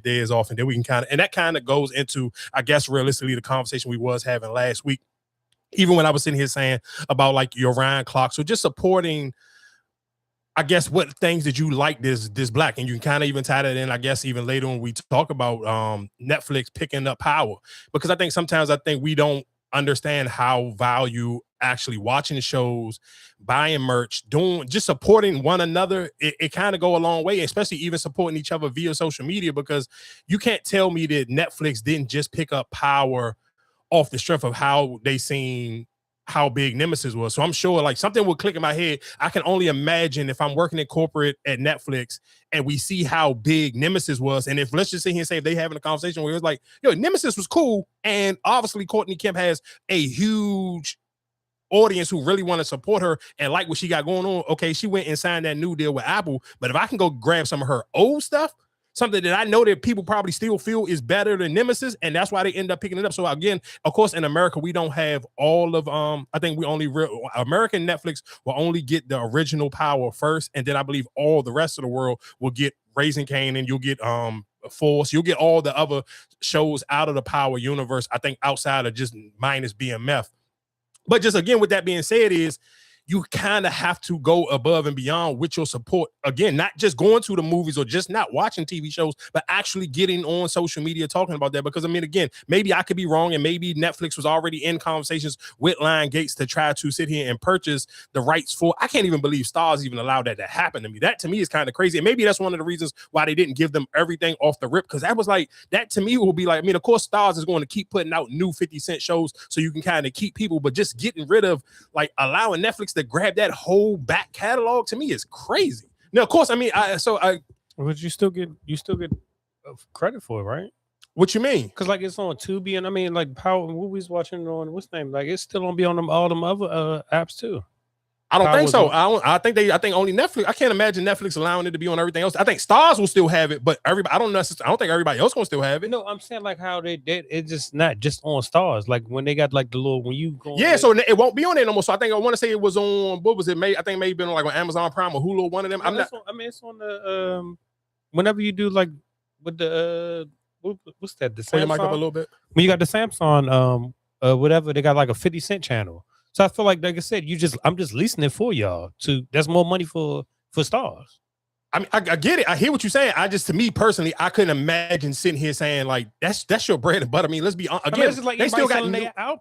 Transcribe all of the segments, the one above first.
theirs off, and then we can and that kind of goes into, I guess, realistically, the conversation we was having last week. Even when I was sitting here saying about like your Ryan Clark, so just supporting, I guess, what things that you like this black, and you can kind of even tie that in, I guess, even later when we talk about Netflix picking up Power, because I think sometimes we don't understand how value actually watching the shows, buying merch, just supporting one another. It kind of go a long way, especially even supporting each other via social media, because you can't tell me that Netflix didn't just pick up Power off the strength of how they seen how big Nemesis was. So I'm sure like something will click in my head. I can only imagine if I'm working in corporate at Netflix and we see how big Nemesis was. And if let's just sit here and say if they having a conversation where it was like, yo, Nemesis was cool. And obviously Courtney Kemp has a huge audience who really want to support her and like what she got going on. Okay, she went and signed that new deal with Apple. But if I can go grab some of her old stuff, something that I know that people probably still feel is better than Nemesis, and that's why they end up picking it up. So again, of course, in America, we don't have all of I think we only American Netflix will only get the original Power first, and then I believe all the rest of the world will get Raising Kanan, you'll get Force, you'll get all the other shows out of the Power universe, I think outside of just minus BMF. But just again, with that being said, is you kind of have to go above and beyond with your support. Again, not just going to the movies or just not watching TV shows, but actually getting on social media talking about that. Because I mean, again, maybe I could be wrong, and maybe Netflix was already in conversations with Lionsgate to try to sit here and purchase the rights for. I can't even believe Starz even allowed that to happen to me. That to me is kind of crazy. And maybe that's one of the reasons why they didn't give them everything off the rip. Because that was like, that to me will be like, I mean, of course, Starz is going to keep putting out new 50 Cent shows so you can kind of keep people, but just getting rid of, like, allowing Netflix to grab that whole back catalog to me is crazy. Now, of course, I mean, but you still get credit for it, right? What you mean? Because like it's on Tubi, and I mean, like Power movies watching on what's the name? Like it's still gonna be on all them other apps too. I don't think so. I think only Netflix. I can't imagine Netflix allowing it to be on everything else. I think Starz will still have it, but everybody, I don't think everybody else gonna still have it. No, I'm saying like how they did. It's just not just on Starz. Like when they got like the little when you go. Yeah, so it won't be on there no more. So I think I want to say it was on. What was it? I think maybe been on like on Amazon Prime or Hulu. One of them. It's on the whenever you do like with the what's that? The Samsung. Pull your mic up a little bit. When you got the Samsung whatever, they got like a 50 Cent channel. So I feel like I said, I'm just leasing it for y'all. That's more money for Starz. I mean, I get it. I hear what you're saying. To me personally, I couldn't imagine sitting here saying like that's your bread and butter. I mean, let's be honest. Again, it's like they still got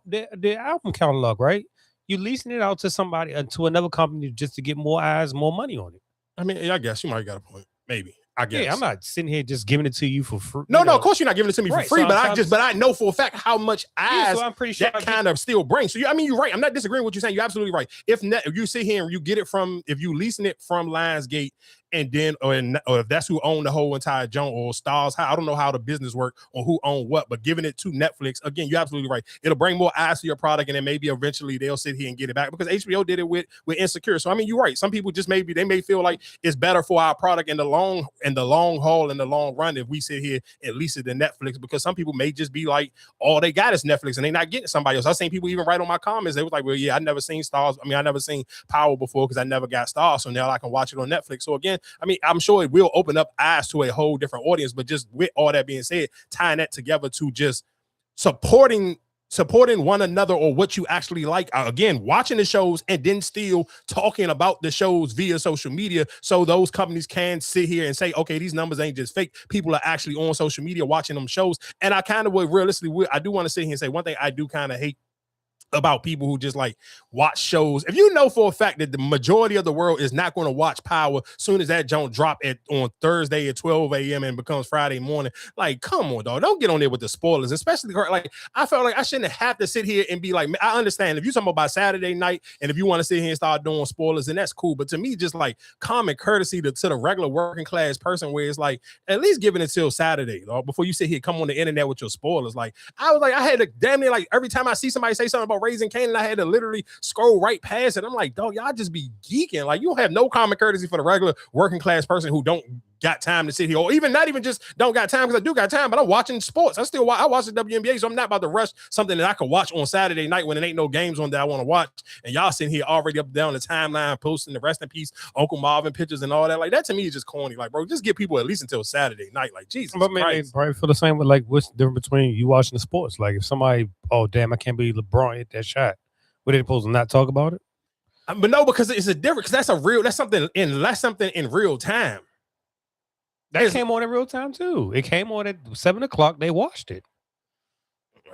their album catalog, right? You leasing it out to somebody to another company just to get more eyes, more money on it. I mean, I guess you might got a point. Maybe. I guess. Yeah, I'm not sitting here just giving it to you for free. No, of course you're not giving it to me for free, but I know for a fact how much eyes so I'm pretty sure that kind of still brings. So I mean, you're right. I'm not disagreeing with what you're saying. You're absolutely right. If you sit here and you get it if you leasing it from Lionsgate, and then or if that's who owned the whole entire joint or Starz, I don't know how the business work or who owned what, but giving it to Netflix, again, you're absolutely right. It'll bring more eyes to your product, and then maybe eventually they'll sit here and get it back, because HBO did it with Insecure. So I mean, you're right. Some people just they may feel like it's better for our product in the long haul, in the long run, if we sit here and lease it to Netflix, because some people may just be like, all they got is Netflix and they're not getting somebody else. I've seen people even write on my comments. They was like, well, yeah, I never seen Starz. I mean, I never seen Power before because I never got Starz. So now I can watch it on Netflix. So again, I mean, I'm sure it will open up eyes to a whole different audience, but just with all that being said, tying that together to just supporting one another or what you actually like. Again, watching the shows and then still talking about the shows via social media, so those companies can sit here and say, okay, these numbers ain't just fake. People are actually on social media watching them shows. And I kind of would realistically, I do want to sit here and say one thing I do kind of hate about people who just like watch shows. If you know for a fact that the majority of the world is not going to watch Power soon as that joint drop on Thursday at 12 a.m. and becomes Friday morning, like, come on, dog. Don't get on there with the spoilers, especially like I felt like I shouldn't have to sit here and be like, I understand if you're talking about Saturday night and if you want to sit here and start doing spoilers, and that's cool. But to me, just like common courtesy to the regular working class person, where it's like at least giving it till Saturday, dog, before you sit here come on the internet with your spoilers. Like I was like, I had to damn near like every time I see somebody say something about Raising Kanan, I had to literally scroll right past it. I'm like, dog, y'all just be geeking. Like you don't have no common courtesy for the regular working class person who don't got time to sit here, or even not even just don't got time, because I do got time, but I'm watching sports. I watch the WNBA, so I'm not about to rush something that I could watch on Saturday night when it ain't no games on that I want to watch. And y'all sitting here already up down the timeline posting the rest in peace Uncle Marvin pictures and all that. Like, that to me is just corny. Like, bro, just give people at least until Saturday night. Like, Jesus But man, Christ. they probably feel the same with, like, what's the difference between you watching the sports? Like, if somebody, oh damn, I can't believe LeBron hit that shot, what, they supposed to not talk about it? But no, because it's a different, because that's something in real time. That came on in real time too. It came on at 7:00. They watched it.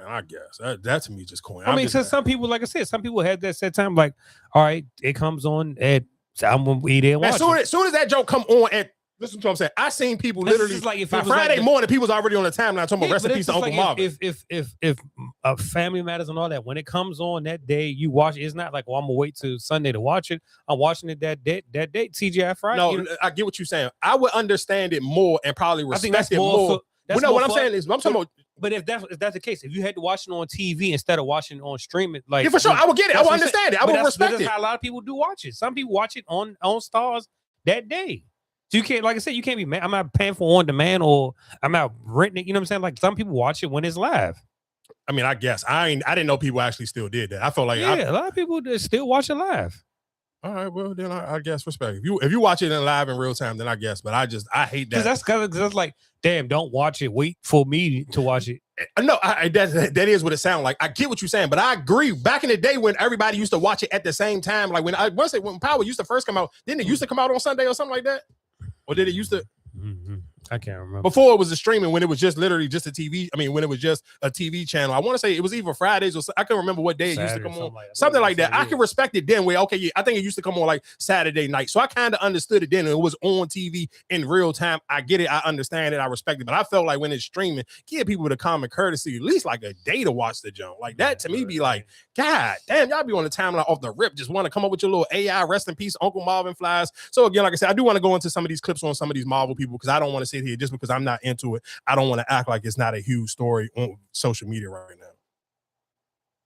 I guess that to me just corny. I mean, so some people, like I said, some people had that set time. Like, all right, it comes on at. I'm gonna be there. As soon as that joke come on at. Listen to what I'm saying. I seen people literally like if by Friday morning, people was already on the timeline talking about rest in peace to Uncle Marvin. If Family Matters and all that, when it comes on that day, you watch it. It's not like, I'm gonna wait till Sunday to watch it. I'm watching it that day, TGI Friday. No, I get what you're saying. I would understand it more and probably respect it more. What I'm saying is, I'm talking about. But if that's the case, if you had to watch it on TV instead of watching it on streaming, like, yeah, for sure, I would get it. I would understand it. I would respect it. That's how a lot of people do watch it. Some people watch it on Stars that day. So you can't, like I said, you can't be mad. I'm not paying for on demand, or I'm not renting it. You know what I'm saying? Like, some people watch it when it's live. I mean, I guess I didn't know people actually still did that. I felt like a lot of people still watch it live. All right, well then I guess respect. If you watch it in live in real time, then I guess. But I hate that. Because that's like, damn, don't watch it. Wait for me to watch it. No, that is what it sounds like. I get what you're saying, but I agree. Back in the day when everybody used to watch it at the same time, like when Power used to first come out, didn't it used to come out on Sunday or something like that? Or did it used to? Mm-hmm. I can't remember. Before it was a streaming, when it was just literally just a TV. I mean, when it was just a TV channel. I want to say it was either Fridays or I can't remember what day it used to come on. Something like that. I can respect it then. Where, okay, yeah, I think it used to come on like Saturday night. So I kind of understood it then. It was on TV in real time. I get it. I understand it. I respect it. But I felt like when it's streaming, give people the common courtesy, at least like a day to watch the junk. Like that to me be like, God damn, y'all be on the timeline off the rip. Just want to come up with your little AI rest in peace Uncle Marvin flies. So again, like I said, I do want to go into some of these clips on some of these Marvel people, because I don't want to sit here just because I'm not into it. I don't want to act like it's not a huge story on social media right now.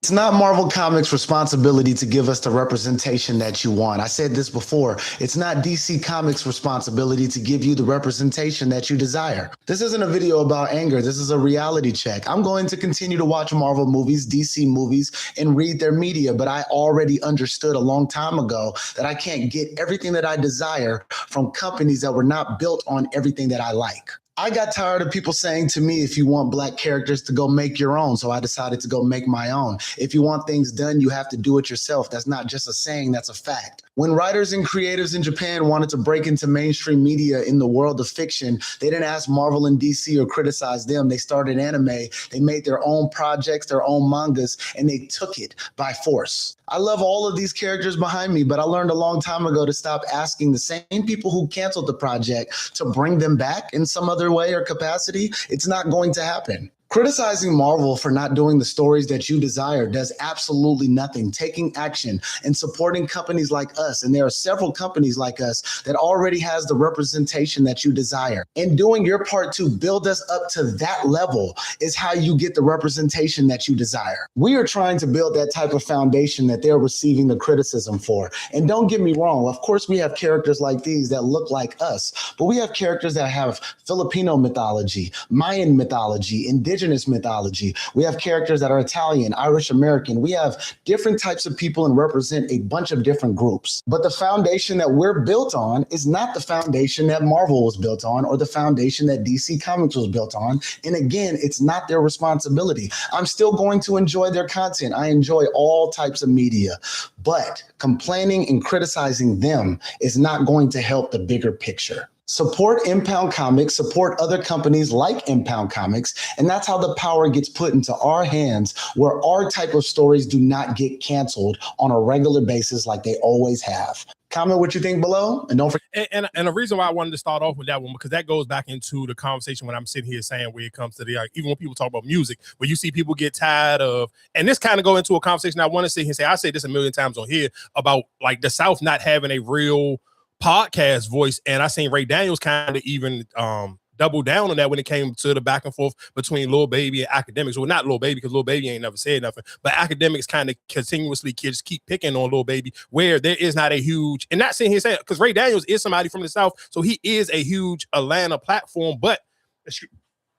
It's not Marvel Comics' responsibility to give us the representation that you want. I said this before. It's not DC Comics' responsibility to give you the representation that you desire. This isn't a video about anger. This is a reality check. I'm going to continue to watch Marvel movies, DC movies, and read their media, but I already understood a long time ago that I can't get everything that I desire from companies that were not built on everything that I like. I got tired of people saying to me, if you want Black characters, to go make your own. So I decided to go make my own. If you want things done, you have to do it yourself. That's not just a saying, that's a fact. When writers and creators in Japan wanted to break into mainstream media in the world of fiction, they didn't ask Marvel and DC or criticize them. They started anime. They made their own projects, their own mangas, and they took it by force. I love all of these characters behind me, but I learned a long time ago to stop asking the same people who canceled the project to bring them back in some other way or capacity. It's not going to happen. Criticizing Marvel for not doing the stories that you desire does absolutely nothing. Taking action and supporting companies like us, and there are several companies like us that already has the representation that you desire, and doing your part to build us up to that level is how you get the representation that you desire. We are trying to build that type of foundation that they're receiving the criticism for. And don't get me wrong, of course we have characters like these that look like us, but we have characters that have Filipino mythology, Mayan mythology, indigenous mythology. We have characters that are Italian, Irish American. We have different types of people and represent a bunch of different groups. But the foundation that we're built on is not the foundation that Marvel was built on or the foundation that DC Comics was built on. And again, it's not their responsibility. I'm still going to enjoy their content. I enjoy all types of media, but complaining and criticizing them is not going to help the bigger picture. Support Impound Comics, support other companies like Impound Comics, and that's how the power gets put into our hands, where our type of stories do not get canceled on a regular basis like they always have. Comment what you think below, and don't forget. And the reason why I wanted to start off with that one, because that goes back into the conversation when I'm sitting here saying where it comes to the, even when people talk about music, where you see people get tired of, and this kind of go into a conversation I want to sit here and say, I say this a million times on here about like the South not having a real podcast voice, and I seen Ray Daniels kind of even done doubled down on that when it came to the back and forth between Lil Baby and Academics. Well, not Lil Baby, because Lil Baby ain't never said nothing, but Academics kind of continuously kids keep picking on Lil Baby, where there is not a huge, and not sitting here saying, because Ray Daniels is somebody from the South, so he is a huge Atlanta platform, but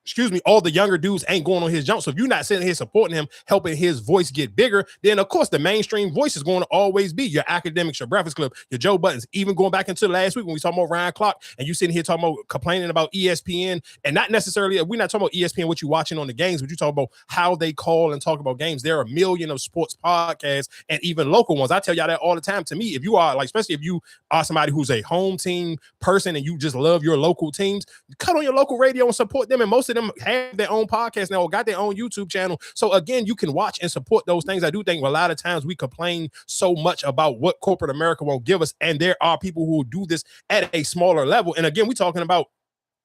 excuse me, all the younger dudes ain't going on his jump. So if you're not sitting here supporting him, helping his voice get bigger, then of course the mainstream voice is going to always be your Academics, your Breakfast Club, your Joe Buttons. Even going back into last week when we talking about Ryan Clark, and you sitting here talking about complaining about ESPN, and not necessarily, we're not talking about ESPN, what you watching on the games, but you talk about how they call and talk about games. There are a million of sports podcasts and even local ones. I tell y'all that all the time. To me, if you are like, especially if you are somebody who's a home team person and you just love your local teams, cut on your local radio and support them. And most of them have their own podcast now or got their own YouTube channel. So again, you can watch and support those things. I do think a lot of times we complain so much about what corporate America won't give us. And there are people who do this at a smaller level. And again, we're talking about,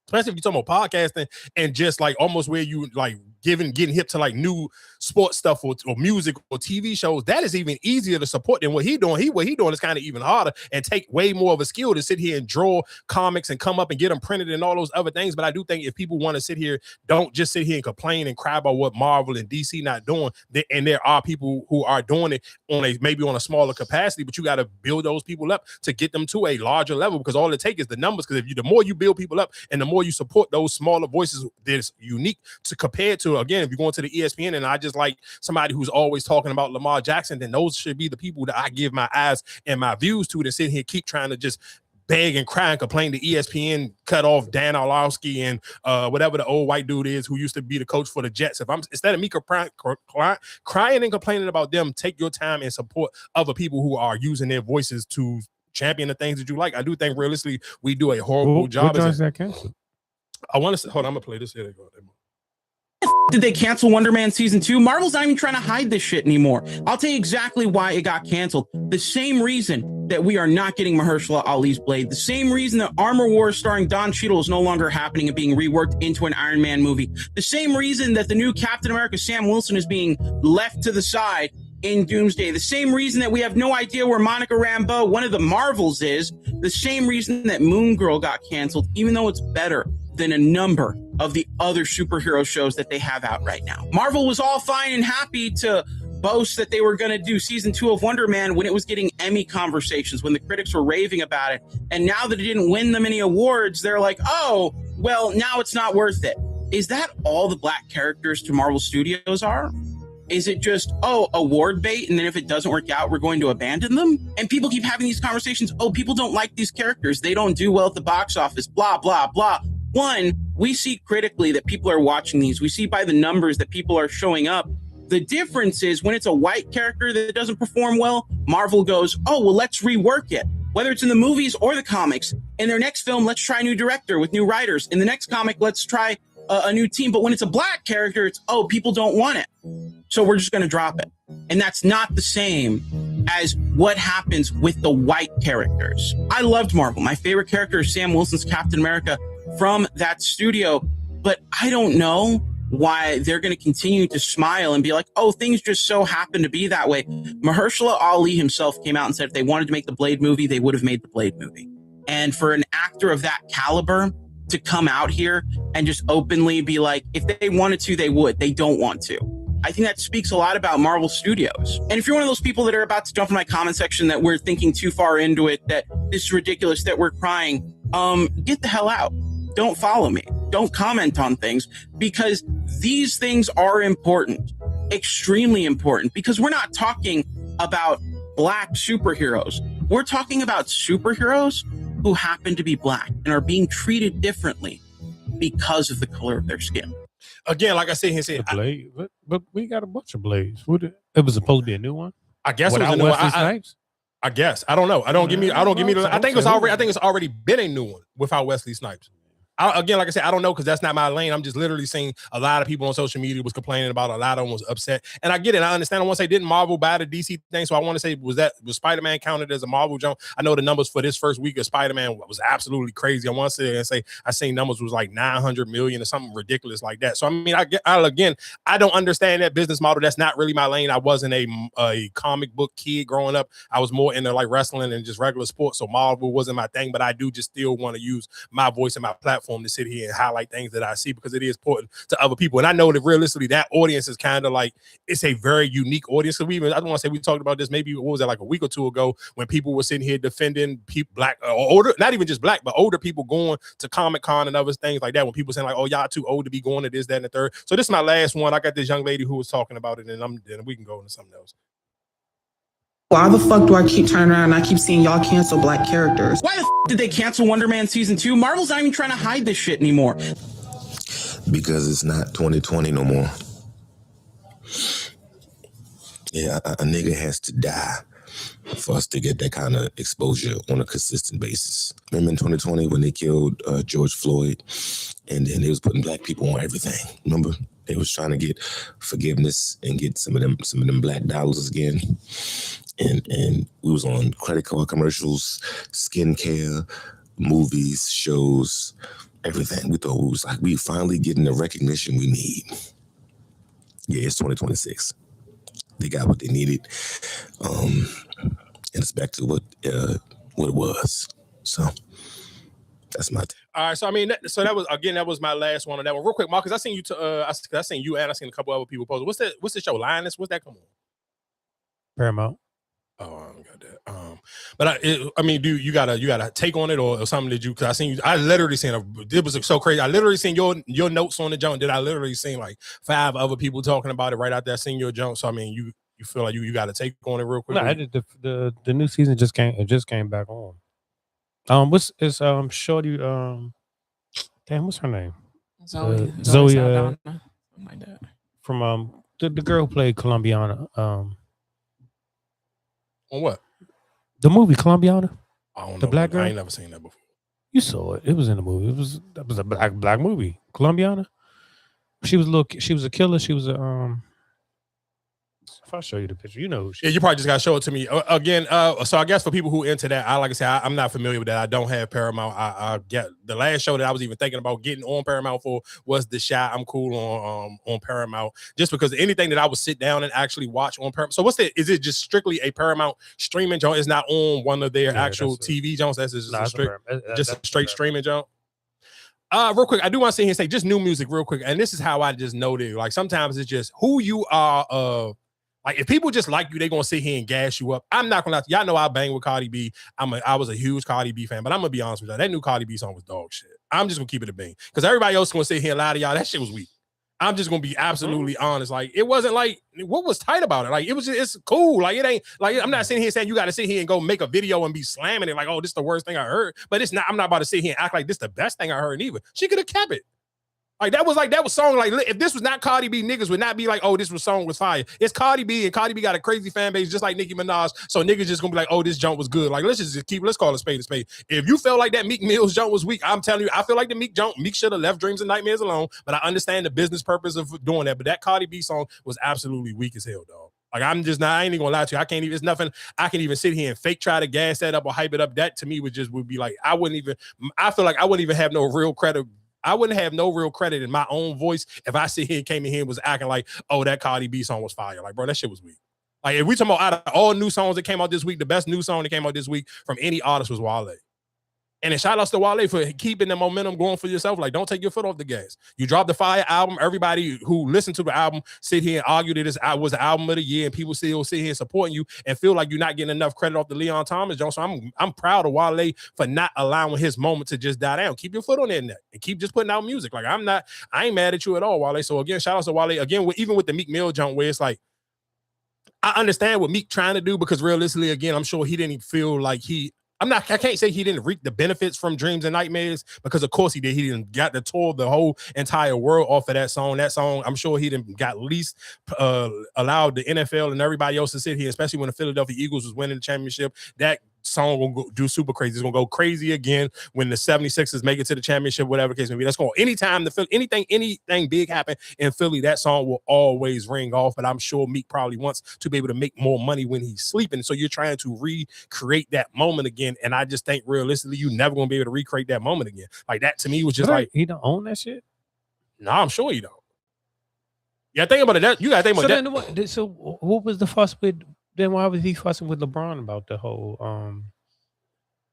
especially if you're talking about podcasting and just like almost where you like getting hip to like new sports stuff or music or TV shows, that is even easier to support than what he doing. What he doing is kind of even harder and take way more of a skill to sit here and draw comics and come up and get them printed and all those other things. But I do think if people want to sit here, don't just sit here and complain and cry about what Marvel and DC not doing. And there are people who are doing it on maybe on a smaller capacity, but you got to build those people up to get them to a larger level, because all it takes is the numbers. Because the more you build people up and the more you support those smaller voices that's unique to compare to, again, if you're going to the ESPN and I just like somebody who's always talking about Lamar Jackson, then those should be the people that I give my eyes and my views to sit here keep trying to just beg and cry and complain to ESPN cut off Dan Orlovsky and whatever the old white dude is who used to be the coach for the Jets. If I'm instead of me crying and complaining about them, take your time and support other people who are using their voices to champion the things that you like. I do think realistically we do a horrible job. I want to say, hold on, I'm gonna play this here. Did they cancel Wonder Man season 2? Marvel's not even trying to hide this shit anymore. I'll tell you exactly why it got canceled. The same reason that we are not getting Mahershala Ali's Blade. The same reason that Armor Wars starring Don Cheadle is no longer happening and being reworked into an Iron Man movie. The same reason that the new Captain America Sam Wilson is being left to the side in Doomsday. The same reason that we have no idea where Monica Rambeau, one of the Marvels, is. The same reason that Moon Girl got canceled, even though it's better than a number of the other superhero shows that they have out right now. Marvel was all fine and happy to boast that they were going to do season 2 of Wonder Man when it was getting Emmy conversations, when the critics were raving about it. And now that it didn't win them any awards, they're like, oh, well, now it's not worth it. Is that all the black characters to Marvel Studios are? Is it just, oh, award bait, and then if it doesn't work out, we're going to abandon them? And people keep having these conversations, oh, people don't like these characters. They don't do well at the box office, blah, blah, blah. One, we see critically that people are watching these. We see by the numbers that people are showing up. The difference is when it's a white character that doesn't perform well, Marvel goes, oh, well, let's rework it. Whether it's in the movies or the comics. In their next film, let's try a new director with new writers. In the next comic, let's try a new team. But when it's a black character, it's, oh, people don't want it, so we're just going to drop it. And that's not the same as what happens with the white characters. I loved Marvel. My favorite character is Sam Wilson's Captain America from that studio. But I don't know why they're going to continue to smile and be like, oh, things just so happen to be that way. Mahershala Ali himself came out and said if they wanted to make the Blade movie, they would have made the Blade movie. And for an actor of that caliber to come out here and just openly be like, if they wanted to, they would. They don't want to. I think that speaks a lot about Marvel Studios. And if you're one of those people that are about to jump in my comment section that we're thinking too far into it, that this is ridiculous, that we're crying, get the hell out. Don't follow me. Don't comment on things, because these things are important, extremely important, because we're not talking about black superheroes. We're talking about superheroes who happen to be black and are being treated differently because of the color of their skin. Again, like I said, he said, Blade, but we got a bunch of Blades. It was supposed to be a new one. I guess it was a new one. I guess I don't know. I think it's already been a new one without Wesley Snipes. Again, like I said, I don't know, because that's not my lane. I'm just literally seeing a lot of people on social media was complaining about, a lot of them was upset. And I get it. I understand. I want to say, didn't Marvel buy the DC thing? So I want to say, was Spider-Man counted as a Marvel jump? I know the numbers for this first week of Spider-Man was absolutely crazy. I want to say I seen numbers was like 900 million or something ridiculous like that. So I mean, I don't understand that business model. That's not really my lane. I wasn't a comic book kid growing up. I was more into like wrestling and just regular sports. So Marvel wasn't my thing, but I do just still want to use my voice and my platform platform to sit here and highlight things that I see because it is important to other people. And I know that realistically, that audience is kind of like, it's a very unique audience. So I don't want to say we talked about this, maybe what was that, like a week or two ago, when people were sitting here defending people, black or older, not even just black, but older people going to Comic-Con and other things like that. When people saying like, oh, y'all too old to be going to this, that, and the third. So this is my last one. I got this young lady who was talking about it, and then we can go into something else. Why the fuck do I keep turning around and I keep seeing y'all cancel black characters? Why the did they cancel Wonder Man season 2? Marvel's not even trying to hide this shit anymore. Because it's not 2020 no more. Yeah, a nigga has to die for us to get that kind of exposure on a consistent basis. Remember in 2020 when they killed George Floyd, and then they was putting black people on everything. Remember, they was trying to get forgiveness and get some of them black dollars again. And we was on credit card commercials, skincare, movies, shows, everything. We thought we was like, we finally getting the recognition we need. Yeah, it's 2026. They got what they needed. And it's back to what it was. So that's my take. All right, so I mean, that was my last one on that one. Real quick, Marcus, I seen you I seen you and I seen a couple other people post. What's the show? Lioness? What's that come on? Paramount. Oh, I don't got that. But I mean, do you got a take on it or something that you? Because I seen you. I literally seen it was so crazy. I literally seen your notes on the junk. Did I literally seen like 5 other people talking about it right out there? Seeing your junk. So I mean, you feel like you got to take on it real quick. No, the new season just came back on. What's Shorty? Damn, what's her name? Zoe. Zoe. Something like that. From the girl who played Colombiana. On what? The movie Colombiana. I don't know. The black girl. I ain't never seen that before. You saw it. It was in the movie. That was a black movie. Colombiana. She was a killer. She was a If I show you the picture, you know who she is. Yeah, you probably just got to show it to me again. So I guess for people who into that, like I said, I'm not familiar with that. I don't have Paramount. I get the last show that I was even thinking about getting on Paramount for was The Shot. I'm cool on Paramount just because anything that I would sit down and actually watch on Paramount. So is it just strictly a Paramount streaming joint? It's not on one of their actual TV joints. That's just a straight streaming joint. Real quick, I do want to sit here and say just new music real quick. And this is how I just know that like sometimes it's just who you are. Like if people just like you, they're gonna sit here and gas you up. I'm not gonna lie to y'all know I bang with Cardi B. I was a huge Cardi B fan, but I'm gonna be honest with y'all. That new Cardi B song was dog shit. I'm just gonna keep it a bean. Because everybody else is gonna sit here and lie to y'all. That shit was weak. I'm just gonna be absolutely honest. Like it wasn't like what was tight about it. Like it was just it's cool. Like it ain't like I'm not sitting here saying you gotta sit here and go make a video and be slamming it like, oh, this is the worst thing I heard. But it's not, I'm not about to sit here and act like this is the best thing I heard either. She could have kept it. That was song like if this was not Cardi B, niggas would not be like, oh, this song was fire. It's Cardi B, and Cardi B got a crazy fan base just like Nicki Minaj. So niggas just gonna be like, oh, this jump was good. Like let's call it spade a spade. If you felt like that Meek Mill's jump was weak, I'm telling you, I feel like the Meek should have left Dreams and Nightmares alone. But I understand the business purpose of doing that. But that Cardi B song was absolutely weak as hell, dog. Like I ain't even gonna lie to you. It's nothing I can even sit here and fake try to gas that up or hype it up. That to me would be like I feel like I wouldn't even have no real credit. I wouldn't have no real credit in my own voice if I sit here and came in here and was acting like, oh, that Cardi B song was fire. Like, bro, that shit was weak. Like, if we talking about out of all new songs that came out this week, the best new song that came out this week from any artist was Wale. And then shout outs to Wale for keeping the momentum going for yourself. Like, don't take your foot off the gas. You dropped the fire album. Everybody who listened to the album sit here and argue that this was the album of the year, and people still sit here supporting you and feel like you're not getting enough credit off the Leon Thomas Jones. So I'm proud of Wale for not allowing his moment to just die down. Keep your foot on that neck and keep just putting out music. Like I ain't mad at you at all, Wale. So again, shout outs to Wale. Again, even with the Meek Mill jump where it's like, I understand what Meek trying to do because realistically, again, I'm sure he didn't feel like I can't say he didn't reap the benefits from Dreams and Nightmares because of course he did. He didn't got to tour the whole entire world off of that song. That song, I'm sure he didn't got least allowed the NFL and everybody else to sit here, especially when the Philadelphia Eagles was winning the championship. That song will do super crazy. It's gonna go crazy again when the 76ers make it to the championship, whatever case may be. That's going anytime anything big happen in Philly, that song will always ring off. But I'm sure Meek probably wants to be able to make more money when he's sleeping. So you're trying to recreate that moment again. And I just think realistically, you're never gonna be able to recreate that moment again. Like that to me was just like he don't own that shit. No, I'm sure you don't. Yeah, think about it. You gotta think about that. So what was the fuss with? Then why was he fussing with LeBron about the whole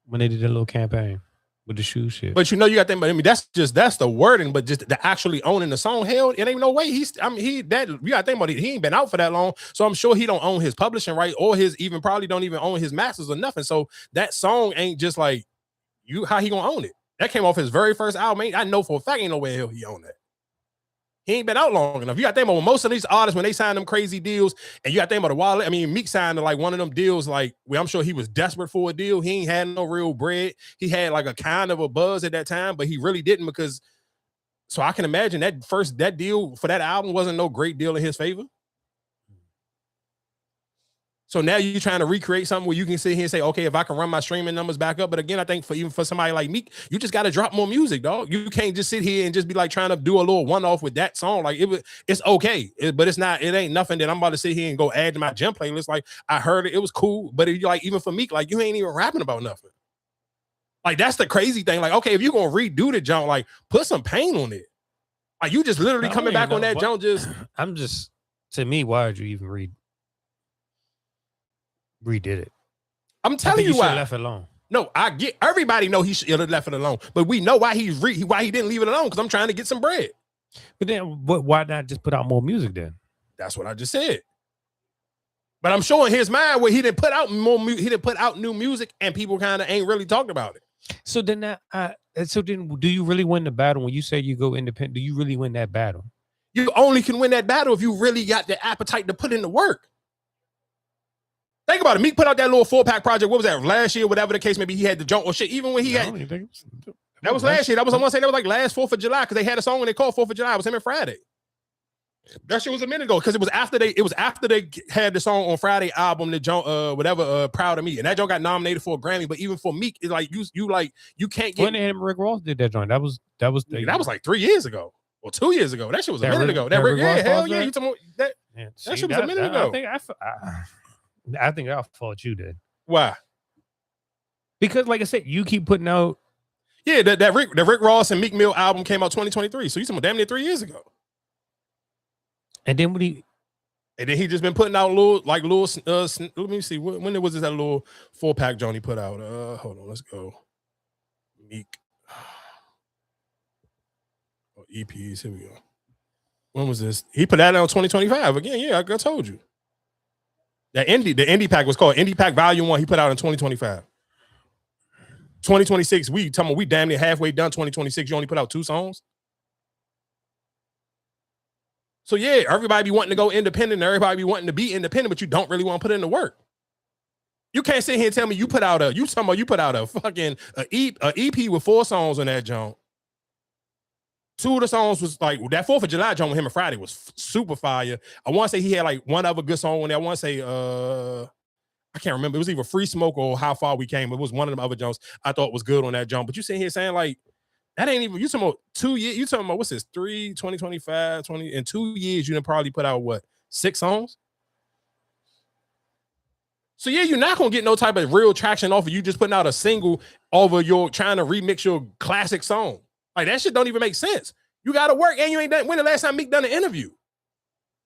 when they did their little campaign? with the shoe shit. But you know, you got them. I mean, that's the wording, but just the actually owning the song. Hell, it ain't no way. You got to think about it. He ain't been out for that long, so I'm sure he don't own his publishing right or his even probably don't even own his masters or nothing. So that song ain't just like you. How he gonna own it? That came off his very first album. I know for a fact ain't no way the hell he own that. He ain't been out long enough. You got to think about most of these artists when they sign them crazy deals, and you got to think about the Wale. I mean, Meek signed to like one of them deals, like where I'm sure he was desperate for a deal. He ain't had no real bread. He had like a kind of a buzz at that time, but he really didn't because. So I can imagine that deal for that album wasn't no great deal in his favor. So now you're trying to recreate something where you can sit here and say, okay, if I can run my streaming numbers back up. But again, I think even for somebody like Meek, you just got to drop more music, dog. You can't just sit here and just be like trying to do a little one-off with that song. Like it's okay, but it's not. It ain't nothing that I'm about to sit here and go add to my gem playlist. Like I heard it was cool, but like even for Meek, like you ain't even rapping about nothing. Like that's the crazy thing. Like okay, if you're gonna redo the junk, like put some pain on it. Like you just literally coming back on that junk. To me, why did you even redid it? I'm telling you why. Left it alone. No, I get everybody know he should have left it alone, but we know why he didn't leave it alone because I'm trying to get some bread. But then, why not just put out more music then? That's what I just said. But I'm showing his mind where he didn't put out he didn't put out new music, and people kind of ain't really talked about it. So then, do you really win the battle when you say you go independent? Do you really win that battle? You only can win that battle if you really got the appetite to put in the work. Think about it. Meek put out that little 4-pack project. What was that? Last year, whatever the case may be, he had the junk or shit. Even when he had that was last year. I want to say that was like last 4th of July because they had a song when they called 4th of July. It was him and Friday. That shit was a minute ago because it was after they had the song on Friday album, the junk Proud of Me, and that junk got nominated for a Grammy. But even for Meek, it's like you can't get. When him Rick Ross did that joint, that was like 3 years ago or 2 years ago. That shit was a minute ago. That Rick Ross hell yeah, you talking about that shit was a minute ago. I think I fought you then. Why? Because, like I said, you keep putting out. Yeah, that Rick Ross and Meek Mill album came out 2023. So you talking about damn near 3 years ago. And then he just been putting out little. Let me see. When was this that little 4-pack Johnny put out? Hold on, let's go. Meek. EPs. Here we go. When was this? He put that out in 2025 again. Yeah, I told you. The indie pack was called Indie Pack Volume 1. He put out in 2025. 2026, we damn near halfway done 2026. You only put out 2 songs. So yeah, everybody be wanting to go independent, everybody be wanting to be independent, but you don't really want to put in the work. You can't sit here and tell me you put out a fucking EP with 4 songs on that joint. 2 of the songs was like that 4th of July joint with him and Friday was super fire. I want to say he had like one other good song on there. I want to say I can't remember. It was either Free Smoke or How Far We Came. It was one of them other joints I thought was good on that joint. But you sitting here saying like that ain't even, you talking about 2 years, you talking about what's this, 2025, 20, in 2 years, you done probably put out what, 6 songs? So yeah, you're not gonna get no type of real traction off of you just putting out a single over your trying to remix your classic song. Like that shit don't even make sense. You gotta work and you ain't done. When the last time Meek done an interview?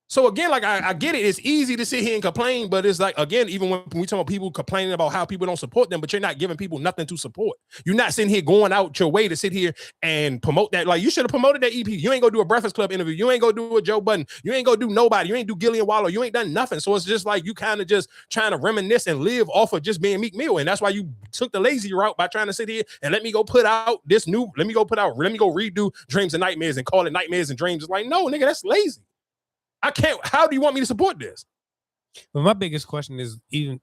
So again, like I get it. It's easy to sit here and complain, but it's like, again, even when we talk about people complaining about how people don't support them, but you're not giving people nothing to support. You're not sitting here going out your way to sit here and promote that. Like you should have promoted that EP. You ain't gonna do a Breakfast Club interview. You ain't gonna do a Joe Budden. You ain't gonna do nobody. You ain't do Gillian Waller. You ain't done nothing. So it's just like you kind of just trying to reminisce and live off of just being Meek Mill. And that's why you took the lazy route by trying to sit here and let me go redo Dreams and Nightmares and call it Nightmares and Dreams. It's like, no, nigga, that's lazy. I can't. How do you want me to support this? But my biggest question is even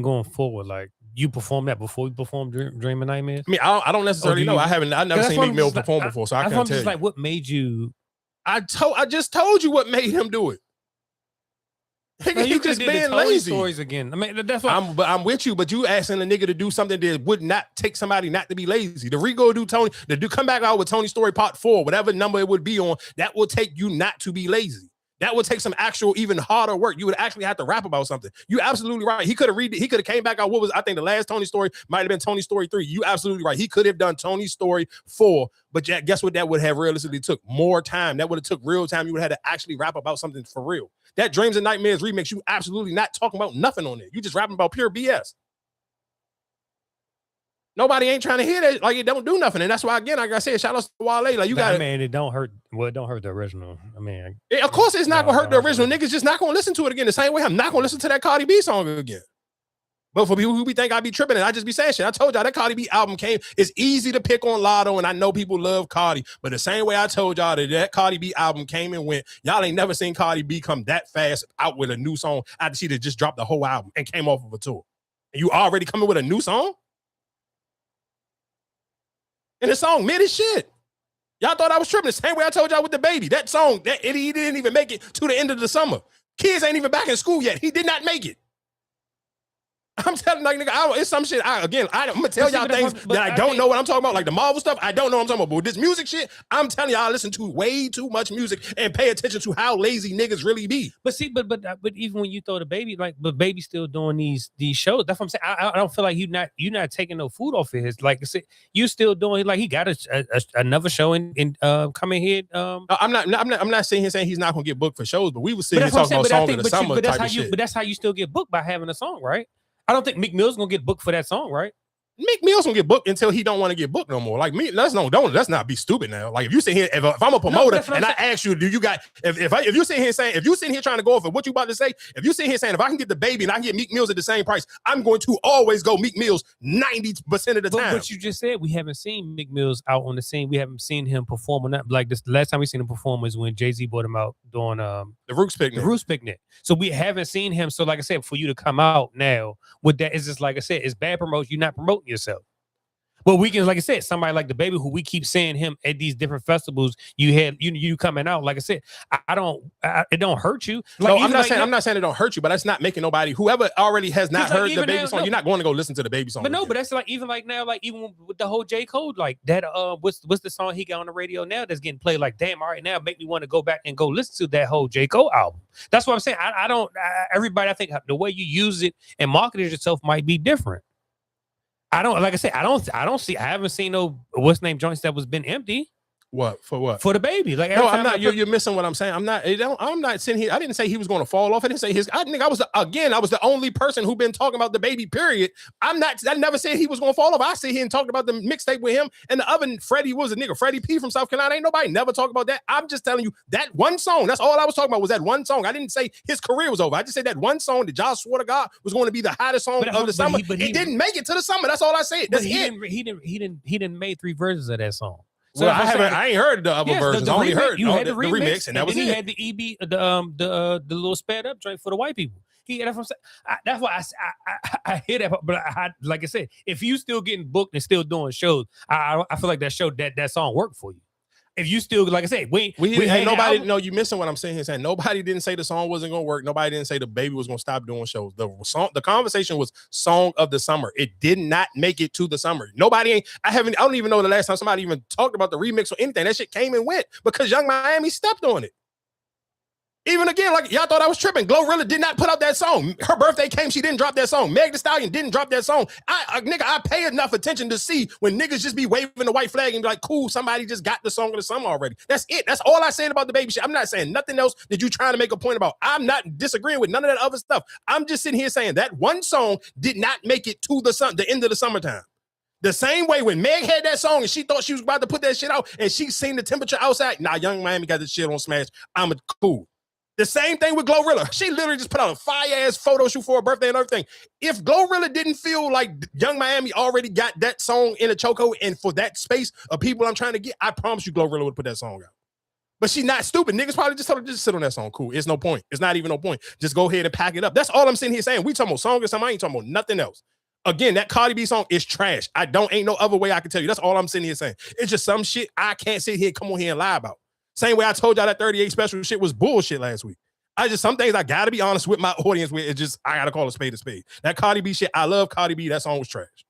going forward, like you performed that before you performed Dream and Nightmares? I mean, I don't necessarily know. I've never seen Meek Mill perform before, so I can't tell you. Like, what made you? I just told you what made him do it. No, you just being lazy. Stories again. I mean, that's what I'm with you, but you asking a nigga to do something that would not take somebody not to be lazy. The Rigo do Tony, come back out with Tony Story Part 4, whatever number it would be on, that will take you not to be lazy. That would take some actual, even harder work. You would actually have to rap about something. You absolutely right. He could have came back out. What was, I think the last Tony Story might have been Tony Story 3. You absolutely right. He could have done Tony Story 4, but guess what that would have realistically took? More time. That would have took real time. You would have had to actually rap about something for real. That Dreams and Nightmares remix, you absolutely not talking about nothing on it. You just rapping about pure BS. Nobody ain't trying to hear that. Like, it don't do nothing. And that's why, again, like I said, shout out to Wale. Like, you got I mean, it don't hurt. Well, it don't hurt the original. I mean, of course, it's not gonna hurt the original. Niggas just not gonna listen to it again. The same way I'm not gonna listen to that Cardi B song again. But for people who be think I be tripping and I just be saying shit, I told y'all that Cardi B album came. It's easy to pick on Lotto, and I know people love Cardi, but the same way I told y'all that Cardi B album came and went, y'all ain't never seen Cardi B come that fast out with a new song after she just dropped the whole album and came off of a tour. And you already coming with a new song? And the song mid as shit. Y'all thought I was tripping. The same way I told y'all with the baby. That song, he didn't even make it to the end of the summer. Kids ain't even back in school yet. He did not make it. I'm telling like nigga, it's some shit. I'm gonna tell y'all things that I don't know what I'm talking about, like the Marvel stuff. I don't know what I'm talking about. But with this music shit, I'm telling y'all, I listen to way too much music and pay attention to how lazy niggas really be. But see, but even when you throw the baby, like, but baby's still doing these shows. That's what I'm saying. I don't feel like you're not taking no food off of his. Like I said, you still doing like he got another show in coming here. I'm not sitting here saying he's not gonna get booked for shows, but we were sitting here talking about song of the summer type of shit. But that's how you still get booked, by having a song, right? I don't think Meek Mill's gonna get booked for that song, right? Meek Mill's gonna get booked until he don't want to get booked no more. Like me, let's not be stupid now. Like if you sit here, if I'm a promoter and I ask you, do you got if you sit here saying, if you sitting here trying to go off of what you about to say, if you sit here saying if I can get the baby and I can get Meek Mill's at the same price, I'm going to always go Meek Mill's 90% of the time. But you just said we haven't seen Meek Mill's out on the scene. We haven't seen him perform on that. Like this, the last time we seen him perform was when Jay-Z brought him out doing the Roots Picnic. The Roots Picnic. So we haven't seen him. So like I said, for you to come out now with that, is just like I said, it's bad promotion. You're not promoting yourself. But we can, like I said, somebody like the baby who we keep seeing him at these different festivals. You had you coming out. Like I said, it don't hurt you. Like, no, I'm not saying it don't hurt you, but that's not making nobody, whoever already has not heard the baby song, you're not going to go listen to the baby song. But no, again. but that's like even like now, like even with the whole J. Cole, like that. What's the song he got on the radio now that's getting played? Like, damn, all right, now make me want to go back and go listen to that whole J. Cole album. That's what I'm saying. Everybody, I think the way you use it and market it yourself might be different. I haven't seen no what's name joints that was been empty. What? For what? For the baby. Like, no, I'm not. You're missing what I'm saying. I'm not sitting here. I didn't say he was going to fall off. I didn't say I was the only person who been talking about the baby, period. I never said he was going to fall off. I sit here and talked about the mixtape with him and the other Freddie was a nigga. Freddie P from South Carolina. Ain't nobody never talked about that. I'm just telling you that one song. That's all I was talking about was that one song. I didn't say his career was over. I just said that one song that y'all swore to God was going to be the hottest song of the summer. He didn't make it to the summer. That's all I said. That's it. He didn't make 3 versions of that song. So well, I ain't heard the other versions. I only heard the remix, and that was it. He had the EB, the little sped up joint for the white people. That's why I hear that. But like I said, if you still getting booked and still doing shows, I feel like that show that song worked for you. If you still, like I said, we ain't nobody. No, you missing what I'm saying here. Saying nobody didn't say the song wasn't gonna work. Nobody didn't say the baby was gonna stop doing shows. The conversation was song of the summer. It did not make it to the summer. I don't even know the last time somebody even talked about the remix or anything. That shit came and went because Young Miami stepped on it. Even again, like y'all thought I was tripping. Glorilla did not put out that song. Her birthday came, she didn't drop that song. Meg Thee Stallion didn't drop that song. I pay enough attention to see when niggas just be waving the white flag and be like, cool, somebody just got the song of the summer already. That's it. That's all I said about the baby shit. I'm not saying nothing else that you trying to make a point about. I'm not disagreeing with none of that other stuff. I'm just sitting here saying that one song did not make it to the end of the summertime. The same way when Meg had that song and she thought she was about to put that shit out and she seen the temperature outside. Nah, Young Miami got this shit on Smash. I'm cool. The same thing with Glorilla. She literally just put out a fire-ass photo shoot for her birthday and everything. If Glorilla didn't feel like Young Miami already got that song in a chokehold and for that space of people I'm trying to get, I promise you Glorilla would put that song out. But she's not stupid. Niggas probably just told her, just sit on that song. Cool. It's no point. It's not even no point. Just go ahead and pack it up. That's all I'm sitting here saying. We talking about song or something. I ain't talking about nothing else. Again, that Cardi B song is trash. Ain't no other way I can tell you. That's all I'm sitting here saying. It's just some shit I can't sit here and come on here and lie about. Same way I told y'all that 38 special shit was bullshit last week. Some things I gotta be honest with my audience with. It's just, I gotta call a spade a spade. That Cardi B shit, I love Cardi B. That song was trash.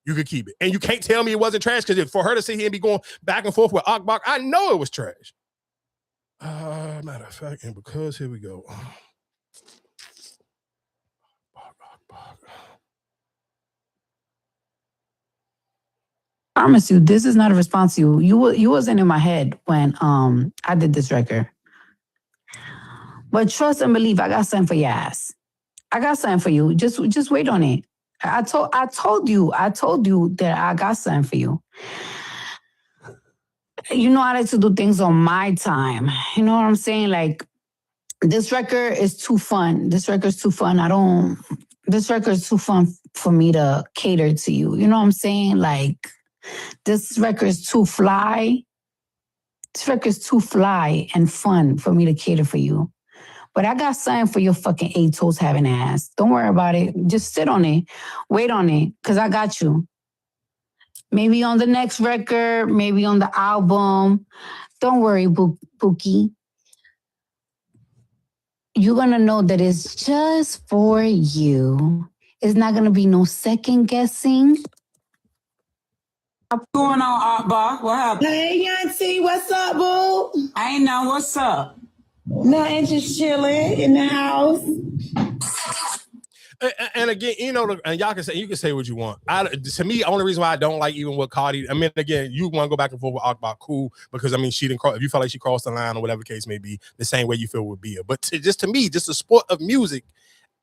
You could keep it. And you can't tell me it wasn't trash because for her to sit here and be going back and forth with Akbar, I know it was trash. Matter of fact, and because here we go. I promise you, this is not a response to you. You wasn't in my head when I did this record. But trust and believe, I got something for your ass. I got something for you. Just wait on it. I told you that I got something for you. You know, I like to do things on my time. You know what I'm saying? Like, this record is too fun. This record is too fun for me to cater to you. You know what I'm saying? Like, this record is too fly. This record is too fly and fun for me to cater for you. But I got something for your fucking 8 toes having ass. Don't worry about it. Just sit on it. Wait on it, because I got you. Maybe on the next record, maybe on the album. Don't worry, Bookie. You're going to know that it's just for you. It's not going to be no second guessing. What's going on, Akbar? What happened? Hey, Yancy, what's up, boo? I ain't know what's up. Nothing, just chilling in the house. And again, you know, and y'all can say, you can say what you want. To me, the only reason why I don't like even with Cardi, I mean, again, you want to go back and forth with Akbar, cool, because I mean, she didn't cross, if you feel like she crossed the line or whatever the case may be, the same way you feel with Bia. But to me, just the sport of music,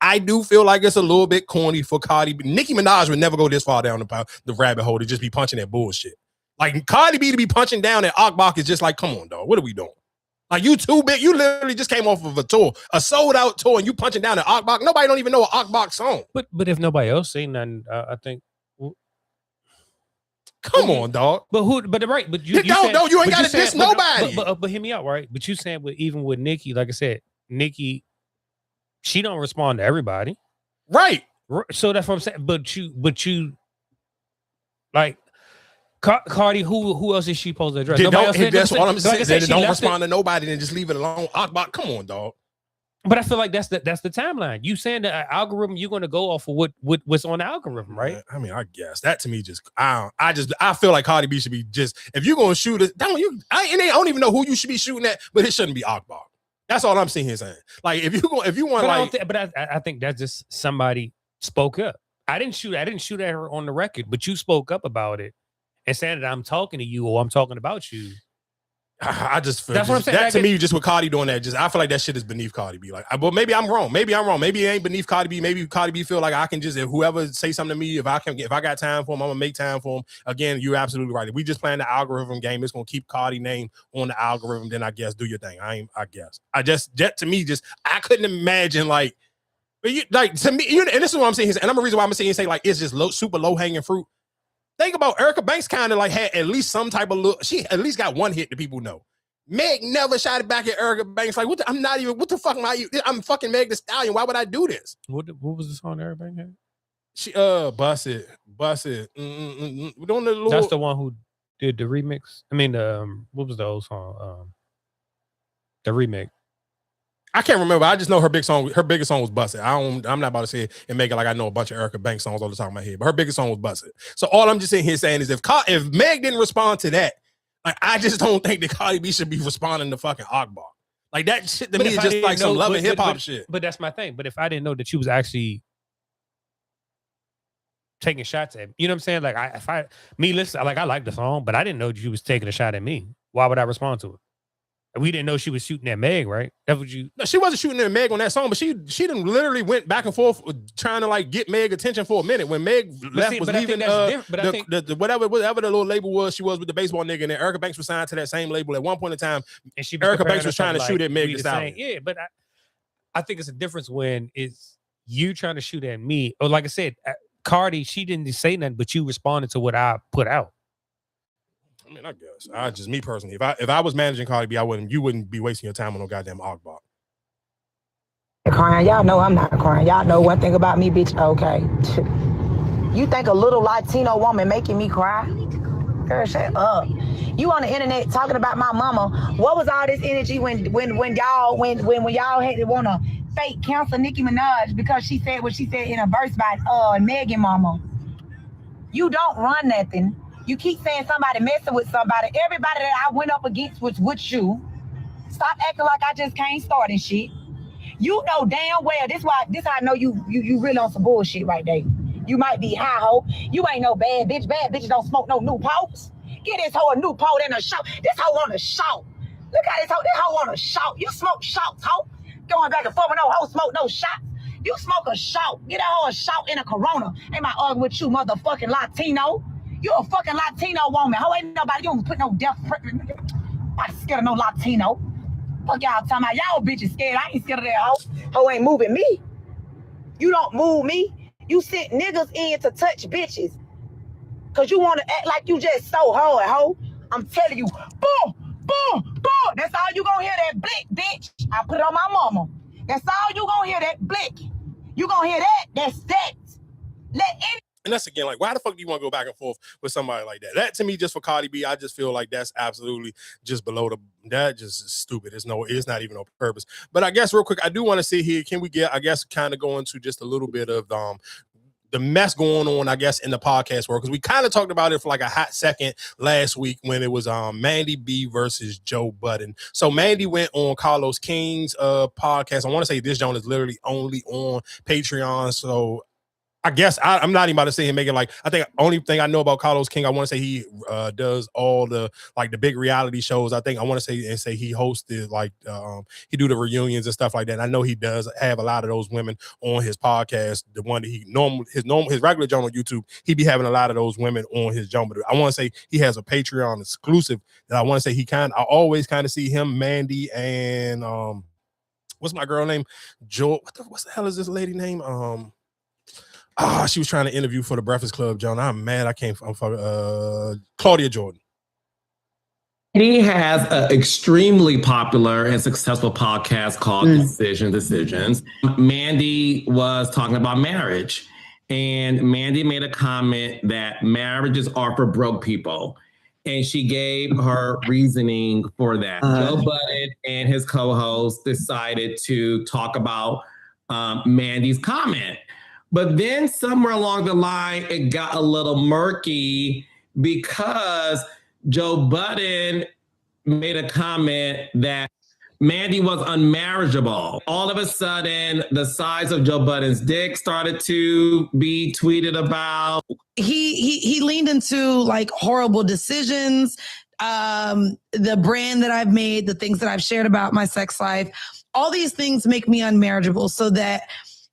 I do feel like it's a little bit corny for Cardi B. Nicki Minaj would never go this far down the rabbit hole to just be punching that bullshit. Like, Cardi B to be punching down at Akbar is just like, come on, dog, what are we doing? Like, you too big. You literally just came off of a tour, a sold out tour, and you punching down at Akbar. Nobody don't even know an Akbar song. But if nobody else say nothing, I think. Come on, dog. But who? But right. But you ain't got to diss nobody. But hear me out, right? But you saying even with Nicki, like I said, Nicki, she don't respond to everybody, right? So that's what I'm saying. But you, like. Cardi, who else is she supposed to address? That's all I'm saying. They don't respond to nobody, then just leave it alone. Akbar, come on, dog. But I feel like that's the timeline. You saying the algorithm, you're going to go off of what's on the algorithm, right? I mean, I guess that to me just I feel like Cardi B should be just, if you're going to shoot it, I don't even know who you should be shooting at, but it shouldn't be Akbar. That's all I'm seeing here saying. Like, if you want, I think that's just somebody spoke up. I didn't shoot at her on the record, but you spoke up about it. And saying that I'm talking to you or I'm talking about you. I just feel that's what I'm saying. That to me, just with Cardi doing that, I feel like that shit is beneath Cardi B. Like, but maybe I'm wrong. Maybe it ain't beneath Cardi B. Maybe Cardi B feel like I can just, if whoever say something to me, if I got time for him, I'm gonna make time for him. Again, you're absolutely right. If we just playing the algorithm game, it's gonna keep Cardi name on the algorithm. Then I guess do your thing. I couldn't imagine like, to me, and this is what I'm saying. And I'm the reason why I'm saying like it's just super low hanging fruit. Think about Erica Banks kind of like had at least some type of look. She at least got one hit that people know. Meg never shot it back at Erica Banks. Like, what the fuck am I? I'm fucking Meg Thee Stallion. Why would I do this? What was the song Erica Banks had? She Bust It. That's the one who did the remix. I mean, what was the old song? The remake. I can't remember. I just know her biggest song was Bust It. I'm not about to say it and make it like I know a bunch of Erica Banks songs all the time in my head, but her biggest song was Bust It. So all I'm just sitting here saying is if Meg didn't respond to that, like, I just don't think that Cardi B should be responding to fucking Akbar. Like, that shit to me is just like some love and hip hop shit. But that's my thing. But if I didn't know that she was actually taking shots at me, you know what I'm saying? Like, I like the song, but I didn't know she was taking a shot at me. Why would I respond to it? We didn't know she was shooting at Meg, right? That's what you. No, she wasn't shooting at Meg on that song, but she done literally went back and forth trying to like get Meg attention for a minute. When Meg leaving whatever the little label was, she was with the baseball nigga, and then Erica Banks was signed to that same label at one point in time. And Erica Banks was trying to shoot at Meg Thee Stallion. Yeah, but I think it's a difference when it's you trying to shoot at me, or like I said, Cardi, she didn't say nothing, but you responded to what I put out. I mean, I guess. Just me personally, if I was managing Cardi B, you wouldn't be wasting your time on no goddamn Akbar. Crying, y'all know I'm not crying. Y'all know one thing about me, bitch. Okay, you think a little Latino woman making me cry? Girl, shut up. You on the internet talking about my mama. What was all this energy when y'all had to want to fake cancel Nicki Minaj because she said what she said in a verse by Megan mama? You don't run nothing. You keep saying somebody messing with somebody. Everybody that I went up against was with you. Stop acting like I just can't start and shit. You know damn well. This how I know you really on some bullshit right there. You might be high hoe. You ain't no bad bitch. Bad bitches don't smoke no new pokes. Get this hoe a new poke and a shout. This hoe want a shout. Look at this hoe. This hoe want a shout. You smoke shouts, hoe. Going back and forth with no hoe smoke no shots. You smoke a shot. Get that whole shot in a Corona. Ain't my arguing with you, motherfucking Latino. You a fucking Latino woman. How ain't nobody, you don't put no death. I'm scared of no Latino. Fuck y'all talking about. Y'all bitches scared. I ain't scared of that hoe. Hoe ain't moving me. You don't move me. You sent niggas in to touch bitches. Cause you want to act like you just so hard, hoe. I'm telling you, boom, boom, boom. That's all you gonna hear, that blick, bitch. I put it on my mama. That's all you gonna hear, that blick. You gonna hear that. That's that. And that's again, like, why the fuck do you want to go back and forth with somebody like that? That to me, just for Cardi B, I just feel like that's absolutely just below that just is stupid. It's not even on purpose. But I guess real quick, I do want to see here, can we get, I guess, kind of go into just a little bit of the mess going on, I guess, in the podcast world, because we kind of talked about it for like a hot second last week when it was Mandy B versus Joe Budden. So Mandy went on Carlos King's podcast. I want to say this joint is literally only on Patreon. So I guess I'm not even about to say him making like, I think only thing I know about Carlos King, I want to say he does all the like the big reality shows. I want to say he hosted like he do the reunions and stuff like that. And I know he does have a lot of those women on his podcast. The one that his regular joint on YouTube, he be having a lot of those women on his joint. But I want to say he has a Patreon exclusive that I want to say I always kind of see him, Mandy, and what's my girl name? Joel. What the hell is this lady name? She was trying to interview for the Breakfast Club, John. I'm mad. I'm Claudia Jordan. He has an extremely popular and successful podcast called Decisions. Mandy was talking about marriage, and Mandy made a comment that marriages are for broke people. And she gave her reasoning for that. Joe Budden and his co-host decided to talk about Mandy's comment. But then somewhere along the line, it got a little murky because Joe Budden made a comment that Mandy was unmarriageable. All of a sudden, the size of Joe Budden's dick started to be tweeted about. He leaned into like horrible decisions, the brand that I've made, the things that I've shared about my sex life. All these things make me unmarriageable, so that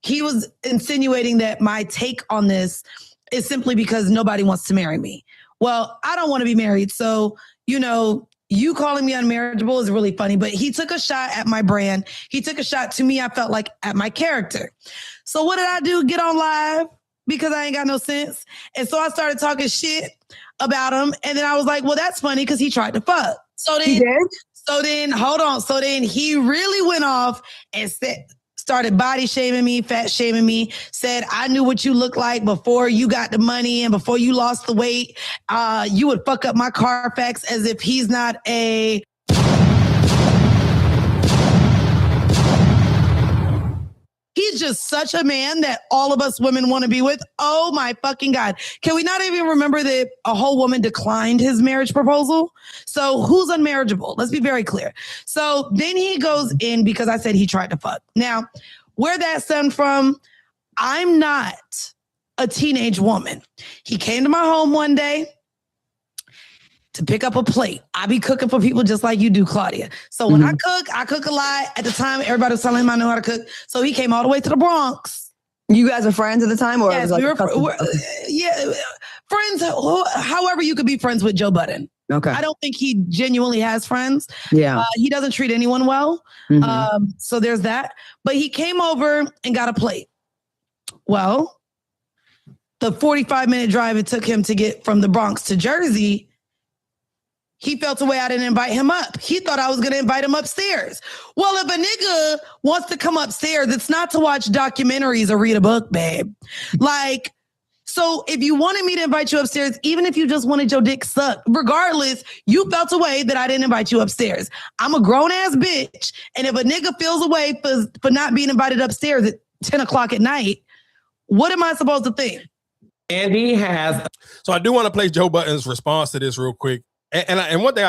he was insinuating that my take on this is simply because nobody wants to marry me. Well, I don't want to be married. So, you calling me unmarriageable is really funny, but he took a shot at my brand. He took a shot to me, I felt like, at my character. So what did I do? Get on live because I ain't got no sense. And so I started talking shit about him. And then I was like, well, that's funny because he tried to fuck. So then, hold on. So then he really went off and started body shaming me, fat shaming me, said, I knew what you looked like before you got the money and before you lost the weight. You would fuck up my Carfax, as if he's not a... He's just such a man that all of us women want to be with. Oh my fucking God. Can we not even remember that a whole woman declined his marriage proposal? So who's unmarriageable? Let's be very clear. So then he goes in because I said he tried to fuck. Now, where that stemmed from, I'm not a teenage woman. He came to my home one day to pick up a plate. I be cooking for people just like you do, Claudia. So when I cook a lot. At the time, everybody was telling him I know how to cook. So he came all the way to the Bronx. You guys were friends at the time? Or yes, it was like friends, however you could be friends with Joe Budden. Okay. I don't think he genuinely has friends. Yeah. He doesn't treat anyone well. So there's that. But he came over and got a plate. Well, the 45-minute drive it took him to get from the Bronx to Jersey, he felt the way I didn't invite him up. He thought I was going to invite him upstairs. Well, if a nigga wants to come upstairs, it's not to watch documentaries or read a book, babe. Like, so if you wanted me to invite you upstairs, even if you just wanted your dick sucked, regardless, you felt a way that I didn't invite you upstairs. I'm a grown-ass bitch. And if a nigga feels a way for not being invited upstairs at 10 o'clock at night, what am I supposed to think? And he has... So I do want to play Joe Budden's response to this real quick. And one thing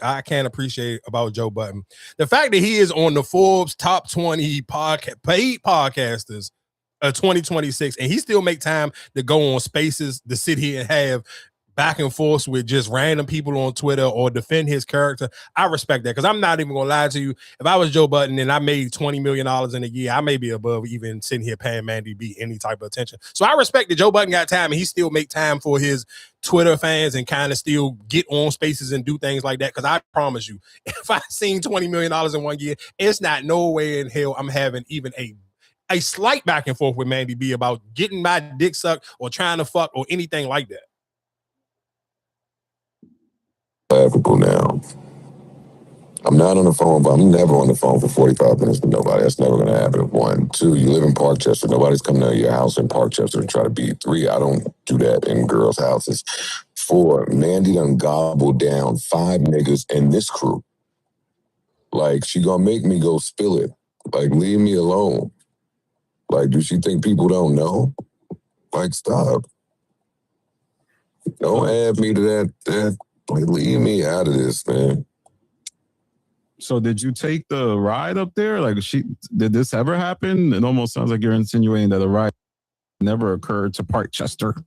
I can appreciate about Joe Budden, the fact that he is on the Forbes top 20 paid podcasters of 2026, and he still make time to go on Spaces to sit here and have back and forth with just random people on Twitter or defend his character, I respect that, because I'm not even gonna lie to you. If I was Joe Budden and I made $20 million in a year, I may be above even sitting here paying Mandy B any type of attention. So I respect that Joe Budden got time and he still make time for his Twitter fans and kind of still get on spaces and do things like that. Because I promise you, if I seen $20 million in 1 year, it's not no way in hell I'm having even a slight back and forth with Mandy B about getting my dick sucked or trying to fuck or anything like that. Laughable now. I'm not on the phone, but I'm never on the phone for 45 minutes with nobody. That's never going to happen. 1, 2, you live in Parkchester. Nobody's coming to your house in Parkchester to try to beat. 3, I don't do that in girls' houses. 4, Mandy done gobbled down 5 niggas in this crew. Like, she gonna make me go spill it. Like, leave me alone. Like, do she think people don't know? Like, stop. Don't add me to that. Like, leave me out of this, man. So did you take the ride up there? Like, did this ever happen? It almost sounds like you're insinuating that a ride never occurred to Parkchester.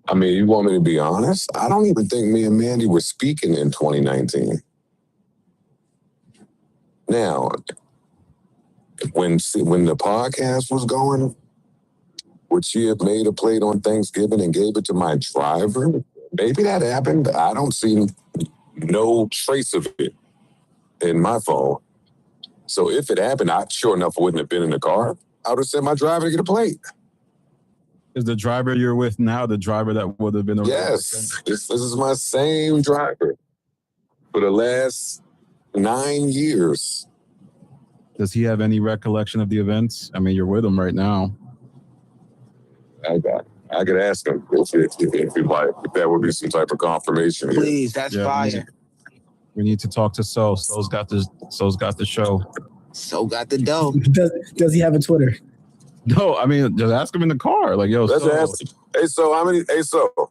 I mean, you want me to be honest? I don't even think me and Mandy were speaking in 2019. Now, when the podcast was going, would she have made a plate on Thanksgiving and gave it to my driver? Maybe that happened. I don't see no trace of it in my phone. So if it happened, I sure enough wouldn't have been in the car. I would have sent my driver to get a plate. Is the driver you're with now the driver that would have been around? Yes. This is my same driver for the last 9 years. Does he have any recollection of the events? I mean, you're with him right now. I could ask him if that would be some type of confirmation. Please, that's fire. We need to talk to So. So's got the show. So got the dough. Does he have a Twitter? No, I mean, just ask him in the car. Like, yo, let's So. ask him. Hey, So,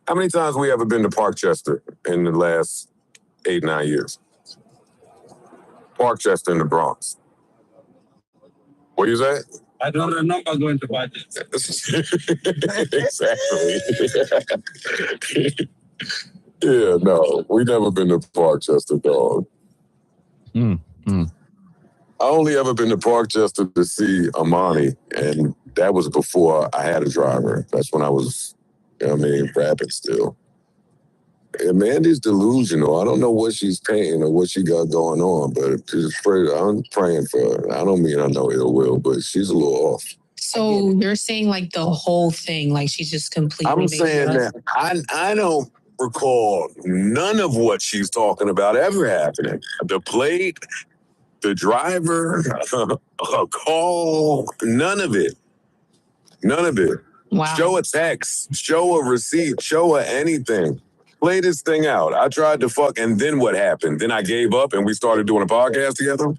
how many times we ever been to Parkchester in the last 8-9 years? Parkchester in the Bronx. What you say? I don't remember going to Parkchester. Exactly. Yeah, no, we never been to Parkchester, dog. I only ever been to Parkchester to see Amani, and that was before I had a driver. That's when I was, rapping still. And Mandy's delusional. I don't know what she's painting or what she got going on, but I'm praying for her. I don't mean I know ill will, but she's a little off. So you're saying like the whole thing, like she's just completely. I'm saying that I don't recall none of what she's talking about ever happening. The plate, the driver, a call, none of it. None of it. Wow. Show a text, show a receipt, show her anything. Play this thing out. I tried to fuck, and then what happened? Then I gave up, and we started doing a podcast together?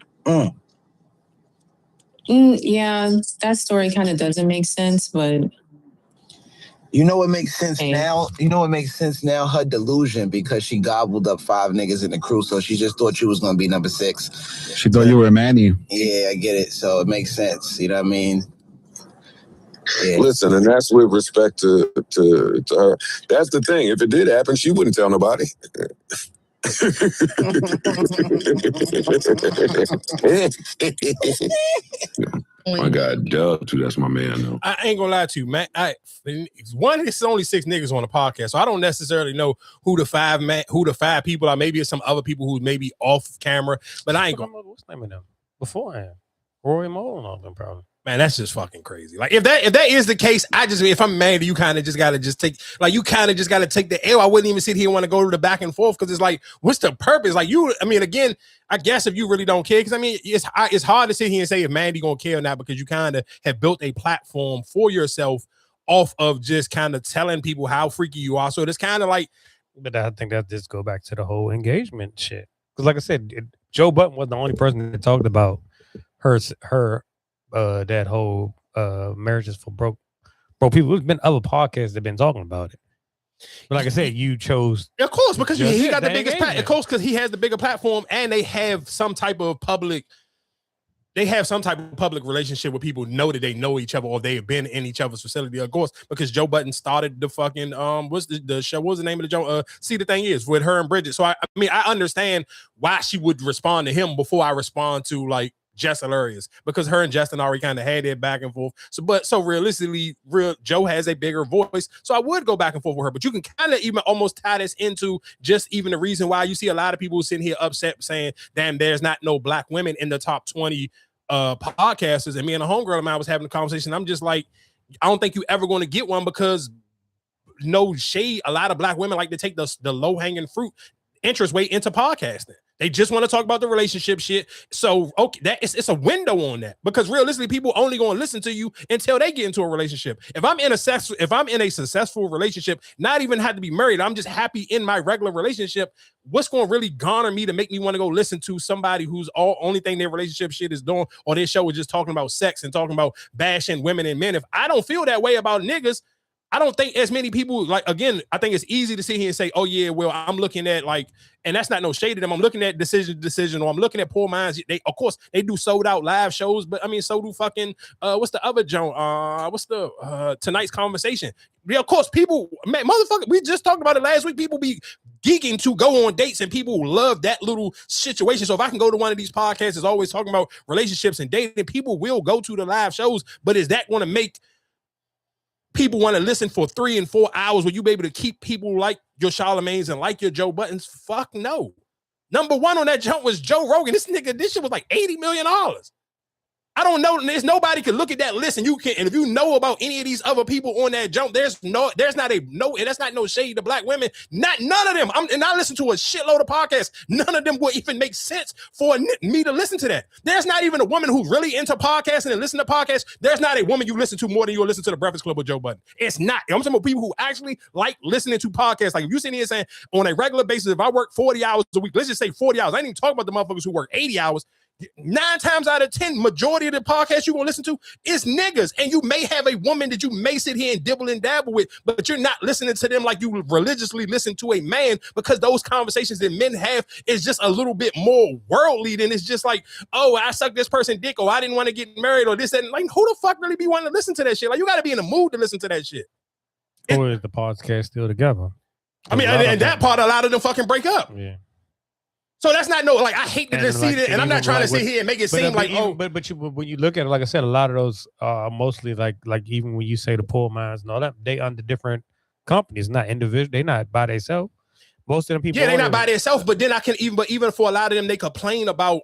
Yeah, that story kind of doesn't make sense, but... You know what makes sense now? You know what makes sense now? Her delusion, because she gobbled up 5 niggas in the crew, so she just thought you was going to be number 6. She thought you were a Manny. Yeah, I get it. So it makes sense. You know what I mean? Yeah. Listen, and that's with respect to her. That's the thing. If it did happen, she wouldn't tell nobody. My God, Doug, too. That's my man, though. I ain't gonna lie to you, man. It's only 6 niggas on the podcast, so I don't necessarily know who the 5 people are. Maybe it's some other people who may be off camera, but I ain't gonna. What's the name of them beforehand? Roy Moe and all them probably. Man, that's just fucking crazy. Like if that is the case, if I'm mad, you kind of just gotta take the L. I wouldn't even sit here and want to go to the back and forth because it's like, what's the purpose? Like again, I guess if you really don't care, because it's hard to sit here and say if Mandy gonna care or not because you kind of have built a platform for yourself off of just kind of telling people how freaky you are. So it's kind of like, but I think that just go back to the whole engagement shit. Because like I said, Joe Budden was the only person that talked about her that whole marriages for broke people. There's been other podcasts that have been talking about it. But like I said, you chose. Of course, because he got the biggest engagement. of course, because he has the bigger platform and they have some type of public they have some type of public relationship where people know that they know each other or they have been in each other's facility, of course, because Joe Budden started the fucking what's the show? What was the name of the Joe? See, the thing is with her and Bridget. So I mean, I understand why she would respond to him before I respond to like Jess Hilarious, because her and Justin already kind of had their back and forth. So realistically, Joe has a bigger voice. So I would go back and forth with her, but you can kind of even almost tie this into just even the reason why you see a lot of people sitting here upset saying, damn, there's not no black women in the top 20 podcasters. And me and a homegirl of mine was having a conversation. I'm just like, I don't think you ever going to get one, because no shade, a lot of black women like to take the low-hanging fruit interest way into podcasting. They just want to talk about the relationship shit. So okay, it's a window on that, because realistically, people only going to listen to you until they get into a relationship. If I'm in a successful relationship, not even have to be married, I'm just happy in my regular relationship. What's going to really garner me to make me want to go listen to somebody whose only thing their relationship shit is doing, or their show is just talking about sex and talking about bashing women and men? If I don't feel that way about niggas, I don't think as many people, like, again, I think it's easy to sit here and say, oh yeah, well, I'm looking at like, and that's not no shade to them. I'm looking at decision, or I'm looking at Poor Minds. They, of course, they do sold out live shows, but I mean, so do fucking, what's the other joint? What's the, Tonight's Conversation? Yeah, of course, people, man, motherfucker, we just talked about it last week. People be geeking to go on dates, and people love that little situation. So if I can go to one of these podcasts that's always talking about relationships and dating, people will go to the live shows, but is that going to make people want to listen for 3 and 4 hours? Will you be able to keep people like your Charlemagne's and like your Joe Buttons? Fuck no. Number one on that jump was Joe Rogan. This shit was like $80 million. I don't know. There's nobody can look at that list, and if you know about any of these other people on that jump, and that's not no shade to black women. None of them. And I listen to a shitload of podcasts. None of them would even make sense for me to listen to that. There's not even a woman who's really into podcasting and listen to podcasts. There's not a woman you listen to more than you'll listen to the Breakfast Club with Joe Budden. It's not. I'm talking about people who actually like listening to podcasts. Like if you sitting here saying on a regular basis, if I work 40 hours a week, let's just say 40 hours. I ain't even talking about the motherfuckers who work 80 hours. 9 times out of 10, majority of the podcasts you're gonna listen to is niggas. And you may have a woman that you may sit here and dibble and dabble with, but you're not listening to them like you religiously listen to a man, because those conversations that men have is just a little bit more worldly than it's just like, oh, I sucked this person dick, or I didn't want to get married, or this and like, who the fuck really be wanting to listen to that shit? Like, you got to be in the mood to listen to that shit. Or is the podcast still together? I mean, and that part, a lot of them fucking break up. Yeah. So that's not I hate to see it, and I'm not trying to sit here and make it seem like, when you look at it, like I said, a lot of those mostly like even when you say the Poor Minds and all that, they under different companies, not individual. They not by themselves. Most of them people, they not by themselves. But then even for a lot of them, they complain about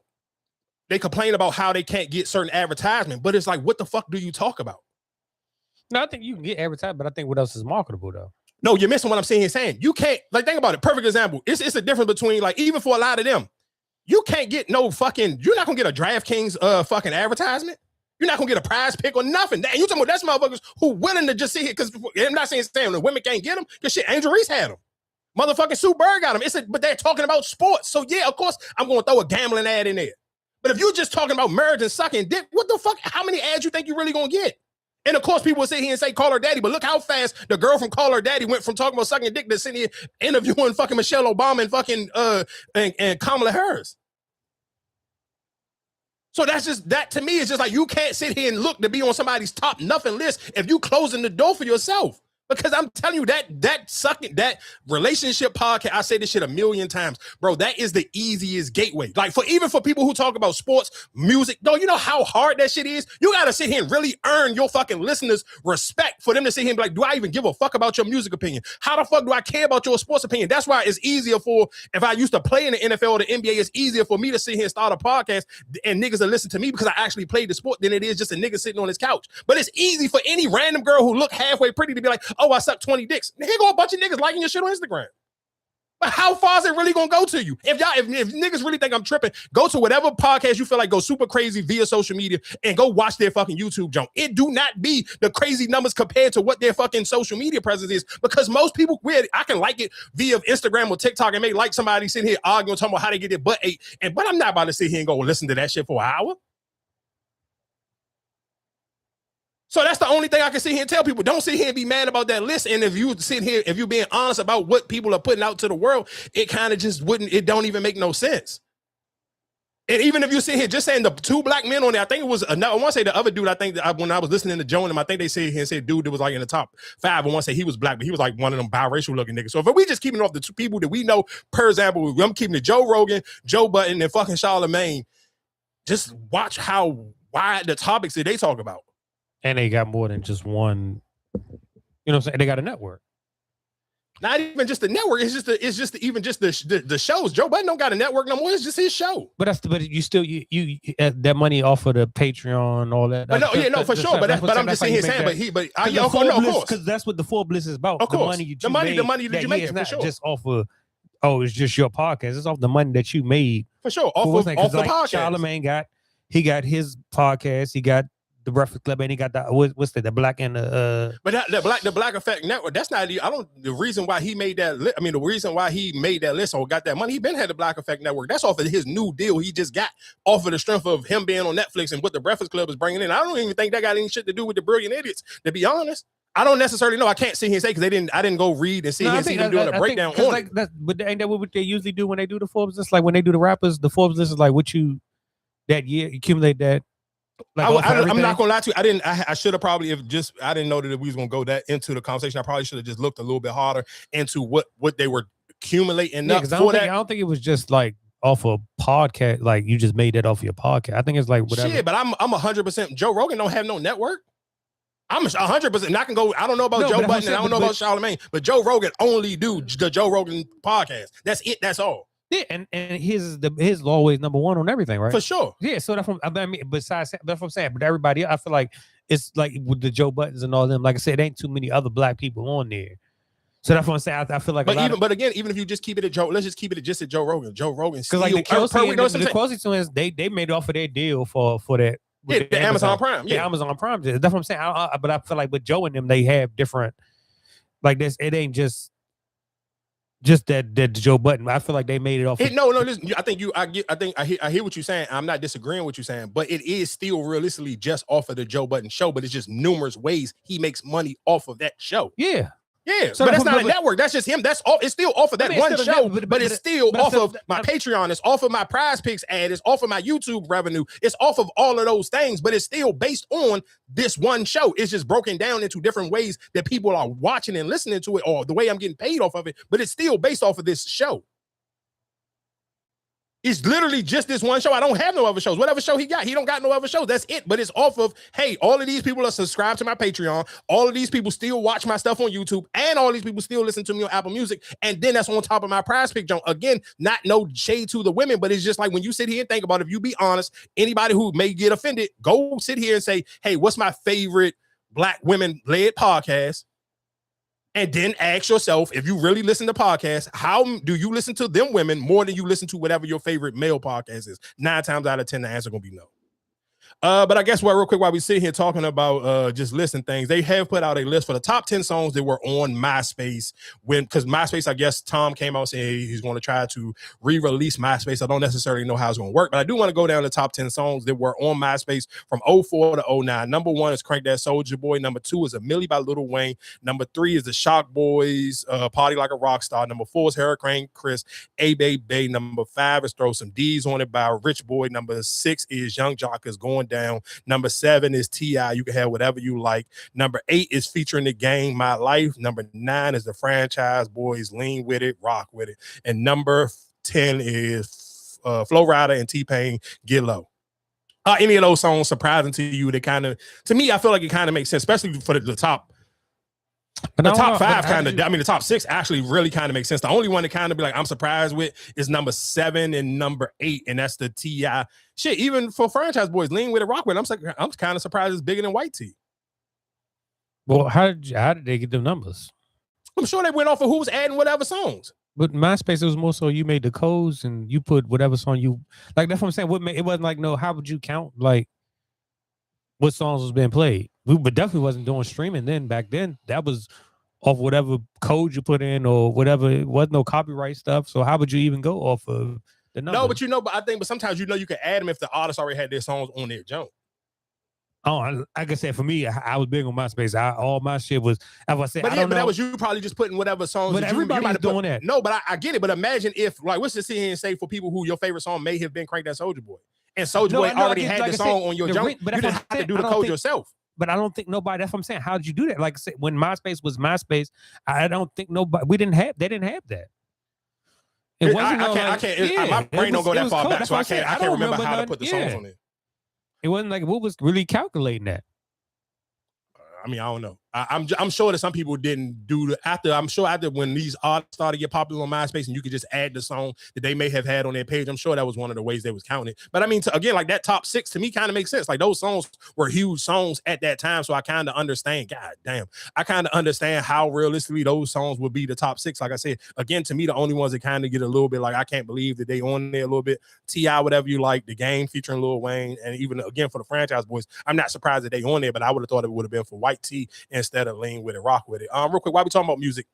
how they can't get certain advertisement. But it's like, what the fuck do you talk about? No, I think you can get advertised, but I think what else is marketable though? No, you're missing what I'm saying. You can't, like, think about it. Perfect example. It's a difference between, like, even for a lot of them, you can't get no fucking, you're not gonna get a DraftKings fucking advertisement. You're not gonna get a prize pick or nothing. And you talking about that's motherfuckers who willing to just sit here, because I'm not saying the women can't get them, because shit, Angel Reese had them. Motherfucking Sue Bird got them. But they're talking about sports. So yeah, of course, I'm gonna throw a gambling ad in there. But if you're just talking about marriage and sucking dick, what the fuck, how many ads you think you really gonna get? And of course, people will sit here and say, call her daddy. But look how fast the girl from Call Her Daddy went from talking about sucking dick to sitting here interviewing fucking Michelle Obama and fucking and Kamala Harris. So that to me is just like, you can't sit here and look to be on somebody's top nothing list if you closing the door for yourself. Because I'm telling you that relationship podcast, I say this shit a million times, bro. That is the easiest gateway. Like even for people who talk about sports, music, though, you know how hard that shit is? You got to sit here and really earn your fucking listeners' respect for them to sit here and be like, do I even give a fuck about your music opinion? How the fuck do I care about your sports opinion? That's why it's easier if I used to play in the NFL or the NBA, it's easier for me to sit here and start a podcast and niggas will listen to me because I actually played the sport than it is just a nigga sitting on his couch. But it's easy for any random girl who look halfway pretty to be like, oh, I suck 20 dicks. Here go a bunch of niggas liking your shit on Instagram. But how far is it really gonna go to you? If niggas really think I'm tripping, go to whatever podcast you feel like go super crazy via social media and go watch their fucking YouTube jump. It do not be the crazy numbers compared to what their fucking social media presence is, because most people, I can like it via Instagram or TikTok and may like somebody sitting here arguing, talking about how they get their butt ate, but I'm not about to sit here and go listen to that shit for an hour. So that's the only thing I can sit here and tell people. Don't sit here and be mad about that list. And if you're being honest about what people are putting out to the world, it kind of just it don't even make no sense. And even if you sit here just saying the two black men on there, I think it was I want to say the other dude. I think that when I was listening to Joe and him, I think they said dude that was like in the top 5. I want to say he was black, but he was like one of them biracial looking niggas. So if we just keeping off the two people that we know, per example, I'm keeping it Joe Rogan, Joe Budden, and fucking Charlamagne. Just watch how wide the topics that they talk about. And they got more than just one. You know what I'm saying? They got a network. Not even just the network. It's just even the shows. Joe Budden don't got a network no more. It's just his show. But you still that money off of the Patreon, all that. But for sure. But I'm just saying saying. But of course, because that's what the Forbes is about. Of course, the money that you make for sure. Just off of it's just your podcast. It's off the money that you made for sure. Off the podcast. Charlamagne got his podcast. He got the Breakfast Club, and he got the Black and the. But the Black Effect Network. That's not the reason why he made that. The reason why he made that list or got that money. He been had the Black Effect Network. That's off of his new deal he just got off of the strength of him being on Netflix and what the Breakfast Club is bringing in. I don't even think that got any shit to do with the Brilliant Idiots. To be honest, I don't necessarily know. I can't sit here and say because I didn't go read and see them doing a breakdown on it. But ain't that what they usually do when they do the Forbes list? Like when they do the rappers, the Forbes list is like what you that year accumulate that. Like I'm not gonna lie to you. I should have probably I didn't know that we was gonna go that into the conversation. I probably should have just looked a little bit harder into what they were accumulating. Yeah, because I don't think it was just like off a podcast. Like you just made that off your podcast. I think it's like whatever. Shit, but I'm 100%. Joe Rogan don't have no network. I'm 100%. I can go. I don't know about Joe Budden. And I don't know about Charlamagne, but Joe Rogan only do the Joe Rogan podcast. That's it. That's all. Yeah, and his is always number one on everything, right? For sure. Yeah, so that's what I mean. Besides, that's what I'm saying. But everybody, I feel like it's like with the Joe Buttons and all them. Like I said, it ain't too many other black people on there. So that's what I'm saying. I feel like, but again, even if you just keep it at Joe, let's just keep it just at Joe Rogan. Joe Rogan, because like the Kelsey twins, they made off of their deal for that. Yeah, the Amazon Prime. Yeah, the Amazon Prime. That's what I'm saying. But I feel like with Joe and them, they have different. Like this, it ain't just that Joe Budden. I feel like they made it off. No. Listen, I hear what you're saying. I'm not disagreeing with you saying, but it is still realistically just off of the Joe Budden show. But it's just numerous ways he makes money off of that show. Yeah. Yeah, so but that's not a network. That's just him. That's all. It's still off of that one show, but it's still off of my Patreon. It's off of my Prize Picks ad. It's off of my YouTube revenue. It's off of all of those things, but it's still based on this one show. It's just broken down into different ways that people are watching and listening to it, or the way I'm getting paid off of it. But it's still based off of this show. It's literally just this one show. I don't have no other shows. Whatever show he got, he don't got no other shows. That's it. But it's off of, hey, all of these people are subscribed to my Patreon. All of these people still watch my stuff on YouTube. And all these people still listen to me on Apple Music. And then that's on top of my Prize Pick junk. Again, not no shade to the women, but it's just like when you sit here and think about it, if you be honest, anybody who may get offended, go sit here and say, hey, what's my favorite black women-led podcast? And then ask yourself, if you really listen to podcasts, how do you listen to them women more than you listen to whatever your favorite male podcast is? 9 times out of 10, the answer gonna be no. But I guess real quick, while we sit here talking about just listing things, they have put out a list for the top 10 songs that were on MySpace because MySpace, I guess Tom came out saying he's going to try to re-release MySpace. I don't necessarily know how it's going to work, but I do want to go down the top 10 songs that were on MySpace from 04 to 09. Number 1 is Crank That Soulja Boy. Number 2 is a Milli by Lil Wayne. Number 3 is the Shock Boys, Party Like a Rockstar. Number 4 is Hurricane Chris, A-Bay. Number 5 is Throw Some D's on It by Rich Boy. Number 6 is Young Jock Is Going Down. Number 7 is T.I. You can have whatever you like. Number 8 is Featuring the Gang, My Life. Number 9 is the Franchise Boys, Lean With It, Rock With It. And number 10 is Flo Rida and T-Pain, Get Low. Any of those songs surprising to you? They kind of, to me, I feel like it kind of makes sense, especially for the top. The top 5 kind of, the top 6 actually really kind of makes sense. The only one that kind of be like, I'm surprised with is number 7 and number 8, and that's the T.I. Shit, even for Franchise Boys, Lean With It, Rock With It, I'm kind of surprised it's bigger than White Tee. Well, how did they get them numbers? I'm sure they went off of who was adding whatever songs. But MySpace, it was more so you made the codes and you put whatever song you like. That's what I'm saying. It wasn't like, no, how would you count like what songs was being played? We definitely wasn't doing streaming then. Back then, that was off whatever code you put in or whatever. It wasn't no copyright stuff. So how would you even go off of the numbers? No, but but I think, but sometimes you can add them if the artist already had their songs on their junk. Oh, like I said, for me, I was big on MySpace. All my shit was, as I said, but I yeah, don't but know. that was you probably just putting whatever songs. But that you everybody's might have doing that. No, but I get it. But imagine if, like, let's just sit here and say for people who your favorite song may have been Crank That Soulja Boy, and Soulja Boy already had the song on your jump. You didn't have to do the code yourself. But I don't think nobody. That's what I'm saying. How did you do that? Like I said, when MySpace was MySpace, I don't think nobody. They didn't have that. It wasn't. My brain don't go that far back, so I can't remember how to put the songs on it. It wasn't like what was really calculating that. I mean, I don't know. I'm sure that some people didn't do after when these artists started to get popular on MySpace and you could just add the song that they may have had on their page. I'm sure that was one of the ways they was counting it. But I mean, again, like that top 6 to me kind of makes sense. Like those songs were huge songs at that time. So I kind of understand, God damn, I kind of understand how realistically those songs would be the top 6. Like I said, again, to me, the only ones that kind of get a little bit like, I can't believe that they on there a little bit. T.I., whatever you like, The Game featuring Lil Wayne. And even again, for the Franchise Boys, I'm not surprised that they on there, but I would have thought it would have been for White T instead of Lean with it, Rock with it. Real quick, while we talking about music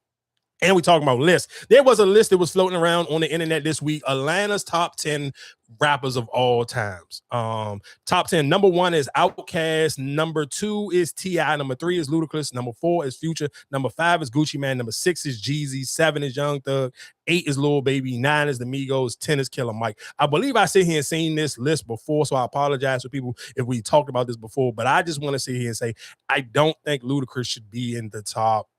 and we talking about lists, there was a list that was floating around on the internet this week. Atlanta's top 10 rappers of all times. Top 10. Number 1 is Outkast. Number 2 is T.I. Number 3 is Ludacris. Number 4 is Future. Number 5 is Gucci Mane. Number 6 is Jeezy. 7 is Young Thug. 8 is Lil Baby. 9 is the Migos. 10 is Killer Mike. I believe I sit here and seen this list before, so I apologize to people if we talked about this before, but I just want to sit here and say I don't think Ludacris should be in the top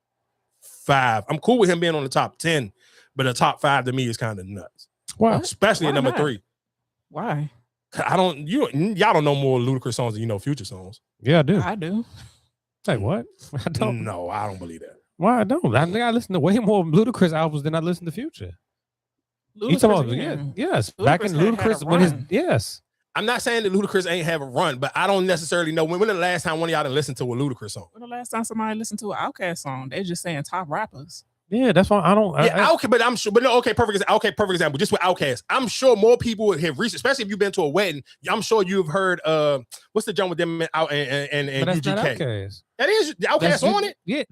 5. I'm cool with him being on the top 10, but the top 5 to me is kind of nuts. Why? Especially at number 3. Why? Y'all don't know more Ludacris songs than you know Future songs. Yeah, I do. I do. Say what? I don't. No, I don't believe that. Why I don't? I think I listen to way more Ludacris albums than I listen to Future. You talking about, yes. Back in Ludacris when yes. I'm not saying that Ludacris ain't have a run, but I don't necessarily know when the last time one of y'all done listened to a Ludacris song. When the last time somebody listened to an Outkast song, they're just saying top rappers. Yeah, that's why I don't. Okay, but I'm sure. But no, perfect example. Just with Outkast, I'm sure more people have reached, especially if you've been to a wedding. I'm sure you've heard. What's the jump with them out and UGK? Outkast. That is the Outkast on it. Yeah,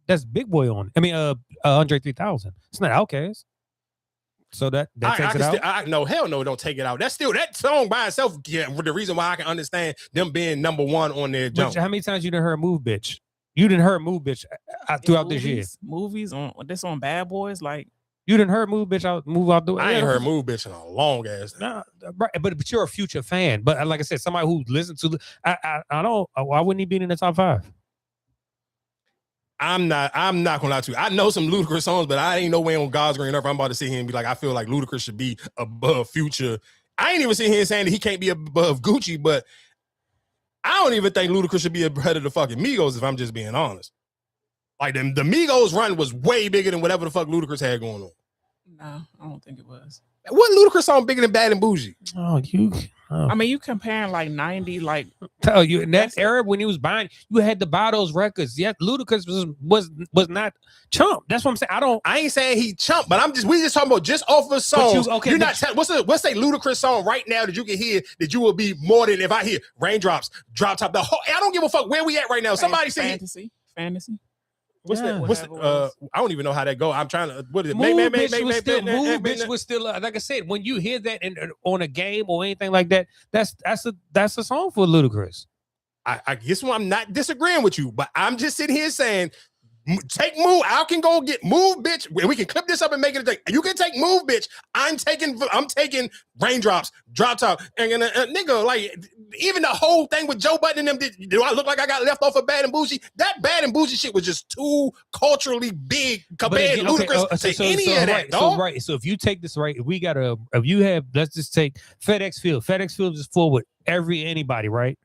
that's Big Boy on it. I mean, Andre 3000. It's not Outkast. So that takes it out. No, hell no, don't take it out. That's still that song by itself. Yeah, the reason why I can understand them being number 1 on their jump. How many times you done heard "Move Bitch"? You didn't heard "Move Bitch" throughout this year. Movies on Bad Boys, like you didn't heard "Move Bitch" move out the way. I ain't heard "Move Bitch" in a long ass. Nah, right, but you're a Future fan. But like I said, somebody who listens to I don't. Why wouldn't he be in the top 5? I'm not gonna lie to you. I know some Ludacris songs, but I ain't no way on God's green earth I'm about to sit here and be like, I feel like Ludacris should be above Future. I ain't even sitting here saying that he can't be above Gucci, but I don't even think Ludacris should be ahead of the fucking Migos, if I'm just being honest. Like the Migos run was way bigger than whatever the fuck Ludacris had going on. No, I don't think it was. What Ludacris song bigger than Bad and Bougie? I mean, you comparing like 90, like tell you in that era when he was buying, you had to buy those records. Yeah, Ludacris was not chump. That's what I'm saying. I ain't saying he chump, but we just talking about just off of songs. You're not what's a Ludacris song right now that you can hear that you will be more than if I hear Raindrops, Drop Top. I don't give a fuck where we at right now. Somebody say Fantasy. What's that? I don't even know how that go. I'm trying to. What is it? Move Bitch was still like I said. When you hear that on a game or anything like that, that's a song for Ludacris. I guess I'm not disagreeing with you, but I'm just sitting here saying, take Move. I can go get Move Bitch. We can clip this up and make it a thing. You can take Move Bitch. I'm taking Raindrops, Drop Top, and nigga, like even the whole thing with Joe Budden and them. Do I look like I got left off of Bad and Bougie? That Bad and Bougie shit was just too culturally big compared to Ludacris to any of that. Right. So if you take this right, if you have, let's just take FedEx Field. FedEx Field is full with anybody, right?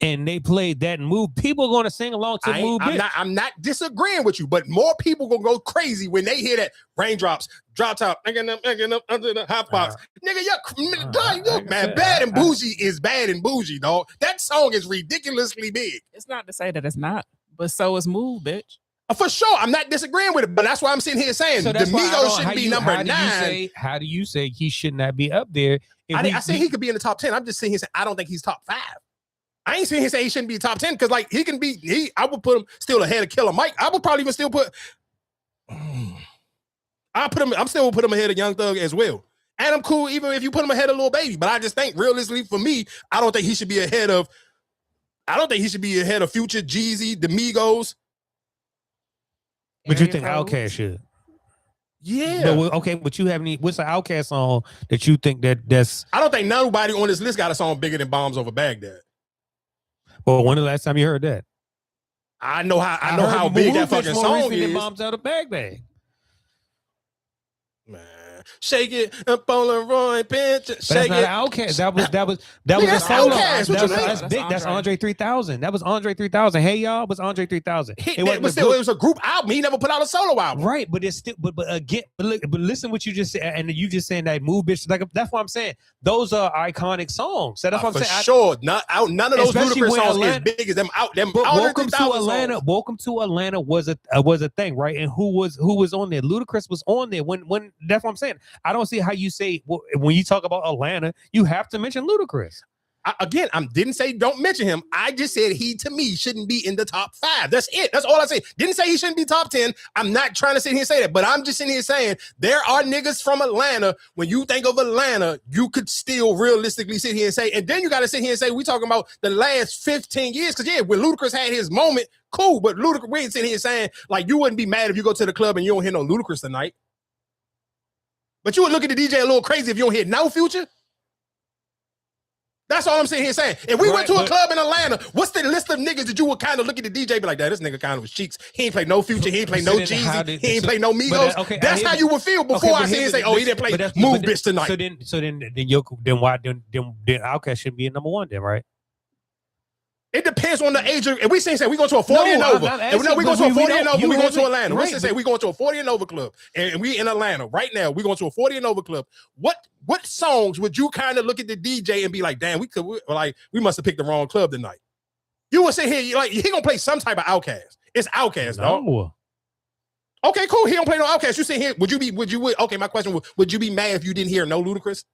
And they played that and Move. People are going to sing along to Move Bitch. I'm not disagreeing with you, but more people gonna go crazy when they hear that Raindrops, Drop Top, under the hot box. Look, man, Bad and Bougie is Bad and Bougie, dog. That song is ridiculously big. It's not to say that it's not, but so is Move Bitch. For sure, I'm not disagreeing with it, but that's why I'm sitting here saying the Migos shouldn't be number 9. How do you say he should not be up there? I say he could be in the top 10. I'm just sitting here saying I don't think he's top 5. I ain't sitting here saying he shouldn't be top 10 because like he can be. I would put him still ahead of Killer Mike. I would probably even still put. I'm still put him ahead of Young Thug as well. And I'm cool even if you put him ahead of Lil Baby. But I just think realistically for me, I don't think he should be ahead of I don't think he should be ahead of Future, Jeezy, the Migos. But you think Outkast should? Yeah. But you have any? What's the Outkast song that you think that's? I don't think nobody on this list got a song bigger than Bombs Over Baghdad. Well, when the last time you heard that? I know how big that fucking song is. Bombs Out of Baghdad. Man, shake it, a Polaroid picture. Shake That's not Outkast. That was a solo. That's Andre 3000. That was Andre 3000. Hey y'all, was Andre 3000. It was a group album. He never put out a solo album. Right, but it's still but listen what you just said, and you just saying that move bitch. Like that's what I'm saying. Those are iconic songs. So that's what I'm saying. For sure. None of those Ludacris songs as big as them out. Welcome to Atlanta. Songs. Welcome to Atlanta was a thing, right? And who was on there? Ludacris was on there when that's what I'm saying. I don't see how you say when you talk about Atlanta, you have to mention Ludacris. I didn't say don't mention him. I just said he, to me, shouldn't be in the top 5. That's it. That's all I say. Didn't say he shouldn't be top 10. I'm not trying to sit here and say that, but I'm just sitting here saying there are niggas from Atlanta. When you think of Atlanta, you could still realistically sit here and say, and then you got to sit here and say, we talking about the last 15 years. Because, when Ludacris had his moment, cool. But Ludacris, we ain't sitting here saying, like, you wouldn't be mad if you go to the club and you don't hear no Ludacris tonight. But you would look at the DJ a little crazy if you don't hear no Future. That's all I'm sitting here saying. If we went to a club in Atlanta, what's the list of niggas that you would kind of look at the DJ and be like, this nigga kind of was cheeks. He ain't play no Future. He ain't play no Jeezy. He ain't play no Migos. That's how you would feel before I sit here and say, he didn't play Move Bitch tonight. So then Outkast shouldn't be a number 1 then, right? It depends on the age of. If we say we go to a 40 and over, we go to a 40 and over, we go to Atlanta. Let's say we go to a 40 and over club, and we in Atlanta right now. We going to a 40 and over club. What songs would you kind of look at the DJ and be like, damn, we must have picked the wrong club tonight? You would sit here like he gonna play some type of Outkast. It's Outkast, dog. Okay, cool. He don't play no Outkast. You sit here. Okay, my question would you be mad if you didn't hear no Ludacris?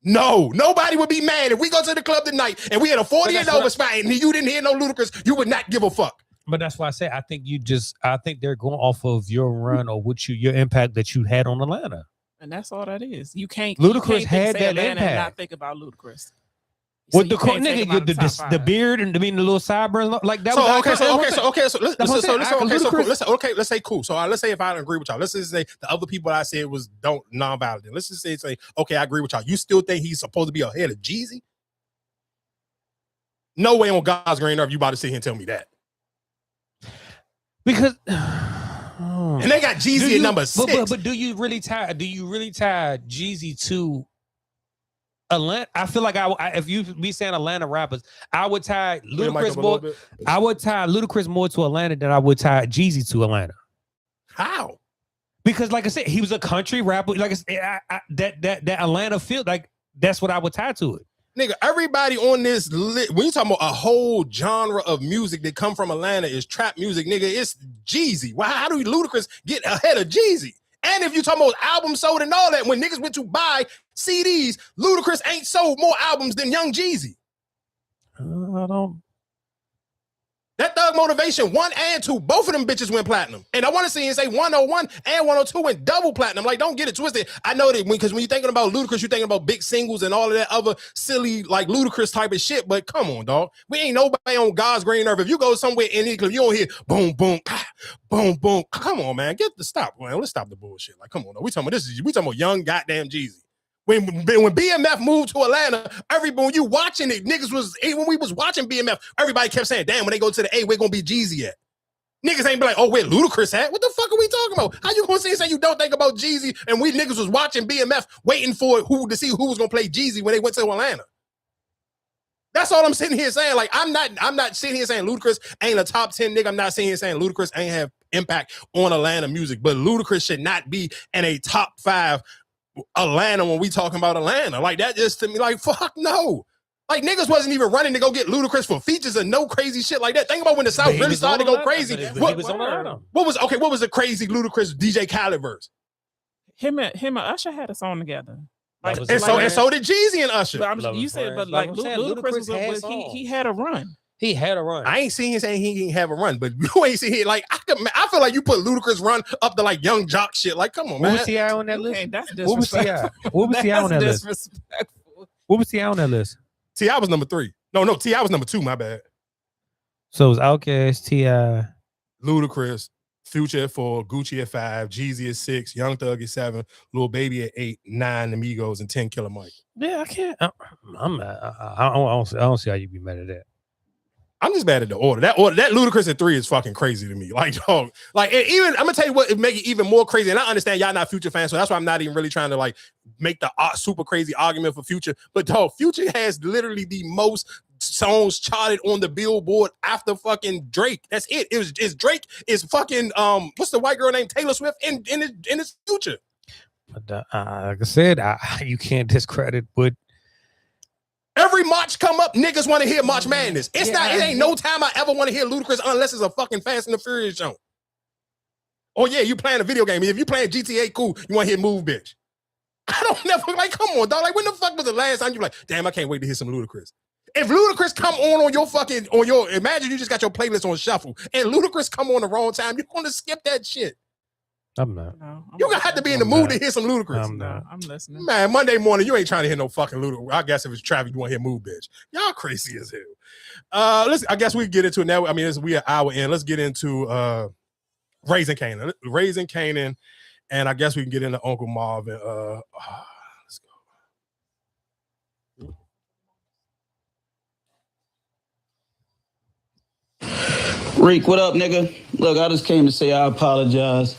No, nobody would be mad if we go to the club tonight and we had a 40 and over spot and you didn't hear no Ludacris. You would not give a fuck. But that's why I say I think they're going off of your run or your impact that you had on Atlanta. And that's all that is. You can't. Ludacris had that impact. And not think about Ludacris. With the nigga, the beard and the little sideburns like that. Let's say cool. So let's say if I don't agree with y'all, let's just say the other people I said was non-valid. Let's just say okay, I agree with y'all. You still think he's supposed to be ahead of Jeezy? No way on God's green earth you about to sit here and tell me that. Because and they got Jeezy at number 6. But do you really tie Jeezy to Atlanta? I feel like if you be saying Atlanta rappers, I would tie Ludacris more. I would tie Ludacris more to Atlanta than I would tie Jeezy to Atlanta. How? Because, like I said, he was a country rapper. Like I said, that Atlanta feel like that's what I would tie to it. Nigga, everybody on this list, when you talking about a whole genre of music that come from Atlanta is trap music, nigga, it's Jeezy. Why? How do Ludacris get ahead of Jeezy? And if you talking about albums sold and all that, when niggas went to buy CDs, Ludacris ain't sold more albums than Young Jeezy. I don't. That Thug Motivation 1 and 2, both of them bitches went platinum. And I want to see him say 101 and 102 went double platinum. Like, don't get it twisted. I know that because when you're thinking about Ludacris, you're thinking about big singles and all of that other silly, like, Ludacris type of shit. But come on, dog. We ain't nobody on God's green earth. If you go somewhere in any club, you don't hear boom, boom, boom, boom. Come on, man. Stop, man. Let's stop the bullshit. Like, come on, dog. We talking about young goddamn Jeezy. When BMF moved to Atlanta, when you watching it, when we was watching BMF, everybody kept saying, damn, when they go to the A, where gonna be Jeezy at? Niggas ain't be like, oh, where Ludacris at? What the fuck are we talking about? How you gonna say you don't think about Jeezy and we niggas was watching BMF waiting for to see who was gonna play Jeezy when they went to Atlanta? That's all I'm sitting here saying. Like, I'm not sitting here saying Ludacris ain't a top 10 nigga. I'm not sitting here saying Ludacris ain't have impact on Atlanta music, but Ludacris should not be in a top 5 Atlanta when we talking about Atlanta. Like, that just to me, like, fuck no. Like, niggas wasn't even running to go get Ludacris for features and no crazy shit like that. Think about when the South really started to go crazy. What was the crazy Ludacris DJ Khaled verse? Him and Usher had a song together. Like, and so did Jeezy and Usher. But you said, but like Ludacris was he had a run. He had a run. I ain't seen him saying he didn't have a run, but you ain't seen it. Like, I feel like you put Ludacris run up to like Young Jock shit. Like, come on, man. What was T.I. on that list? Hey, that's disrespectful. What was T.I. on that list? What was T.I. on that list? T.I. was number 3. No, T.I. was number 2, my bad. So it was Outkast, T.I. Ludacris, Future at 4, Gucci at 5, Jeezy at 6, Young Thug at 7, Lil Baby at 8, 9 Amigos, and 10 Killer Mike. Yeah, I can't. I don't see how you be mad at that. I'm just mad at the order. That Ludacris at 3 is fucking crazy to me. Like, dog, like, and even I'm gonna tell you what, it make it even more crazy. And I understand y'all not Future fans, so that's why I'm not even really trying to like make the super crazy argument for Future. But dog, Future has literally the most songs charted on the Billboard after fucking Drake. That's it. It's Drake is fucking what's the white girl named Taylor Swift in his Future. But like I said, you can't discredit what. Every March come up, niggas want to hear March Madness. It ain't no time I ever want to hear Ludacris unless it's a fucking Fast and the Furious show. Oh yeah, you playing a video game. If you playing GTA, cool. You want to hear Move, bitch. I don't never like, come on, dog. Like, when the fuck was the last time you like, damn, I can't wait to hear some Ludacris. If Ludacris come on your imagine you just got your playlist on shuffle and Ludacris come on the wrong time, you're going to skip that shit. I'm not. No, You're going to have to be in the mood to hear some Ludacris. I'm listening. Man, Monday morning, you ain't trying to hear no fucking Ludacris. I guess if it's traffic, you want to hear Move, bitch. Y'all crazy as hell. I guess we can get into it now. I mean, we an hour in. Let's get into Raising Kanan. And I guess we can get into Uncle Marvin. Let's go. Reek, what up, nigga? Look, I just came to say I apologize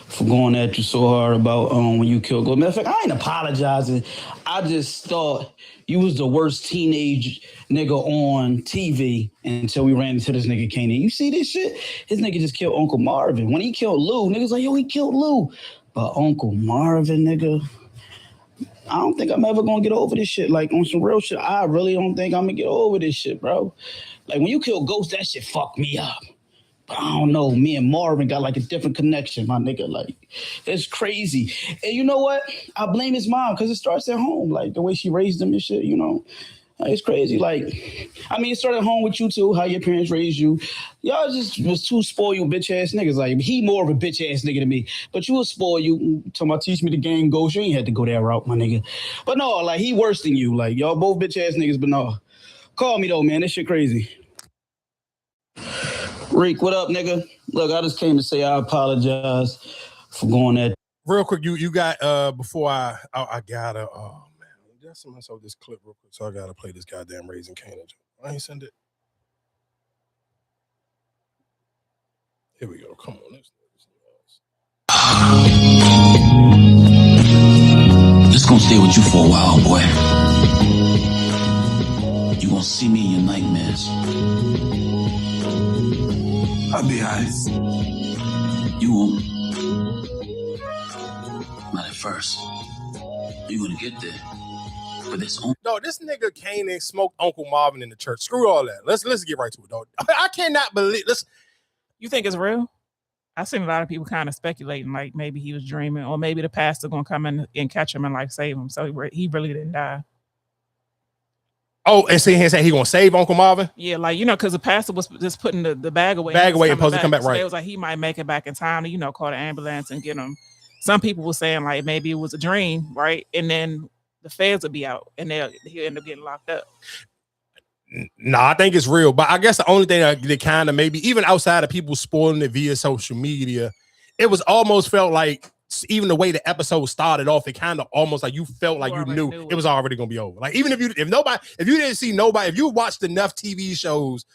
for going at you so hard about when you killed Gold. Matter of fact, I ain't apologizing. I just thought you was the worst teenage nigga on TV until we ran into this nigga Kanan. You see this shit? His nigga just killed Uncle Marvin. When he killed Lou, niggas like, yo, he killed Lou. But Uncle Marvin, nigga, I don't think I'm ever gonna get over this shit. Like, on some real shit, I really don't think I'm gonna get over this shit, bro. Like, when you kill Ghost, that shit fucked me up. But I don't know. Me and Marvin got like a different connection, my nigga. Like, it's crazy. And you know what? I blame his mom because it starts at home. Like, the way she raised him and shit, you know? Like, it's crazy. Like, I mean, it started at home with you too, how your parents raised you. Y'all just was two spoiled bitch-ass niggas. Like, he more of a bitch-ass nigga than me. But you was spoiled. You talking about teach me the game Ghost. You ain't had to go that route, my nigga. But no, like, he worse than you. Like, y'all both bitch-ass niggas, but no. Call me though, man. This shit crazy. Reek, what up, nigga? Look, I just came to say I apologize for going at. Real quick, you got before I gotta man, someone saw this clip real quick, so I gotta play this goddamn Raising Kanan. I ain't send it. Here we go. Come on, This gonna stay with you for a while, boy. You gonna see me in your nightmares. I'll be honest. You won't. Not at first. You're gonna get there. But there's only. No, this nigga Kanan smoked Uncle Marvin in the church. Screw all that. Let's get right to it, dog. I cannot believe this. You think it's real? I've seen a lot of people kind of speculating, like maybe he was dreaming, or maybe the pastor gonna come in and catch him and like save him. So he really didn't die. Oh, and see him saying he gonna save Uncle Marvin? Yeah, like, you know, because the pastor was just putting the bag away. And supposed to come back, so right. It was like he might make it back in time to, you know, call the ambulance and get him. Some people were saying like maybe it was a dream, right? And then the feds would be out and he'll end up getting locked up. No, I think it's real. But I guess the only thing that kind of maybe, even outside of people spoiling it via social media, it was almost felt like, even the way the episode started off, it kind of almost like you felt like you knew it was already gonna be over. Like, even if you didn't see nobody, if you watched enough TV shows,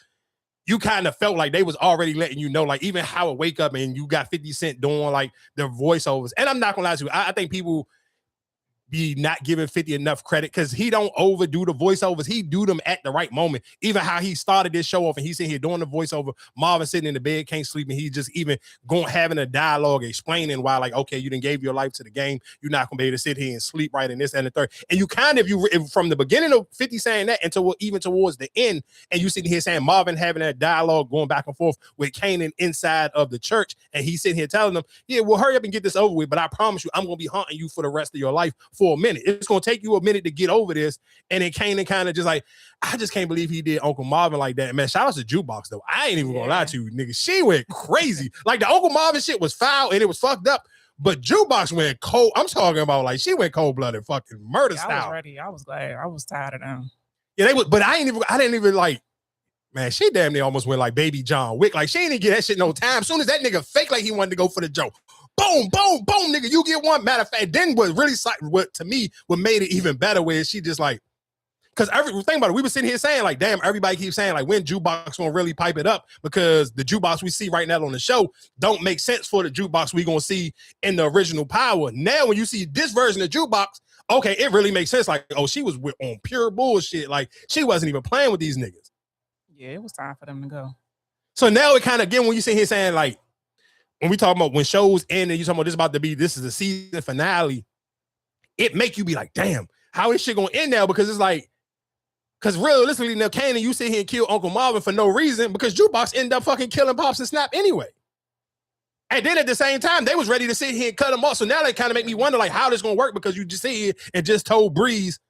you kind of felt like they was already letting you know, like even how it wake up and you got 50 Cent doing like the voiceovers. And I'm not gonna lie to you, I think people be not giving 50 enough credit because he don't overdo the voiceovers. He do them at the right moment. Even how he started this show off and he's sitting here doing the voiceover. Marvin sitting in the bed, can't sleep, and he just even having a dialogue explaining why, like, okay, you didn't gave your life to the game. You're not gonna be able to sit here and sleep right in this and the third. And you kind of, if from the beginning of 50 saying that until even towards the end, and you sitting here saying Marvin having that dialogue going back and forth with Kanan inside of the church, and he's sitting here telling them, yeah, well, hurry up and get this over with, but I promise you, I'm gonna be haunting you for the rest of your life for a minute. It's gonna take you a minute to get over this. And then Kanan kind of just like, I just can't believe he did Uncle Marvin like that. Man, shout out to Jukebox though. I ain't even gonna lie to you, nigga. She went crazy. Like, the Uncle Marvin shit was foul and it was fucked up, but Jukebox went cold. I'm talking about like she went cold-blooded fucking murder style. I was ready. I was glad. I was tired of them. Yeah, they would, but I didn't even like, man, she damn near almost went like baby John Wick. Like, she didn't get that shit no time. As soon as that nigga fake like he wanted to go for the joke, boom, boom, boom, nigga, you get one. Matter of fact, then what really, what to me, what made it even better was she just like, because think about it, we were sitting here saying like, damn, everybody keeps saying like, when jukebox gonna really pipe it up, because the jukebox we see right now on the show don't make sense for the jukebox we gonna see in the original Power. Now, when you see this version of jukebox, okay, it really makes sense. Like, oh, she was on pure bullshit. Like, she wasn't even playing with these niggas. Yeah, it was time for them to go. So now it kind of, again, when you sit here saying like, when we talk about when shows end and you talking about this is the season finale, it make you be like, damn, how is shit gonna end now? Because it's like, because realistically, now Kanan, you sit here and kill Uncle Marvin for no reason, because Jukebox ended up fucking killing Pops and Snap anyway. And then at the same time, they was ready to sit here and cut them off. So now they kind of make me wonder like how this gonna work, because you just sit here and just told Breeze.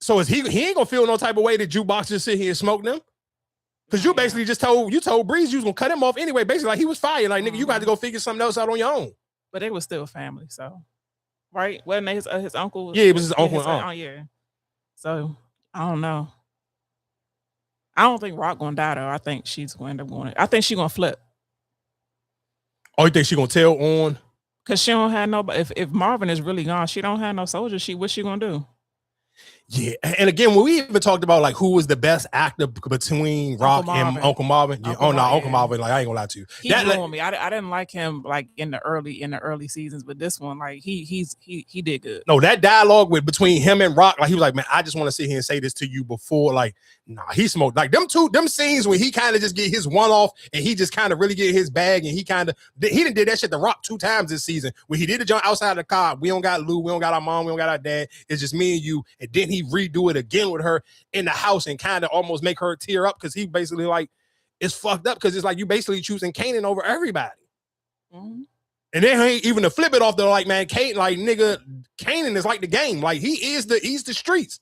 So is he ain't gonna feel no type of way that Jukebox just sit here and smoke them? Because you basically just told Breeze you was gonna cut him off anyway. Basically, like he was fired. Like, nigga, you got to go figure something else out on your own. But they were still family, so right? Wasn't his uncle? Yeah, it was his uncle and aunt. Oh yeah. So I don't know. I don't think Rock gonna die though. I think she's going to end up going. I think she's gonna flip. Oh, you think she gonna tell on? Cause she don't have no. If Marvin is really gone, she don't have no soldier. What she gonna do? Yeah, and again, when we even talked about like who was the best actor between Rock and Uncle Marvin, yeah, Uncle Marvin, like I ain't gonna lie to you, he ruined me. I didn't like him like in the early seasons, but this one, like he did good. No, that dialogue between him and Rock, like he was like, man, I just want to sit here and say this to you before, like, nah, he smoked like them scenes where he kind of just get his one off and he just kind of really get his bag, and he didn't did that shit to Rock 2 times this season where he did the jump outside of the car. We don't got Lou, we don't got our mom, we don't got our dad. It's just me and you, and then he redo it again with her in the house and kind of almost make her tear up, because he basically like, it's fucked up, because it's like you basically choosing Kanan over everybody. Mm-hmm. And then even to flip it off, they're like, man, Kanan is like the game. Like he's the streets.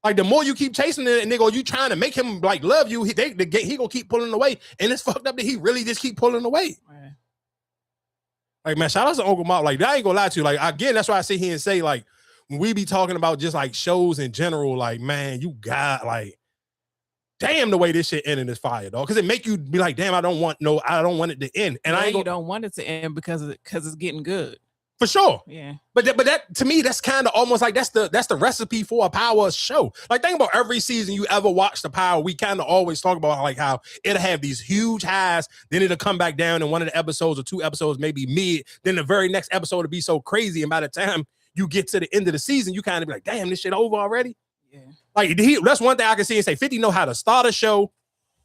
Like the more you keep chasing it, and nigga, you trying to make him like love you, he gonna keep pulling away, and it's fucked up that he really just keep pulling away. Right. Like, man, shout out to Uncle Mark. Like, I ain't gonna lie to you. Like, again, that's why I sit here and say, like, when we be talking about just like shows in general, like, man, you got like, damn, the way this shit ended is fire, dog. Because it make you be like, damn, I don't want it to end. And you don't want it to end because it's getting good. For sure. Yeah. But that to me, that's kind of almost like that's the recipe for a Power show. Like, think about every season you ever watched the Power, we kind of always talk about like how it'll have these huge highs, then it'll come back down in one of the episodes or 2 episodes, maybe mid, then the very next episode will be so crazy, and by the time you get to the end of the season, you kind of be like, damn, this shit over already? Yeah. Like, that's one thing I can see and say, 50 know how to start a show.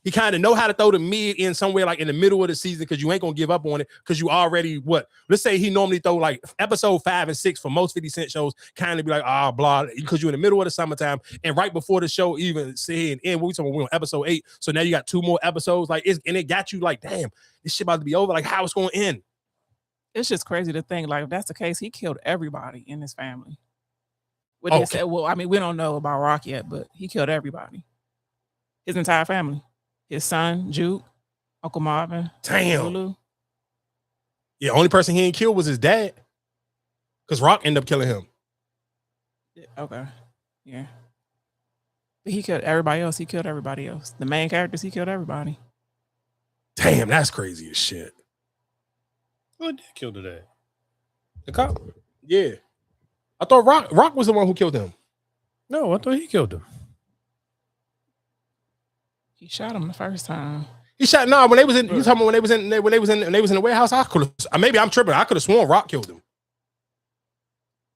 He kind of know how to throw the mid in somewhere like in the middle of the season, because you ain't going to give up on it, because you already, let's say he normally throw like episode 5 and 6 for most 50 Cent shows, kind of be like, blah, because you're in the middle of the summertime, and right before the show even say and end, we're on episode 8, so now you got 2 more episodes, like, and it got you like, damn, this shit about to be over, like, how it's going to end? It's just crazy to think, like, if that's the case, he killed everybody in his family. Okay. Well, I mean, we don't know about Rock yet, but he killed everybody. His entire family. His son, Juke, Uncle Marvin. Damn. Lulu. Yeah, only person he ain't killed was his dad, because Rock ended up killing him. Okay. Yeah. But he killed everybody else. The main characters, he killed everybody. Damn, that's crazy as shit. Who did kill the dad? The cop? Yeah. I thought Rock was the one who killed him. No, I thought he killed him. He shot him the first time. He shot when they was in. You talking about when they was in the warehouse? I could have. Maybe I'm tripping. I could have sworn Rock killed him.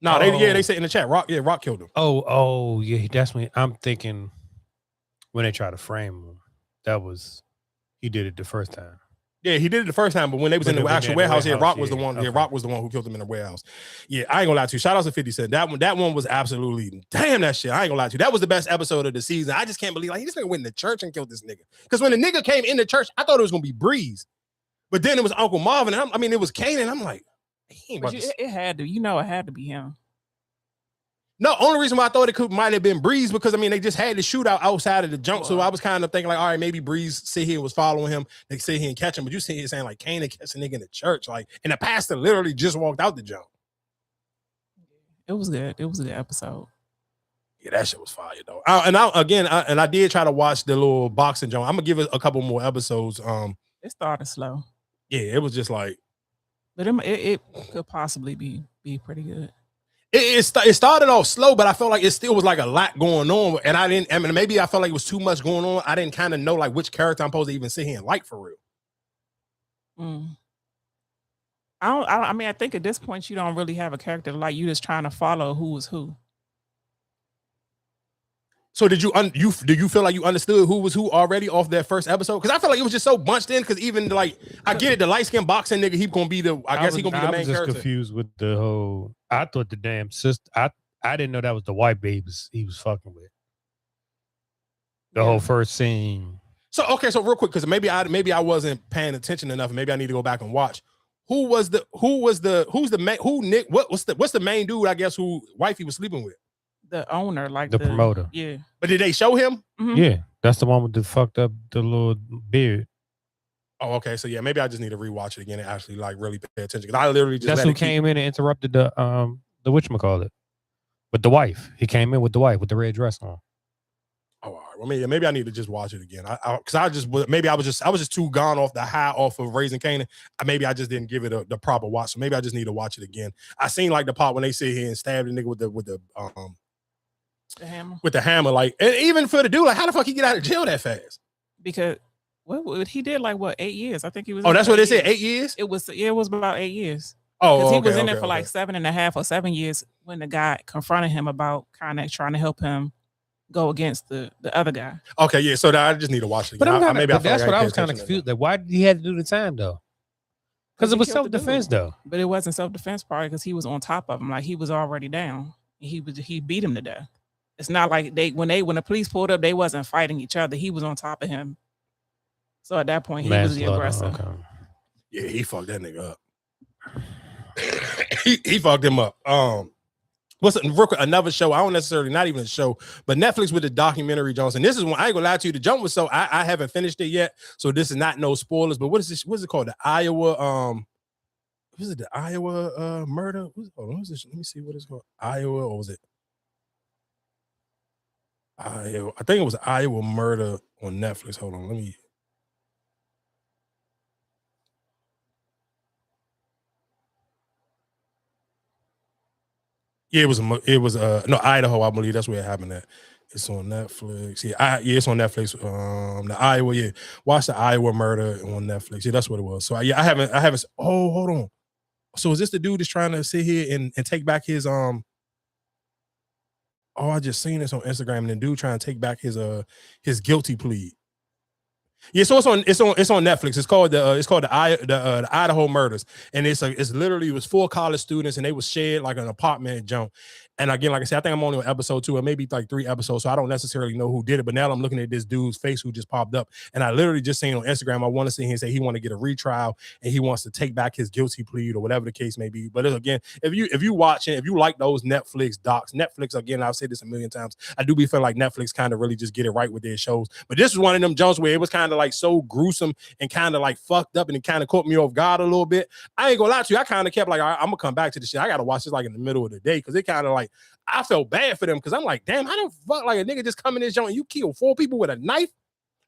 No, they said in the chat. Rock killed him. Oh, yeah. That's when I'm thinking when they tried to frame him. He did it the first time. Yeah, he did it the first time, but when they was in the actual warehouse, Rock was the one. Okay. Yeah, Rock was the one who killed him in the warehouse. Yeah, I ain't gonna lie to you. Shout out to 50 Cent. That one was absolutely damn that shit. I ain't gonna lie to you. That was the best episode of the season. I just can't believe this nigga went in the church and killed this nigga. Because when the nigga came in the church, I thought it was gonna be Breeze, but then it was Uncle Marvin. It was Kanan. I'm like, it had to. It had to be him. No, only reason why I thought it might have been Breeze, because they just had the shootout outside of the jump. So I was kind of thinking like, all right, maybe Breeze sit here and was following him. They sit here and catch him, but you sit here saying like Kanan catch a nigga in the church, like, and the pastor literally just walked out the jump. It was good. It was a good episode. Yeah, that shit was fire though. I did try to watch the little boxing joint. I'm gonna give it a couple more episodes. It started slow. Yeah, it was just like, but it could possibly be pretty good. It started off slow, but I felt like it still was like a lot going on, and I mean, maybe I felt like it was too much going on. I didn't kind of know like which character I'm supposed to even sit here and like for real. I mean, I think at this point you don't really have a character to like. You just trying to follow who was who. So did do you feel like you understood who was who already off that first episode? Because I feel like it was just so bunched in. Because even like I get it, the light skinned boxing nigga, he gonna be the. I guess he gonna be the main character. I was just confused with the whole. I thought the damn sister. I didn't know that was the white babies he was fucking with. The whole first scene. So okay, so real quick, because maybe I wasn't paying attention enough, and maybe I need to go back and watch. Who's the main Nick? What's the main dude? I guess who wifey was sleeping with. The owner, like the promoter. Yeah. But did they show him? Mm-hmm. Yeah, that's the one with the fucked up the little beard. Oh, okay. So yeah, maybe I just need to rewatch it again and actually like really pay attention. Because I literally just that's who came in and interrupted the whatchamacallit with the wife. He came in with the wife with the red dress on. Oh, all right. Well, maybe I need to just watch it again. Because I was just too gone off the high off of Raising Kanan. Maybe I just didn't give it the proper watch. So maybe I just need to watch it again. I seen like the part when they sit here and stab the nigga with the hammer. With the hammer, like, and even for the dude, like, how the fuck he get out of jail that fast? Because he did like 8 years? I think he was. Oh, that's what they said. 8 years? It was about 8 years. Oh, because he was in there for like 7.5 or 7 years when the guy confronted him about kind of trying to help him go against the other guy. Okay, yeah. So I just need to watch it again. But that's what I was kind of confused. That why did he have to do the time though? Because it was self-defense though. But it wasn't self-defense probably because he was on top of him, like he was already down. He beat him to death. It's not like when the police pulled up, they wasn't fighting each other. He was on top of him. So at that point, he was the aggressor. Okay. Yeah, he fucked that nigga up. he fucked him up. What's another show? I don't necessarily, not even a show, but Netflix with the documentary Jones. And this is one I ain't gonna lie to you. The jump was so I haven't finished it yet, so this is not no spoilers. But what is this? What's it called? The Iowa was it the Iowa murder? Hold on, this? Let me see what it's called. Iowa, or was it? I think it was Iowa murder on Netflix. Hold on, let me. Yeah, it was no, Idaho, I believe that's where it happened at. It's on Netflix. Yeah, it's on Netflix. The Iowa, yeah. Watch the Iowa murder on Netflix. Yeah, that's what it was. So yeah, I haven't. Oh, hold on. So is this the dude that's trying to sit here and take back his Oh, I just seen this on Instagram, and the dude trying to take back his guilty plea. Yeah, so it's on Netflix. It's called the Idaho Murders, and it's literally, it was 4 college students, and they was shared like an apartment jump. And again, like I said, I think I'm only on episode 2 or maybe like 3 episodes, so I don't necessarily know who did it. But now I'm looking at this dude's face who just popped up, and I literally just seen on Instagram. I want to see him say he want to get a retrial and he wants to take back his guilty plea or whatever the case may be. But again, if you watching, if you like those Netflix docs, Netflix, again, I've said this a million times, I do be feeling like Netflix kind of really just get it right with their shows. But this was one of them Jones where it was kind of like so gruesome and kind of like fucked up, and it kind of caught me off guard a little bit. I ain't gonna lie to you, I kind of kept like, I'm gonna come back to this shit. I gotta watch this like in the middle of the day, because it kind of like, I felt bad for them, because I'm like, damn, how the fuck like a nigga just come in this joint and you kill 4 people with a knife?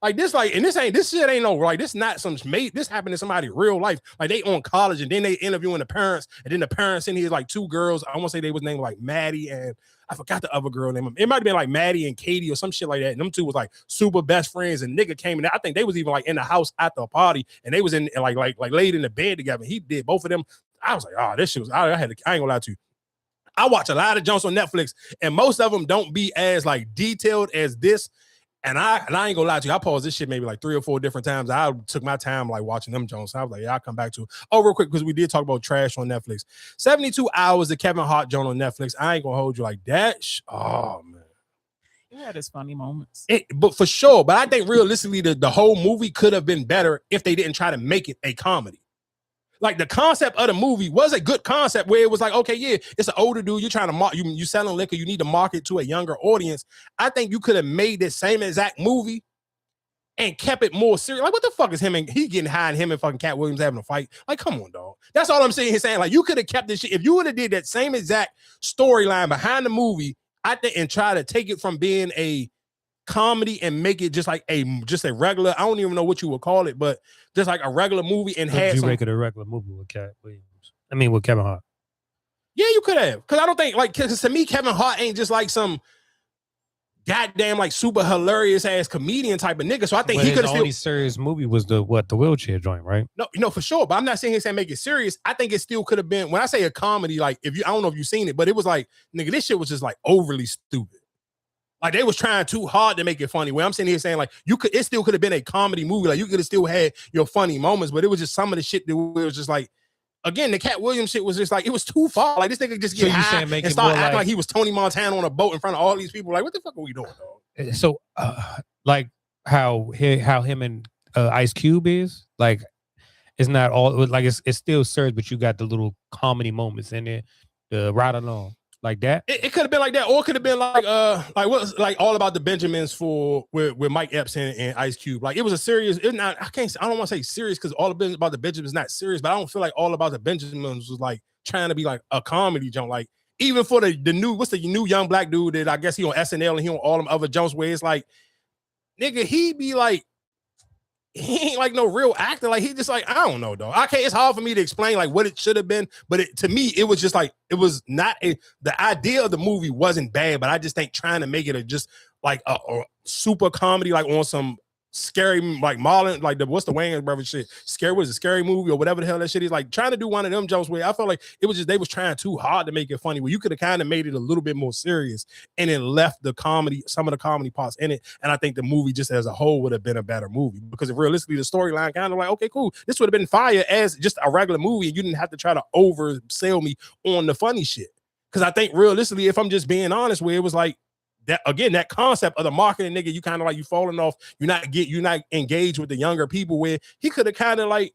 Like this, like, and this shit ain't no, like, this not some made, this happened to somebody real life. Like they on college, and then they interviewing the parents, and then the parents in here like 2 girls. I want to say they was named like Maddie, and I forgot the other girl name. It might have been like Maddie and Katie or some shit like that. And them 2 was like super best friends, and nigga came in. I think they was even like in the house at the party, and they was in like laid in the bed together. He did both of them. I was like, oh, this shit was, I ain't gonna lie to you. I watch a lot of junks on Netflix, and most of them don't be as like detailed as this. And I ain't gonna lie to you, I paused this shit maybe like 3 or 4 different times. I took my time like watching them Jones. So I was like, yeah, I'll come back to it. Oh, real quick, because we did talk about trash on Netflix. 72 Hours, the Kevin Hart joint on Netflix. I ain't gonna hold you like that. Oh man. It had its funny moments. But for sure. But I think realistically, the whole movie could have been better if they didn't try to make it a comedy. Like the concept of the movie was a good concept where it was like, okay, yeah, it's an older dude. You're trying to you selling liquor. You need to market to a younger audience. I think you could have made the same exact movie and kept it more serious. Like, what the fuck is him and he getting high and him and fucking Cat Williams having a fight? Like, come on, dog. That's all I'm saying. He's saying, like, you could have kept this shit. If you would have did that same exact storyline behind the movie, I think, and try to take it from being a comedy and make it just like a regular, I don't even know what you would call it, but just like a regular movie and Could had you some. make it a regular movie with Cat Williams? I mean, with Kevin Hart. Yeah, you could have. Because I don't think, like, because to me, Kevin Hart ain't just like some goddamn like super hilarious ass comedian type of nigga. So I think he could have still. The only serious movie was the wheelchair joint, right? No, for sure. But I'm not saying he's saying make it serious. I think it still could have been. When I say a comedy, like I don't know if you've seen it, but it was like, nigga, this shit was just like overly stupid. Like they was trying too hard to make it funny. Where I'm sitting here saying like it still could have been a comedy movie. Like you could have still had your funny moments, but it was just some of the shit that was just like. Again, the Cat Williams shit was just like, it was too far. Like, this nigga just get high and start acting like he was Tony Montana on a boat in front of all these people. Like, what the fuck are we doing, dog? So, like, how him and Ice Cube is? Like, it's not all, like, it's still serious, but you got the little comedy moments in there, the ride along. Like that? It could have been like that, or it could have been like what's like All About the Benjamins with Mike Epps and Ice Cube. Like it was a serious. I don't want to say serious because All About the Benjamins is not serious, but I don't feel like All About the Benjamins was like trying to be like a comedy joint. Like even for the new what's the new young black dude that I guess he on SNL and he on all them other jumps where it's like, nigga, he be like. He ain't like no real actor. Like he just like, I don't know, though. Okay, it's hard for me to explain like what it should have been, but to me, it was just like it was not the idea of the movie wasn't bad, but I just think trying to make it just like a super comedy, like on some scary, like Marlon, like what's the Wayne brothers shit? Scary movie or whatever the hell that shit is. Like trying to do one of them jokes where I felt like it was just they was trying too hard to make it funny. Where you could have kind of made it a little bit more serious and then left the comedy, some of the comedy parts in it. And I think the movie just as a whole would have been a better movie because realistically the storyline kind of like, okay, cool, this would have been fire as just a regular movie and you didn't have to try to oversell me on the funny shit. Because I think realistically, if I'm just being honest, where it was like. That again, that concept of the marketing nigga, you kind of like you falling off, you're not engaged with the younger people where he could have kind of like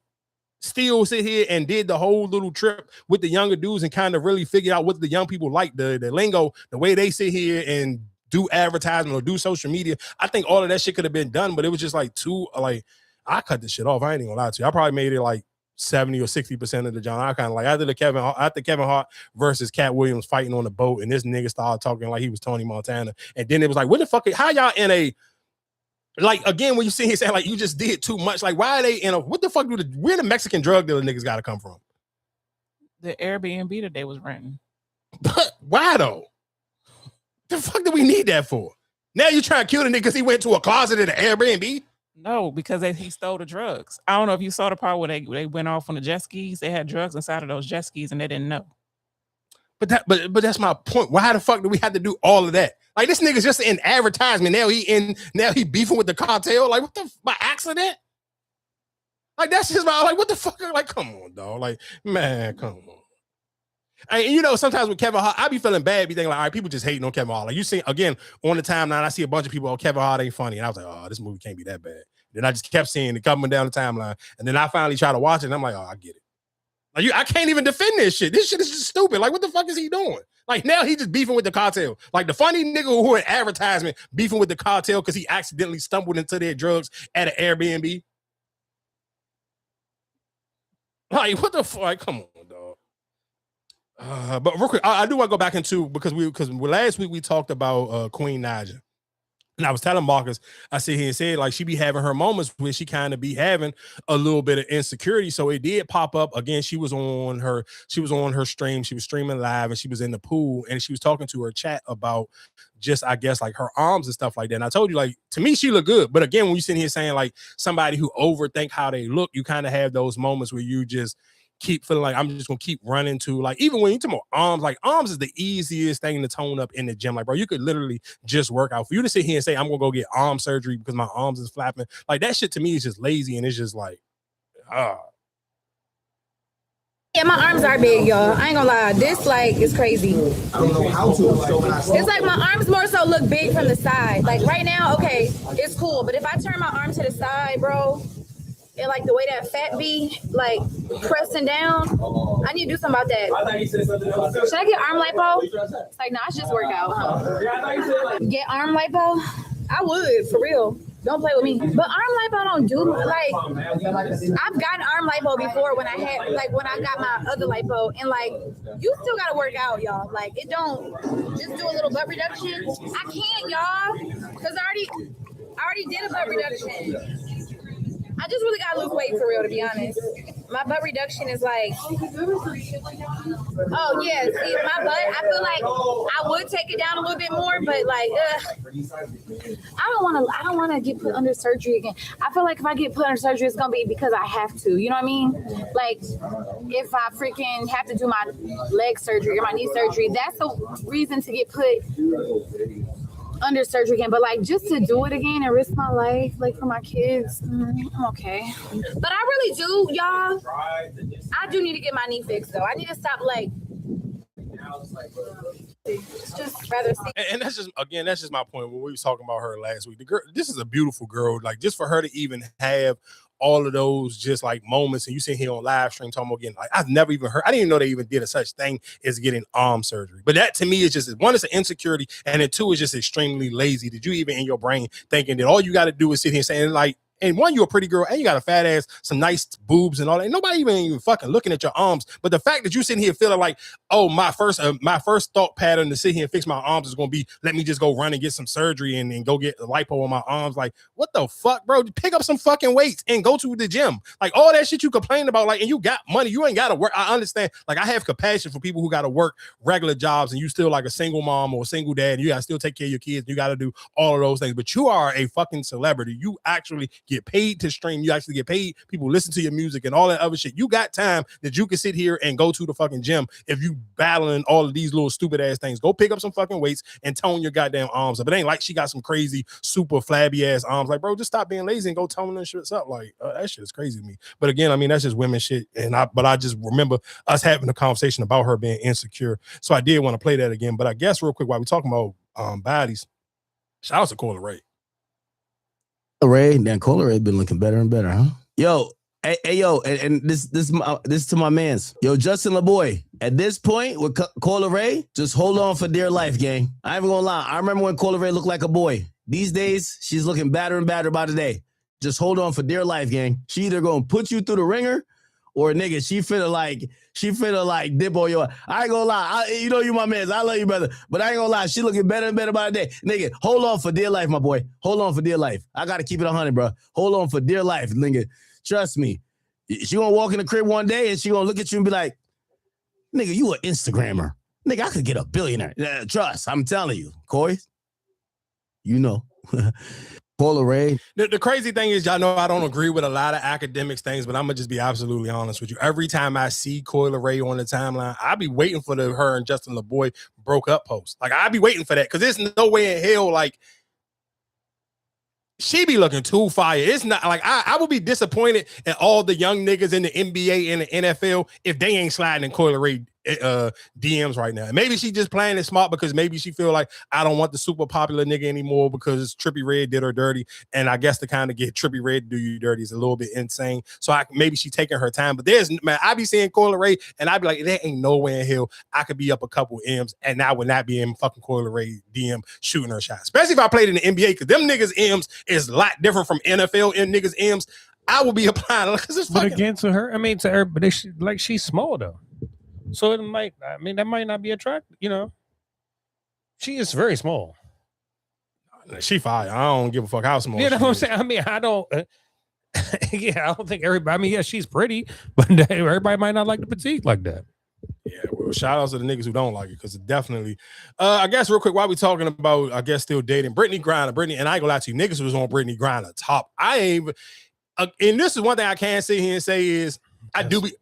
still sit here and did the whole little trip with the younger dudes and kind of really figure out what the young people like, the lingo, the way they sit here and do advertisement or do social media. I think all of that shit could have been done, but it was just like too like I cut the shit off. I ain't even gonna lie to you. I probably made it like 70 or 60% of the John. I kind of like after Kevin Hart versus Cat Williams fighting on the boat, and this nigga started talking like he was Tony Montana, and then it was like, what the fuck? How y'all in a like again when you see him saying like you just did too much? Like why are they in a what the fuck where the Mexican drug dealer niggas got to come from? The Airbnb that they was renting. But why though? The fuck do we need that for? Now you trying to kill the nigga because he went to a closet at an Airbnb? No, because he stole the drugs. I don't know if you saw the part where they went off on the jet skis. They had drugs inside of those jet skis and they didn't know. But that's my point. Why the fuck do we have to do all of that? Like this nigga's just in advertisement. Now he beefing with the cartel. Like what the by accident? Like that's just my like what the fuck? Like come on, dog. Like man, come on. And you know, sometimes with Kevin Hart, I be feeling bad, be thinking like, all right, people just hating on Kevin Hart. Like you see, again, on the timeline, I see a bunch of people, oh, Kevin Hart ain't funny. And I was like, oh, this movie can't be that bad. Then I just kept seeing it coming down the timeline. And then I finally tried to watch it, and I'm like, oh, I get it. Like I can't even defend this shit. This shit is just stupid. Like, what the fuck is he doing? Like now he just beefing with the cartel. Like the funny nigga who in advertisement beefing with the cartel because he accidentally stumbled into their drugs at an Airbnb. Like, what the fuck? Like, come on, dog. But real quick, I do want to go back into because last week we talked about Queen Naija. And I was telling Marcus, I sit here and said like she be having her moments where she kind of be having a little bit of insecurity. So it did pop up again. She was on her stream. She was streaming live and she was in the pool and she was talking to her chat about just I guess like her arms and stuff like that. And I told you like to me she looked good, but again when you sit here saying like somebody who overthink how they look, you kind of have those moments where you just keep feeling like I'm just gonna keep running to like even when you talk about arms, like arms is the easiest thing to tone up in the gym. Like, bro, you could literally just work out. For you to sit here and say I'm gonna go get arm surgery because my arms is flapping, like that shit to me is just lazy and it's just like Yeah, my arms are big, y'all. I ain't gonna lie. This like is crazy. I don't know how to. It's like my arms more so look big from the side. Like right now, okay, it's cool. But if I turn my arm to the side, bro, and like the way that fat be like pressing down, I need to do something about that. Should I get arm lipo? It's like, nah, I should just work out, huh? Get arm lipo? I would, for real. Don't play with me. But arm lipo don't do like I've gotten arm lipo before when I got my other lipo, and like you still gotta work out, y'all. Like it don't just do a little butt reduction. I can't, y'all, because I already did a butt reduction. I just really gotta lose weight for real, to be honest. My butt reduction is like, oh yeah, see my butt. I feel like I would take it down a little bit more, but like, I don't want to get put under surgery again. I feel like if I get put under surgery, it's gonna be because I have to. You know what I mean? Like, if I freaking have to do my leg surgery or my knee surgery, that's the reason to get put under surgery again. But like, just to do it again and risk my life, like for my kids, I'm okay. But I really do, y'all. I do need to get my knee fixed though. I need to stop like. Just rather. And that's just my point. When we was talking about her last week, the girl, this is a beautiful girl. Like just for her to even have all of those just like moments, and you sit here on live stream talking about getting like I've never even heard. I didn't even know they even did a such thing as getting arm surgery. But that to me is just one, it's an insecurity, and then two is just extremely lazy. Did you even in your brain thinking that all you got to do is sit here and saying like. And one, you're a pretty girl, and you got a fat ass, some nice boobs and all that. Nobody even fucking looking at your arms. But the fact that you sitting here feeling like, oh, my first thought pattern to sit here and fix my arms is going to be, let me just go run and get some surgery and go get the lipo on my arms. Like, what the fuck, bro? Pick up some fucking weights and go to the gym. Like, all that shit you complain about, like, and you got money. You ain't got to work. I understand. Like, I have compassion for people who got to work regular jobs, and you still like a single mom or a single dad, and you got to still take care of your kids. You got to do all of those things. But you are a fucking celebrity. You actually get paid to stream. You actually get paid. People listen to your music and all that other shit. You got time that you can sit here and go to the fucking gym. If you battling all of these little stupid ass things, go pick up some fucking weights and tone your goddamn arms up. It ain't like she got some crazy super flabby ass arms. Like, bro, just stop being lazy and go tone them shits up. Like, that shit is crazy to me. But again, I mean, that's just women shit. But I just remember us having a conversation about her being insecure. So I did want to play that again. But I guess real quick, while we're talking about bodies, shout out to Coyle Ray. Ray, then Coyle Ray been looking better and better, huh? Yo, hey yo, and this to my mans. Yo, Justin LaBoy. At this point with Coyle Ray, just hold on for dear life, gang. I ain't even gonna lie. I remember when Coyle Ray looked like a boy. These days, she's looking badder and badder by the day. Just hold on for dear life, gang. She either gonna put you through the ringer, or nigga, she finna like dip on your. I ain't gonna lie. You know you my man. I love you, brother. But I ain't gonna lie. She looking better and better by the day. Nigga, hold on for dear life, my boy. Hold on for dear life. I gotta keep it 100, bro. Hold on for dear life, nigga. Trust me. She gonna walk in the crib one day and she gonna look at you and be like, nigga, you an Instagrammer. Nigga, I could get a billionaire. Trust, I'm telling you. Coy, you know. Coyle Ray. The crazy thing is, y'all know I don't agree with a lot of academics things, but I'm gonna just be absolutely honest with you. Every time I see Coyle Ray on the timeline, I be waiting for her and Justin LaBoy broke up post. Like I be waiting for that because there's no way in hell like she be looking too fire. It's not like I would be disappointed in all the young niggas in the NBA and the NFL if they ain't sliding in Coyle Ray DMs right now. Maybe she just playing it smart because maybe she feel like I don't want the super popular nigga anymore because Trippie Redd did her dirty, and I guess to kind of get Trippie Redd to do you dirty is a little bit insane. So maybe she taking her time. But I be seeing Coyle Ray and I be like, there ain't no way in hell I could be up a couple M's and I would not be in fucking Coyle Ray DM shooting her shot. Especially if I played in the NBA because them niggas M's is a lot different from NFL and niggas M's. I will be applying. But again, to her, but she's small though. So that might not be attractive, you know. She is very small. She fire. I don't give a fuck how small. You know what I'm saying? I mean, I don't. I don't think everybody. I mean, yeah, she's pretty, but everybody might not like the petite like that. Yeah, well, shout out to the niggas who don't like it because it definitely. I guess real quick, while we talking about, I guess still dating Brittany Griner, and I ain't gonna lie to you, niggas was on Brittany Griner top. I ain't even. And this is one thing I can't sit here and say is I do be.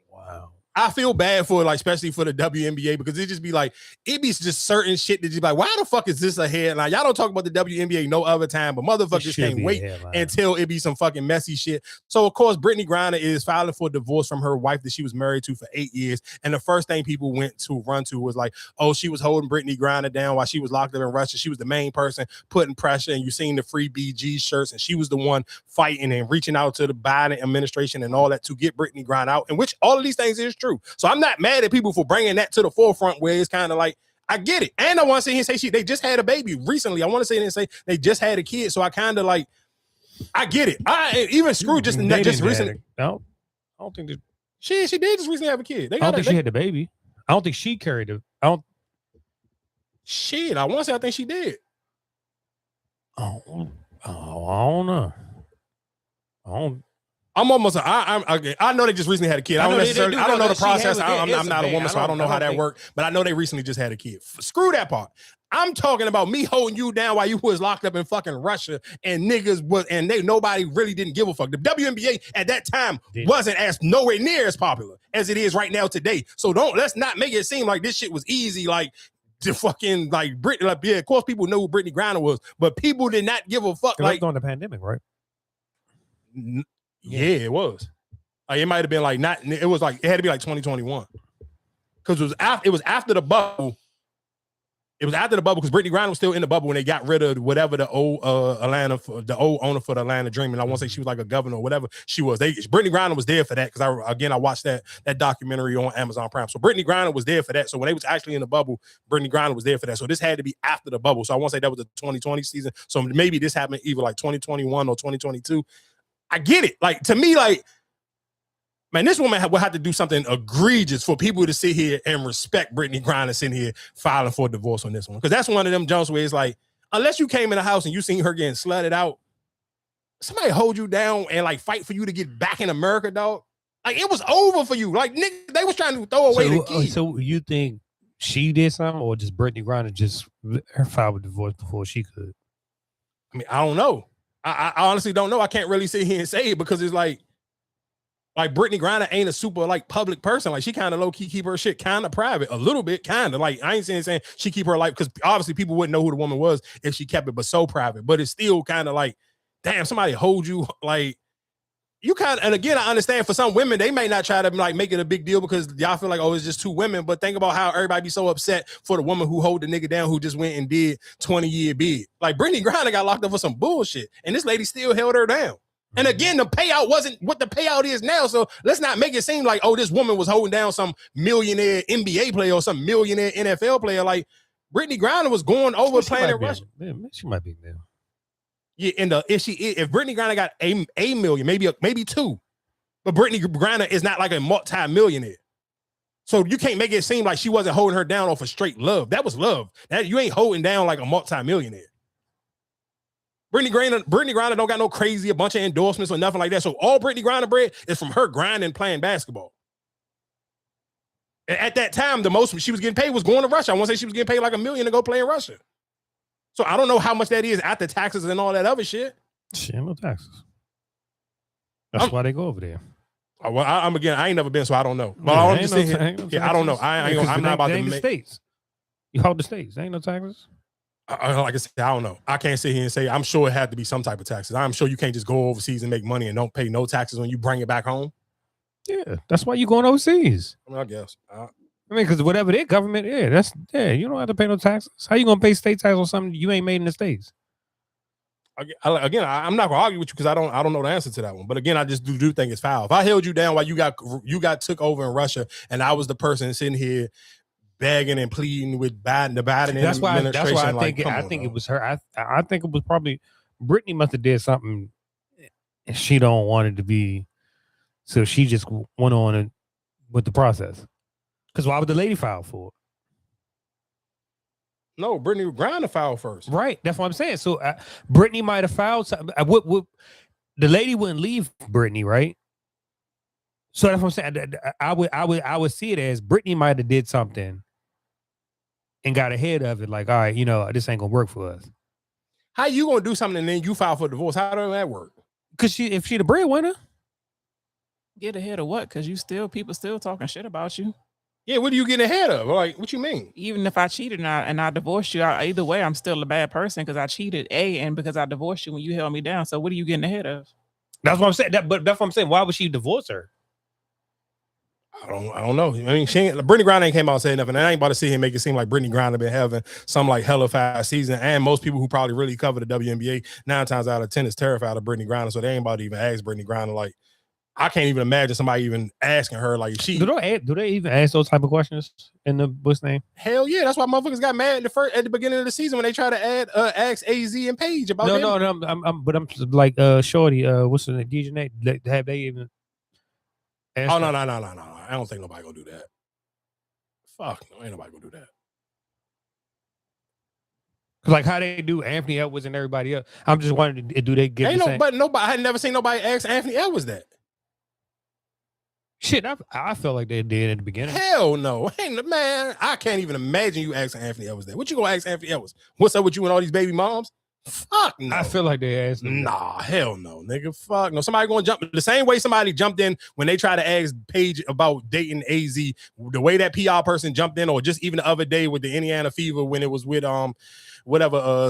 I feel bad for like, especially for the WNBA, because it just be like, it be just certain shit that just be like, why the fuck is this a headline? Y'all don't talk about the WNBA no other time, but motherfuckers can't wait until it be some fucking messy shit. So of course, Brittany Griner is filing for divorce from her wife that she was married to for 8 years. And the first thing people run to was like, oh, she was holding Brittany Griner down while she was locked up in Russia. She was the main person putting pressure, and you seen the free BG shirts, and she was the one fighting and reaching out to the Biden administration and all that to get Brittany Griner out, and which all of these things is true. So I'm not mad at people for bringing that to the forefront where it's kind of like, I get it. And I want to say they just had a baby recently. I want to say they just had a kid. So I kind of like, I get it. Even Screw just recently. No, I don't think that she did just recently have a kid. I don't think she had the baby. I don't think she carried it. I want to say I think she did. Oh, I don't know. I'm almost. I know they just recently had a kid. I don't know the process. I'm not a woman, so I don't know how that worked. But I know they recently just had a kid. Screw that part. I'm talking about me holding you down while you was locked up in fucking Russia and niggas nobody really didn't give a fuck. The WNBA at that time wasn't as nowhere near as popular as it is right now today. So let's not make it seem like this shit was easy. Like to fucking like Britney. Like, yeah, of course people knew who Brittany Griner was, but people did not give a fuck. Like during the pandemic, right? Yeah, it was. Like, it might have been like not. It was like it had to be like 2021 because it was after the bubble. It was after the bubble because Brittany Griner was still in the bubble when they got rid of whatever the old the old owner for the Atlanta Dream, and I won't say she was like a governor or whatever she was. Brittany Griner was there for that because I watched that documentary on Amazon Prime. So Brittany Griner was there for that. So when they was actually in the bubble, Brittany Griner was there for that. So this had to be after the bubble. So I won't say that was the 2020 season. So maybe this happened either like 2021 or 2022. I get it. Like to me, like. Man, this woman will have to do something egregious for people to sit here and respect Brittany Griner sitting here filing for a divorce on this one. Because that's one of them jumps where it's like, unless you came in the house and you seen her getting slutted out, somebody hold you down and like fight for you to get back in America, dog. Like it was over for you. Like nigga, they was trying to throw away the key. So you think she did something, or just Brittany Griner just her filed a divorce before she could? I mean, I don't know. I honestly don't know. I can't really sit here and say it because it's like Brittany Griner ain't a super like public person. Like she kind of low key keep her shit kind of private, a little bit, kind of. Like I ain't saying she keep her life because obviously people wouldn't know who the woman was if she kept it, but so private. But it's still kind of like, damn, somebody hold you like you kind of. And again, I understand for some women they may not try to like make it a big deal because y'all feel like, oh, it's just two women. But think about how everybody be so upset for the woman who hold the nigga down who just went and did 20-year bid. Like Brittany Griner got locked up for some bullshit, and this lady still held her down. And again, the payout wasn't what the payout is now. So let's not make it seem like, oh, this woman was holding down some millionaire NBA player or some millionaire NFL player. Like Brittany Griner was going over playing in Russia. She might be there. Yeah, and if Brittany Griner got a million, maybe two, but Brittany Griner is not like a multi-millionaire. So you can't make it seem like she wasn't holding her down off of straight love. That was love. That you ain't holding down like a multi-millionaire. Brittany Griner don't got no crazy a bunch of endorsements or nothing like that. So all Brittany Griner bread is from her grinding playing basketball. And at that time, the most she was getting paid was going to Russia. I want to say she was getting paid like $1 million to go play in Russia. So I don't know how much that is after taxes and all that other shit. She ain't no taxes. That's why they go over there. Well, I ain't never been, so I don't know. But I'm just saying, I don't know. I'm not about to make states. You hold the states. There ain't no taxes. Like I said, I don't know. I can't sit here and say, I'm sure it had to be some type of taxes. I'm sure you can't just go overseas and make money and don't pay no taxes when you bring it back home. Yeah, that's why you going overseas. I mean, I guess. Because whatever their government, you don't have to pay no taxes. How you gonna pay state tax on something you ain't made in the States? Again, I'm not gonna argue with you because I don't know the answer to that one. But again, I just do think it's foul. If I held you down while you got took over in Russia, and I was the person sitting here begging and pleading with the Biden administration. That's why I think it was her. I think it was probably Brittany must have did something and she don't want it to be, so she just went on with the process. Because why would the lady file for it? No, Brittany Griner filed first. Right, that's what I'm saying. So Brittany might have filed something. The lady wouldn't leave Brittany, right? So that's what I'm saying. I would see it as Brittany might have did something and got ahead of it. Like, all right, this ain't gonna work for us. How you gonna do something and then you file for divorce? How does that work? Because if she the breadwinner, get ahead of what? Because people still talking shit about you. Yeah, what are you getting ahead of? Like, what you mean? Even if I cheated and I divorced you, either way, I'm still a bad person because I cheated, and because I divorced you when you held me down. So what are you getting ahead of? That's what I'm saying. But that's what I'm saying. Why would she divorce her? I don't know. I mean, Brittany Griner ain't came out and said nothing. I ain't about to sit here and make it seem like Brittany Griner been having some like hella fast season. And most people who probably really cover the WNBA 9 times out of 10 is terrified of Brittany Griner. So they ain't about to even ask Brittany Griner like, I can't even imagine somebody even asking her like she. Do they even ask those type of questions in the what's name? Hell yeah, that's why motherfuckers got mad at the beginning of the season when they try to ask AZ and Paige about. No, I'm like Shorty. What's the name? DJ? Have they even? Oh no! I don't think nobody gonna do that. Fuck, no, ain't nobody gonna do that. Like how they do Anthony Edwards and everybody else. I'm just wondering, do they get Ain't the same? but nobody. I had never seen nobody ask Anthony Edwards that. Shit, I felt like they did at the beginning. Hell no, man. I can't even imagine you asking Anthony Edwards that. What you gonna ask Anthony Edwards? What's up with you and all these baby moms? Fuck no. I feel like they asked him. Nah, hell no, nigga. Fuck no. Somebody gonna jump the same way somebody jumped in when they try to ask Paige about dating AZ. The way that PR person jumped in, or just even the other day with the Indiana Fever when it was with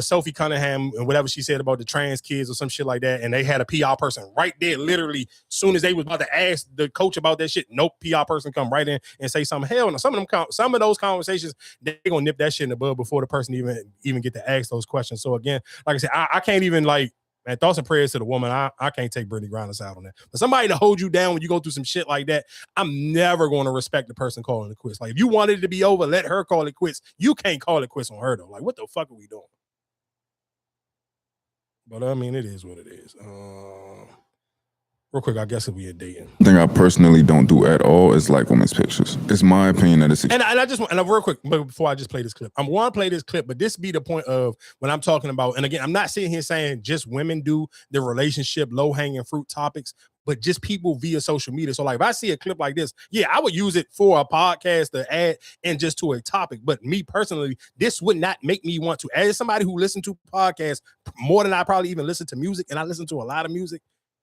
Sophie Cunningham and whatever she said about the trans kids or some shit like that, and they had a PR person right there, literally, as soon as they was about to ask the coach about that shit, no PR person come right in and say something. Hell no. Some of those conversations, they gonna nip that shit in the bud before the person even get to ask those questions. So again, like I said, I can't even like. Man, thoughts and prayers to the woman. I can't take Brittany Griner's out on that. But somebody to hold you down when you go through some shit like that, I'm never going to respect the person calling it quits. Like, if you wanted it to be over, let her call it quits. You can't call it quits on her, though. Like, what the fuck are we doing? But, I mean, it is what it is. Real quick, I guess if we are dating. The thing I personally don't do at all is like women's pictures. It's my opinion that it's... And I just want, real quick, before I just play this clip, I'm going to play this clip, but this be the point of when I'm talking about, and again, I'm not sitting here saying just women do the relationship, low-hanging fruit topics, but just people via social media. So like if I see a clip like this, yeah, I would use it for a podcast to add and just to a topic. But me personally, this would not make me want to, as somebody who listens to podcasts more than I probably even listen to music, and I listen to a lot of music,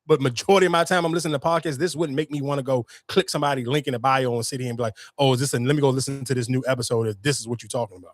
but majority of my time I'm listening to podcasts, this wouldn't make me want to go click somebody link in the bio and sit here and be like, oh, is this, and let me go listen to this new episode if this is what you're talking about.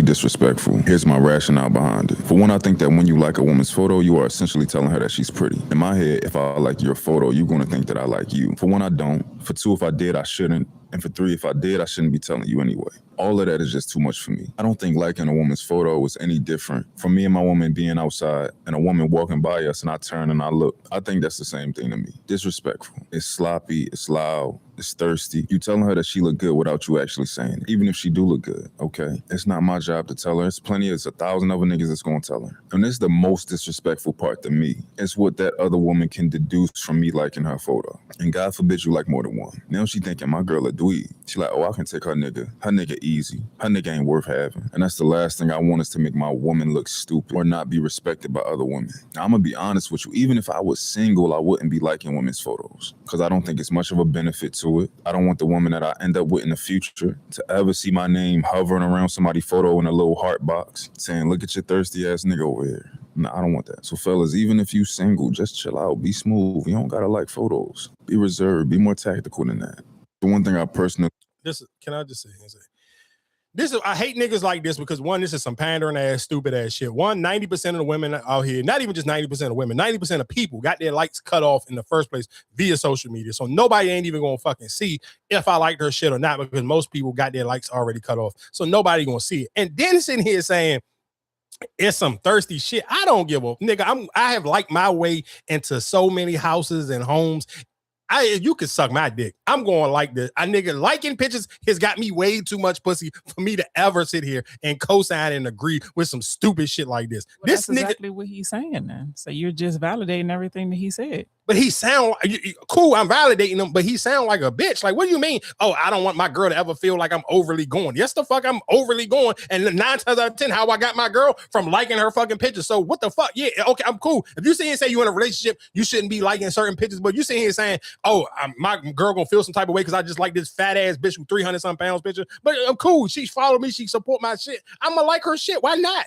Disrespectful. Here's my rationale behind it. For one, I think that when you like a woman's photo, you are essentially telling her that she's pretty. In my head, if I like your photo, you're going to think that I like you. For one, I don't. For two, if I did, I shouldn't. And for three, if I did, I shouldn't be telling you anyway. All of that is just too much for me. I don't think liking a woman's photo is any different from me and my woman being outside and a woman walking by us and I turn and I look. I think that's the same thing to me. Disrespectful. It's sloppy. It's loud. It's thirsty. You telling her that she look good without you actually saying it. Even if she do look good, okay? It's not my job to tell her. It's 1,000 other niggas that's gonna tell her. And this is the most disrespectful part to me. It's what that other woman can deduce from me liking her photo. And God forbid you like more than one. Now she thinking my girl a dweeb. She like, oh, I can take her nigga. Her nigga easy. Her nigga ain't worth having. And that's the last thing I want is to make my woman look stupid or not be respected by other women. Now, I'm gonna be honest with you. Even if I was single, I wouldn't be liking women's photos because I don't think it's much of a benefit to it. I don't want the woman that I end up with in the future to ever see my name hovering around somebody's photo in a little heart box saying, look at your thirsty ass nigga over here. No, I don't want that. So fellas, even if you single, just chill out, be smooth. You don't gotta like photos. Be reserved, be more tactical than that. The one thing I personally... Can I just say this is, I hate niggas like this because one, this is some pandering ass, stupid ass shit. 90% of the women out here, not even just 90% of women, 90% of people got their likes cut off in the first place via social media. So nobody ain't even gonna fucking see if I liked her shit or not because most people got their likes already cut off. So nobody gonna see it. And then sitting here saying, it's some thirsty shit. I don't give a nigga. I have liked my way into so many houses and homes. You can suck my dick. I'm going like this. A nigga liking pictures has got me way too much pussy for me to ever sit here and co-sign and agree with some stupid shit like this. Well, that's exactly what he's saying then. So you're just validating everything that he said. But he sound cool. I'm validating him, but he sound like a bitch. Like, what do you mean? Oh, I don't want my girl to ever feel like I'm overly going. Yes, the fuck, I'm overly going. And 9 times out of 10, how I got my girl from liking her fucking pictures. So what the fuck? Yeah, okay, I'm cool. If you sit here and say you're in a relationship, you shouldn't be liking certain pictures. But you sit here saying, oh, my girl gonna feel some type of way because I just like this fat ass bitch with 300-some pounds picture. But I'm cool. She follow me. She support my shit. I'm gonna like her shit. Why not?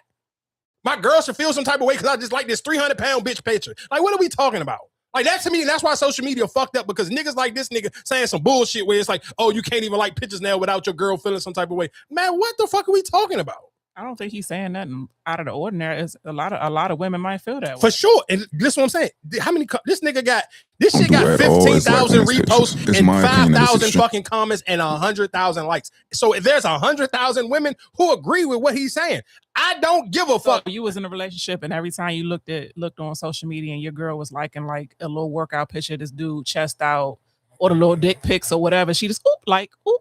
My girl should feel some type of way because I just like this 300-pound bitch picture. Like, what are we talking about? Like, that to me, that's why social media fucked up, because niggas like this nigga saying some bullshit where it's like, oh, you can't even like pictures now without your girl feeling some type of way. Man, what the fuck are we talking about? I don't think he's saying nothing out of the ordinary. It's a lot of women might feel that way. For sure. And this is what I'm saying. How many this nigga got? This shit got 15,000 reposts and 5,000 fucking comments and 100,000 likes. So if there's 100,000 women who agree with what he's saying, I don't give a fuck. So you was in a relationship, and every time you looked on social media, and your girl was liking like a little workout picture of this dude chest out, or the little dick pics or whatever. She just oop like. Oh,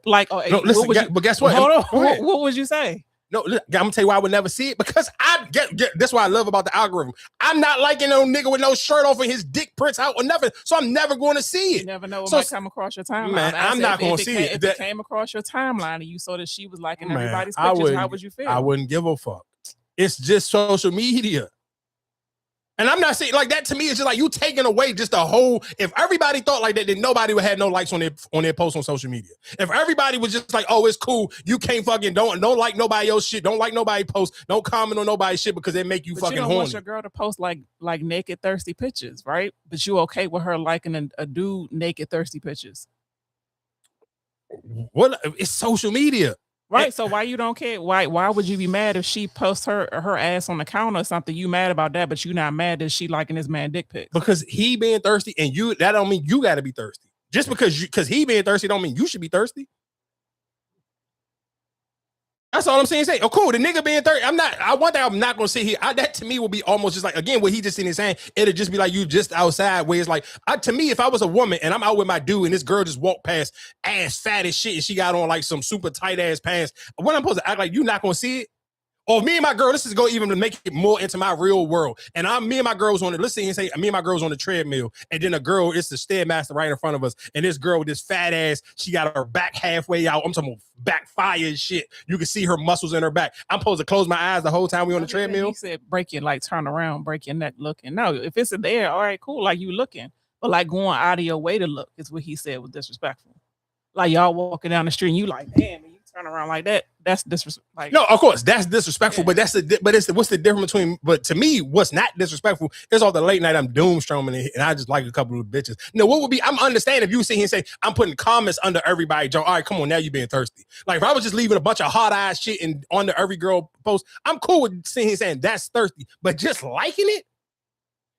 no, listen, but guess what? Hold on. What would you say? No, look, I'm gonna tell you why I would never see it, because I get that's what I love about the algorithm. I'm not liking no nigga with no shirt off and his dick prints out or nothing, so I'm never going to see it. You never know what might come across your timeline. Man, I'm not going to see it. If it came across your timeline and you saw that she was liking everybody's pictures, how would you feel? I wouldn't give a fuck. It's just social media. And I'm not saying like that. To me, it's just like you taking away just the whole. If everybody thought like that, then nobody would have no likes on their posts on social media. If everybody was just like, oh, it's cool, you can't fucking don't like nobody else shit, don't like nobody posts, don't comment on nobody's shit because they make you fucking horny. You don't want your girl to post like naked thirsty pictures, right? But you okay with her liking a dude naked thirsty pictures? What? It's social media. Right, so why you don't care? Why would you be mad if she posts her ass on the counter or something? You mad about that, but you not mad that she liking this man dick pics? Because he being thirsty, and that don't mean you got to be thirsty. Just because he being thirsty don't mean you should be thirsty. That's all I'm saying. Oh, cool. The nigga being thirsty. I'm not going to sit here. That to me will be almost just like, again, what he just sitting saying, it'll just be like you just outside where it's like, to me, if I was a woman and I'm out with my dude and this girl just walked past ass fat as shit and she got on like some super tight ass pants, what I'm supposed to act like you not going to see it? Or me and my girl, this is going even to make it more into my real world. And me and my girl was on it. Let's say me and my girl was on the treadmill, and then it's the Stairmaster right in front of us. And this girl with this fat ass, she got her back halfway out. I'm talking about backfire and shit. You can see her muscles in her back. I'm supposed to close my eyes the whole time we on the treadmill. He said break your, like turn around, break your neck looking. No, if it's there, all right, cool. Like you looking, but like going out of your way to look is what he said was disrespectful. Like y'all walking down the street and you like, damn, turn around like that. That's disrespectful. Like, no, of course that's disrespectful. Yeah. But what's the difference between? But to me, what's not disrespectful is all the late night I'm doomstroming and I just like a couple of bitches. No, what would be? I'm understanding if you sit here and say I'm putting comments under everybody. Joe, all right, come on, now you being thirsty. Like if I was just leaving a bunch of hot eyes shit and under every girl post, I'm cool with sitting here saying that's thirsty. But just liking it,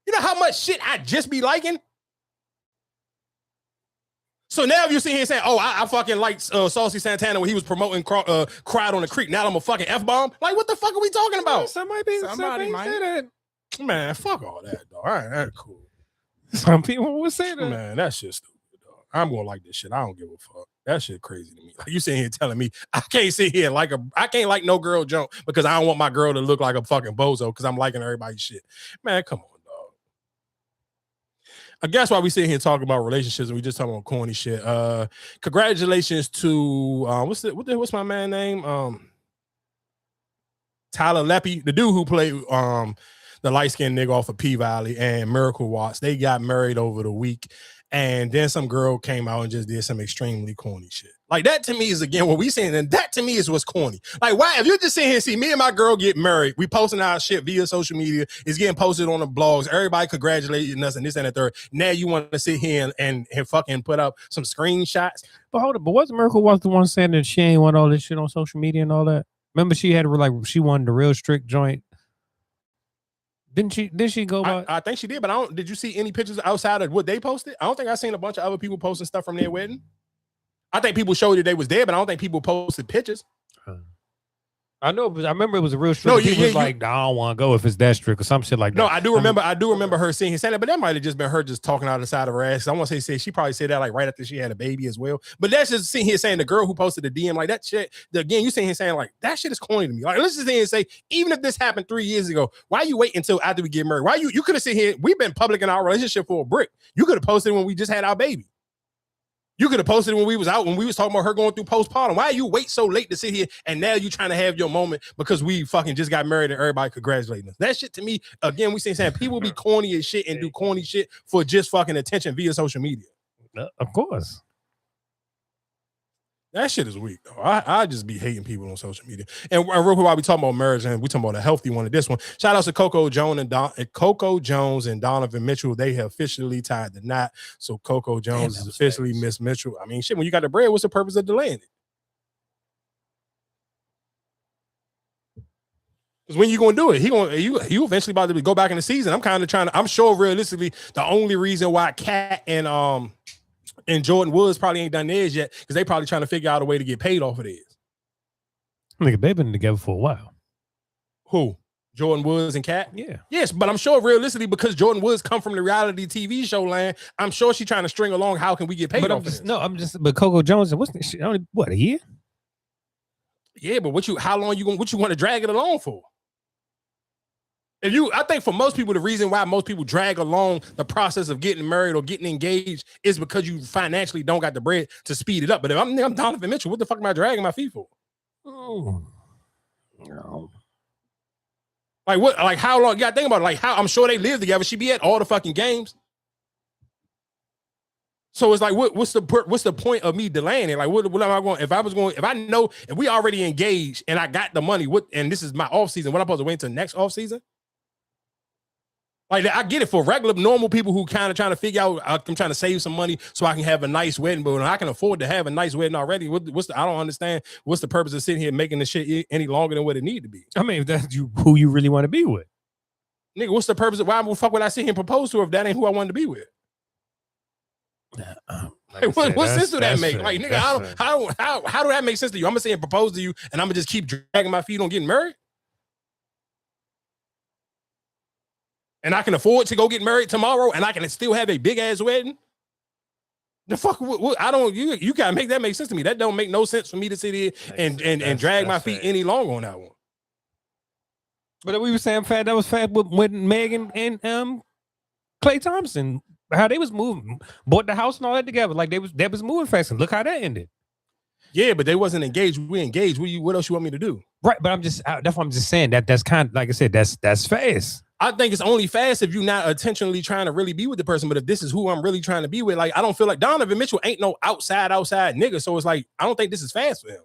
you know how much shit I just be liking. So now if you sit here saying, oh, I fucking like Saucy Santana when he was promoting Cried on the Creek. Now I'm a fucking F-bomb. Like, what the fuck are we talking about? Somebody might say that. Man, fuck all that, dog. All right, that's cool. Some people will say that. Man, that shit's stupid, dog. I'm gonna like this shit. I don't give a fuck. That shit crazy to me. Like you sitting here telling me I can't sit here and I can't like no girl junk because I don't want my girl to look like a fucking bozo because I'm liking everybody's shit. Man, come on. I guess why we sit here talking about relationships and we just talking about corny shit. Congratulations to what's my man name? Tyler Lepley, the dude who played the light-skinned nigga off of P-Valley and Miracle Watts. They got married over the week. And then some girl came out and just did some extremely corny shit. Like that to me is again what we saying, and that to me is what's corny. Like why if you're just sitting here and see me and my girl get married, we posting our shit via social media, it's getting posted on the blogs, everybody congratulating us and this and the third. Now you want to sit here and fucking put up some screenshots. But hold on, but wasn't Miracle was the one saying that she ain't want all this shit on social media and all that? Remember she had she wanted the real strict joint. Didn't she go by? I think she did, but did you see any pictures outside of what they posted? I don't think I seen a bunch of other people posting stuff from their wedding. I think people showed that they was there, but I don't think people posted pictures. I know, but I remember it was a real strict. No, was like, I don't want to go if it's that strict or some shit like that. No, I do remember her saying that, but that might have just been her just talking out of the side of her ass. I want to say she probably said that like right after she had a baby as well. But that's just sitting here saying the girl who posted the DM like that shit. Again, you sitting here saying like that shit is corny to me. Like let's just sit here and say, even if this happened 3 years ago, why you wait until after we get married? Why you could have sit here? We've been public in our relationship for a brick. You could have posted when we just had our baby. You could have posted when we was out, when we was talking about her going through postpartum. Why you wait so late to sit here and now you trying to have your moment because we fucking just got married and everybody congratulating us? That shit to me, again, we saying people be corny as shit and do corny shit for just fucking attention via social media. Of course. That shit is weak, though. I just be hating people on social media. And real quick, while we talking about marriage and we talking about a healthy one of this one, shout out to Coco Jones and Donovan Mitchell. They have officially tied the knot. So Coco Jones is officially Miss Mitchell. I mean, shit, when you got the bread, what's the purpose of delaying it? Because when you gonna do it, you eventually about to go back in the season. I'm kind of I'm sure realistically the only reason why Cat and Jordan Woods probably ain't done theirs yet because they probably trying to figure out a way to get paid off of theirs. Nigga, they've been together for a while. Who? Jordan Woods and Cat? Yeah. Yes, but I'm sure realistically, because Jordan Woods come from the reality TV show land, I'm sure she's trying to string along how can we get paid But off but Coco Jones, what's this shit? Only what, a year? Yeah, but what you want to drag it along for? I think for most people, the reason why most people drag along the process of getting married or getting engaged is because you financially don't got the bread to speed it up. But if I'm Donovan Mitchell, what the fuck am I dragging my feet for? Oh, no. Like what? Like how long? You gotta think about it. Like how? I'm sure they live together. She be at all the fucking games. So it's like, what's the point of me delaying it? Like, what am I going? If we already engaged and I got the money, and this is my off season, what am I supposed to wait until next off season? Like I get it for regular normal people who kind of trying to figure out. I'm trying to save some money so I can have a nice wedding, but when I can afford to have a nice wedding already, I don't understand what's the purpose of sitting here making this shit any longer than what it need to be. I mean, if that's who you really want to be with, nigga. What's the purpose of why the fuck would I sit here and propose to her if that ain't who I wanted to be with? What sense do that make? Like, nigga, how do that make sense to you? I'm gonna say and propose to you, and I'm gonna just keep dragging my feet on getting married. And I can afford to go get married tomorrow, and I can still have a big ass wedding. The fuck? I don't. You gotta make that make sense to me. That don't make no sense for me to sit here and drag my feet any longer on that one. But we were saying that was fat with Megan and Klay Thompson. How they was moving, bought the house and all that together. Like they was moving fast. And look how that ended. Yeah, but they wasn't engaged. We engaged. What else you want me to do? Right, but that's what I'm just saying. That's kind of like I said. That's fast. I think it's only fast if you're not intentionally trying to really be with the person. But if this is who I'm really trying to be with, like I don't feel like Donovan Mitchell ain't no outside nigga. So it's like I don't think this is fast for him.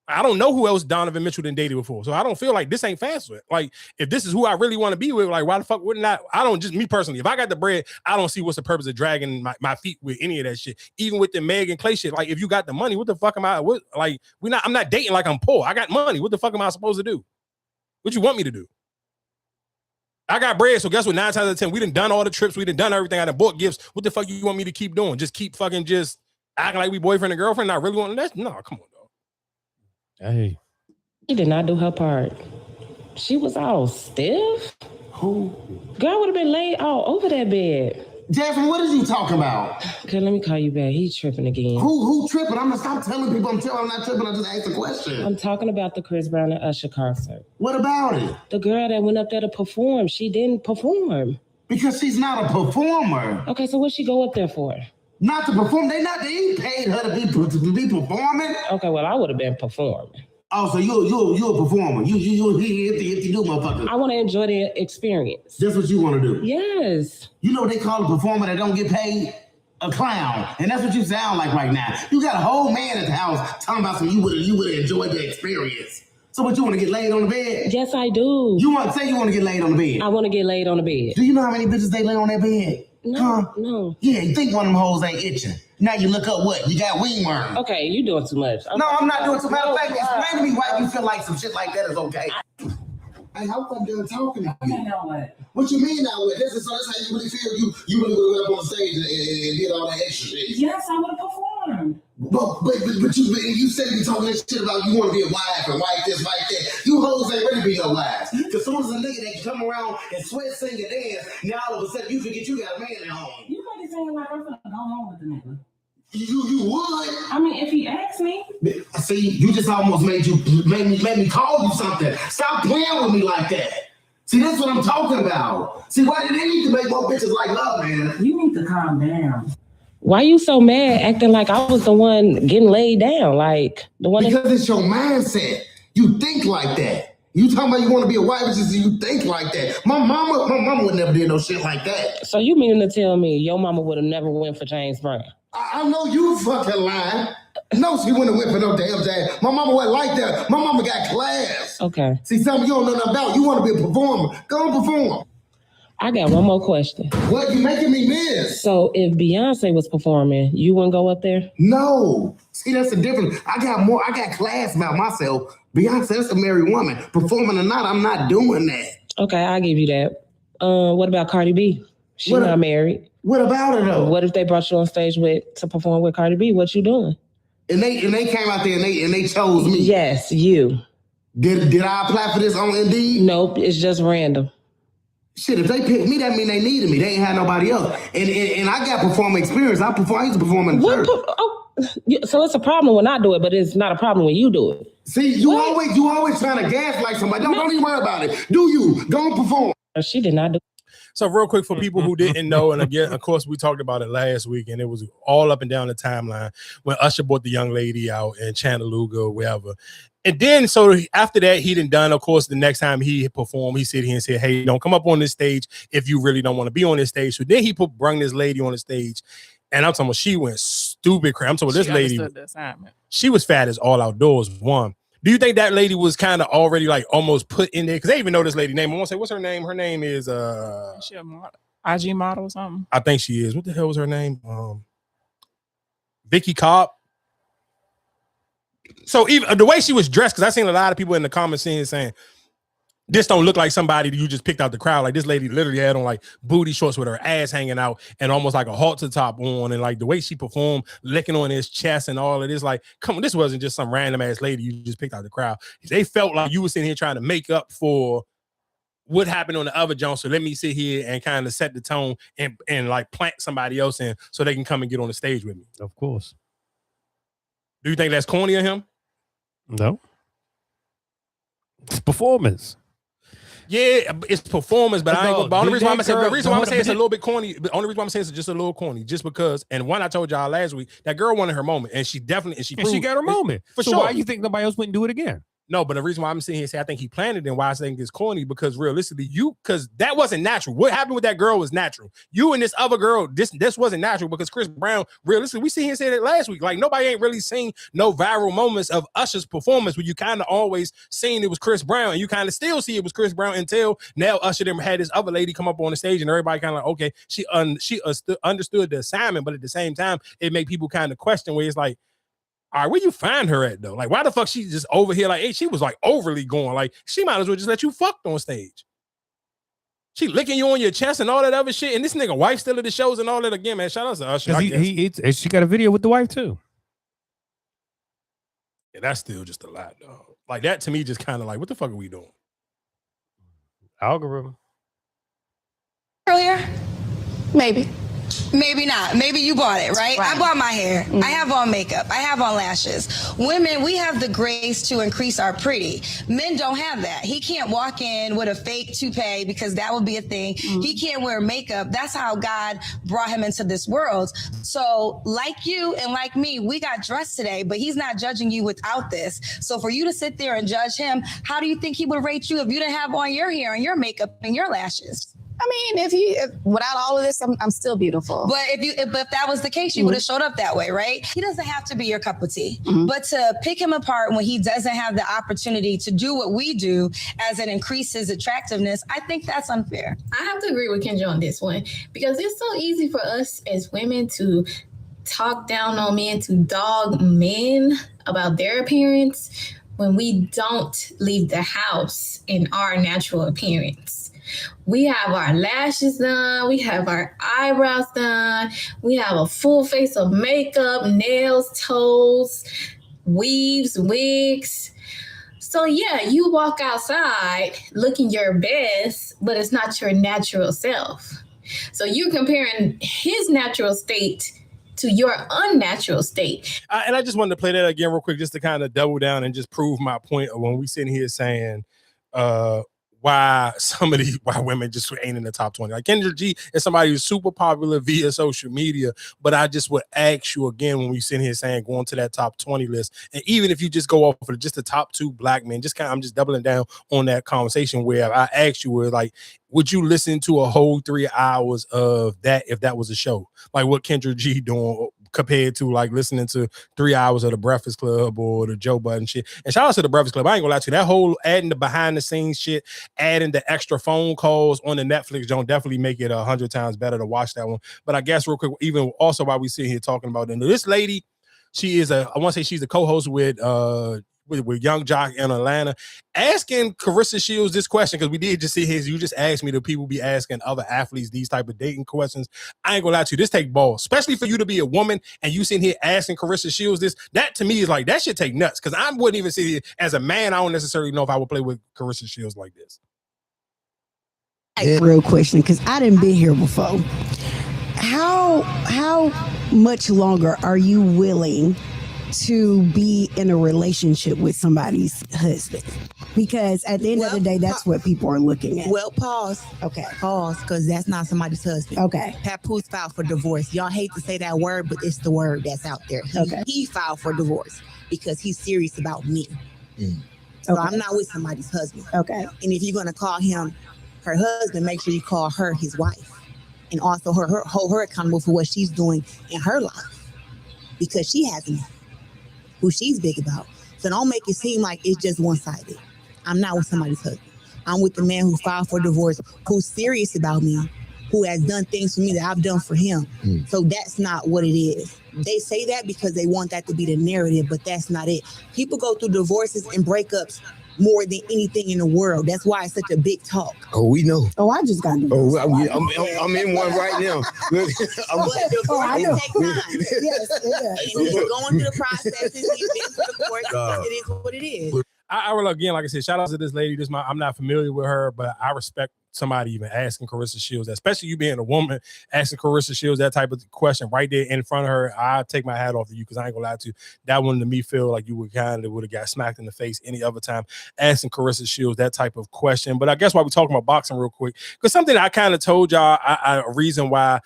I don't know who else Donovan Mitchell done dated before. So I don't feel like this ain't fast with. Like, if this is who I really want to be with, like, why the fuck wouldn't I don't just, me personally, if I got the bread, I don't see what's the purpose of dragging my feet with any of that shit. Even with the Meg and Klay shit. Like, if you got the money, what the fuck am I, I'm not dating like I'm poor. I got money. What the fuck am I supposed to do? What you want me to do? I got bread, so guess what? 9 times out of 10, we done all the trips, we done everything. I done bought gifts. What the fuck you want me to keep doing? Just keep fucking just acting like we boyfriend and girlfriend, not really wanting that? No, come on, dog. Hey. She did not do her part. She was all stiff. Who? Girl would have been laid all over that bed. Jasmine, what is you talking about? Okay, let me call you back. He's tripping again. Who tripping? I'm gonna stop telling people I'm not tripping. I just asked a question. I'm talking about the Chris Brown and Usher concert. What about it? The girl that went up there to perform, she didn't perform. Because she's not a performer. Okay, so what'd she go up there for? Not to perform. They paid her to be performing. Okay, well, I would have been performing. Oh, so you're a performer. You do, motherfucker. I want to enjoy the experience. That's what you want to do? Yes. You know what they call a performer that don't get paid? A clown. And that's what you sound like right now. You got a whole man at the house talking about some you would have enjoyed the experience. So what, you want to get laid on the bed? Yes, I do. You want to get laid on the bed? I want to get laid on the bed. Do you know how many bitches they lay on their bed? No, no. Yeah, you think one of them hoes ain't itching. Now you look up what? You got wingworm. Okay, you doing too much. No, I'm not doing too much. Matter of fact, explain to me why you feel like some shit like that is okay. Hey, how come done talking to you? What you mean now? This is how you really feel? You really would have went up on stage and did all that extra shit. Yes, I would have performed. But you said you talking that shit about you want to be a wife and wife this, wife that. You hoes ain't ready to be your wives. Because soon as a nigga that can come around and sweat, sing, and dance, now all of a sudden you forget you got a man at home. You might be saying like I'm gonna go home with the nigga. You would. I mean, if he asked me. See, you just almost made me call you something. Stop playing with me like that. See, that's what I'm talking about. See, why do they need to make more bitches like love, man? You need to calm down. Why you so mad acting like I was the one getting laid down? Like the one because it's your mindset. You think like that. You talking about you want to be a wife, just you think like that. My mama would never did no shit like that. So you meaning to tell me your mama would have never went for James Brown? I know you fucking lying. No, she wouldn't have went for no damn James. My mama wasn't like that. My mama got class. Okay. See, something you don't know nothing about. You want to be a performer. Go and perform. I got one more question. What? You making me miss? So if Beyonce was performing, you wouldn't go up there? No. See, that's the difference. I got class about myself. Beyonce's a married woman. Performing or not, I'm not doing that. Okay, I'll give you that. What about Cardi B? She's not married. What about her though? What if they brought you on stage to perform with Cardi B? What you doing? And they came out there and they chose me. Yes, you. Did I apply for this on Indeed? Nope, it's just random. Shit, if they picked me, that mean they needed me. They ain't had nobody else. And I got performing experience. I used to perform in the church. So it's a problem when I do it, but it's not a problem when you do it. See, you always trying to gaslight somebody. Don't even worry about it. Do you? Go and perform. She did not do. So real quick for people who didn't know, and again, of course, we talked about it last week, and it was all up and down the timeline when Usher brought the young lady out in Chattanooga or wherever. And then, so after that, he done, of course, the next time he performed, he sit here and said, hey, don't come up on this stage if you really don't want to be on this stage. So then he brung this lady on the stage, and I'm talking about she went stupid crazy. I'm talking about this lady, she was fat as all outdoors, one. Do you think that lady was kind of already like almost put in there? Because they even know this lady name. I want to say, what's her name? Her name is Is she a IG model or something? I think she is. What the hell was her name? Vicky Cobb. So even the way she was dressed, because I seen a lot of people in the comments saying, this don't look like somebody that you just picked out the crowd. Like this lady literally had on like booty shorts with her ass hanging out and almost like a halter top on. And like the way she performed, licking on his chest and all of this, like, come on, this wasn't just some random ass lady you just picked out the crowd. They felt like you were sitting here trying to make up for what happened on the other Jones. So let me sit here and kind of set the tone and like plant somebody else in so they can come and get on the stage with me. Of course. Do you think that's corny of him? No. It's performance. Yeah, it's performance, but I ain't gonna. The only reason why I'm gonna say it's a little bit corny. The only reason why I'm saying it's just a little corny, just because. And one I told y'all last week, that girl wanted her moment, and she definitely she got her moment for so sure. Why you think nobody else wouldn't do it again? No, but the reason why I'm sitting here and say I think he planned it and why I think it's corny, because realistically, because that wasn't natural. What happened with that girl was natural. You and this other girl, this wasn't natural, because Chris Brown, realistically, we see him say that last week. Like nobody ain't really seen no viral moments of Usher's performance where you kind of always seen it was Chris Brown, and you kind of still see it was Chris Brown until now Usher them had this other lady come up on the stage and everybody kind of like, okay, she understood the assignment, but at the same time, it made people kind of question where it's like, all right, where you find her at though? Like, why the fuck she just over here? Like, hey, she was like overly going. Like, she might as well just let you fuck on stage. She licking you on your chest and all that other shit. And this nigga wife still at the shows and all that again, man. Shout out to Usher. She got a video with the wife too. Yeah, that's still just a lot, though. Like that to me, just kind of like, what the fuck are we doing? Algorithm. Earlier, maybe. Maybe not. Maybe you bought it, right? I bought my hair. I have on makeup. I have on lashes. Women, we have the grace to increase our pretty. Men don't have that. He can't walk in with a fake toupee because that would be a thing. He can't wear makeup. That's how God brought him into this world. So like you and like me, we got dressed today, but he's not judging you without this. So for you to sit there and judge him, how do you think he would rate you if you didn't have on your hair and your makeup and your lashes? I mean, if without all of this, I'm still beautiful. But if that was the case, you would have showed up that way, right? He doesn't have to be your cup of tea. But to pick him apart when he doesn't have the opportunity to do what we do as it increases attractiveness, I think that's unfair. I have to agree with Kendra on this one, because it's so easy for us as women to talk down on men, to dog men about their appearance when we don't leave the house in our natural appearance. We have our lashes done. We have our eyebrows done. We have a full face of makeup, nails, toes, weaves, wigs. So yeah, you walk outside looking your best, but it's not your natural self. So you're comparing his natural state to your unnatural state. And I just wanted to play that again real quick, just to kind of double down and just prove my point of when we sitting here saying, why women just ain't in the top 20. Like Kendra G is somebody who's super popular via social media, but I just would ask you again when we sit here saying going to that top 20 list, and even if you just go off of just the top 2 black men, I'm just doubling down on that conversation where I asked you where like, would you listen to a whole 3 hours of that if that was a show? Like what Kendra G doing compared to like listening to 3 hours of the Breakfast Club or the Joe Budden shit. And shout out to the Breakfast Club. I ain't gonna lie to you, that whole adding the behind the scenes shit, adding the extra phone calls on the Netflix don't definitely make it 100 times better to watch that one. But I guess real quick, even also while we sit here talking about it, this lady, she is I want to say she's a co-host with with Young Jock in Atlanta, asking Carissa Shields this question, because we did just see his. You just asked me, do people be asking other athletes these type of dating questions? I ain't gonna lie to you, this take balls, especially for you to be a woman and you sitting here asking Carissa Shields this. That to me is like, that should take nuts, because I wouldn't even sit here as a man. I don't necessarily know if I would play with Carissa Shields like this. Real question, because I didn't been here before. How much longer are you willing to be in a relationship with somebody's husband? Because at the end of the day, that's what people are looking at. Well, pause. Okay. Pause, because that's not somebody's husband. Okay. Papoose filed for divorce. Y'all hate to say that word, but it's the word that's out there. He filed for divorce because he's serious about me. So I'm not with somebody's husband. Okay. And if you're going to call him her husband, make sure you call her his wife. And also hold her accountable for what she's doing in her life. Because she has a man who she's big about. So don't make it seem like it's just one-sided. I'm not with somebody's husband. I'm with the man who filed for divorce, who's serious about me, who has done things for me that I've done for him. So that's not what it is. They say that because they want that to be the narrative, but that's not it. People go through divorces and breakups more than anything in the world. That's why it's such a big talk. Oh, we know. Oh, I just got to. Oh, I'm in one right now. But divorce takes time. Yes, and he's going through the processes. He's been through the court. It is what it is. I will, again, like I said, shout out to this lady. I'm not familiar with her, but I respect somebody even asking Carissa Shields, especially you being a woman, asking Carissa Shields that type of question right there in front of her. I take my hat off to you, because I ain't gonna lie to you. That one to me feel like you would kind of would have got smacked in the face any other time asking Carissa Shields that type of question. But I guess while we're talking about boxing real quick, because something I kind of told y'all, a reason why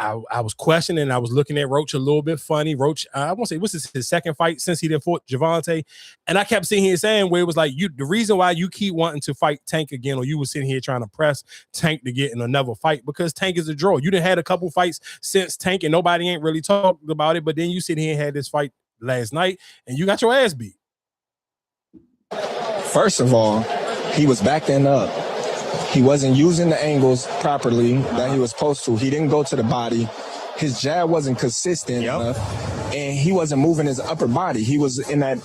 I was questioning. I was looking at Roach a little bit funny. Roach, I won't say what's his second fight since he didn't fought Javante, and I kept sitting here saying where it was like, the reason why you keep wanting to fight Tank again, or you were sitting here trying to press Tank to get in another fight, because Tank is a draw. You done had a couple fights since Tank, and nobody ain't really talked about it. But then you sit here and had this fight last night, and you got your ass beat. First of all, he was backing up. He wasn't using the angles properly that he was supposed to. He didn't go to the body. His jab wasn't consistent enough, and he wasn't moving his upper body. He was in that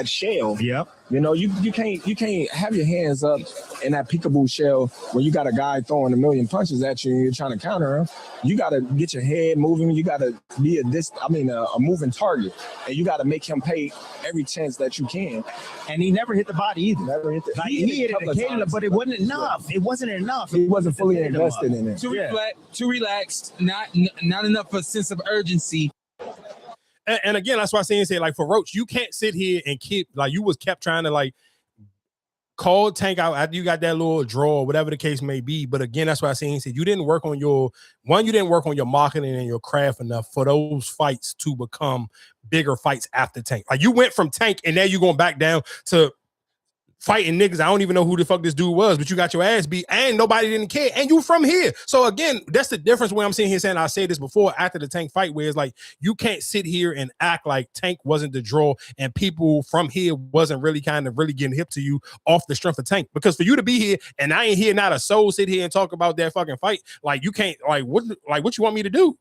shell. Yep. You know, you can't have your hands up in that peekaboo shell where you got a guy throwing a million punches at you and you're trying to counter him. You got to get your head moving. You got to be a moving target, and you got to make him pay every chance that you can. And he never hit the body either. Never hit the. Like, he hit it occasionally, but it wasn't enough. It wasn't enough. He wasn't fully invested in it. Too relaxed, not enough of a sense of urgency. And again, that's why I say, like, for Roach, you can't sit here and keep, like, you kept trying to, like, call Tank out after you got that little draw, or whatever the case may be. But again, that's why I said you didn't work on your marketing and your craft enough for those fights to become bigger fights after Tank. Like, you went from Tank, and now you're going back down to fighting niggas. I don't even know who the fuck this dude was, but you got your ass beat, and nobody didn't care, and you from here. So again, that's the difference where I'm sitting here saying, I said this before after the Tank fight, where it's like, you can't sit here and act like Tank wasn't the draw and people from here wasn't really getting hip to you off the strength of Tank. Because for you to be here and I ain't hear not a soul sit here and talk about that fucking fight, like, you can't, what you want me to do?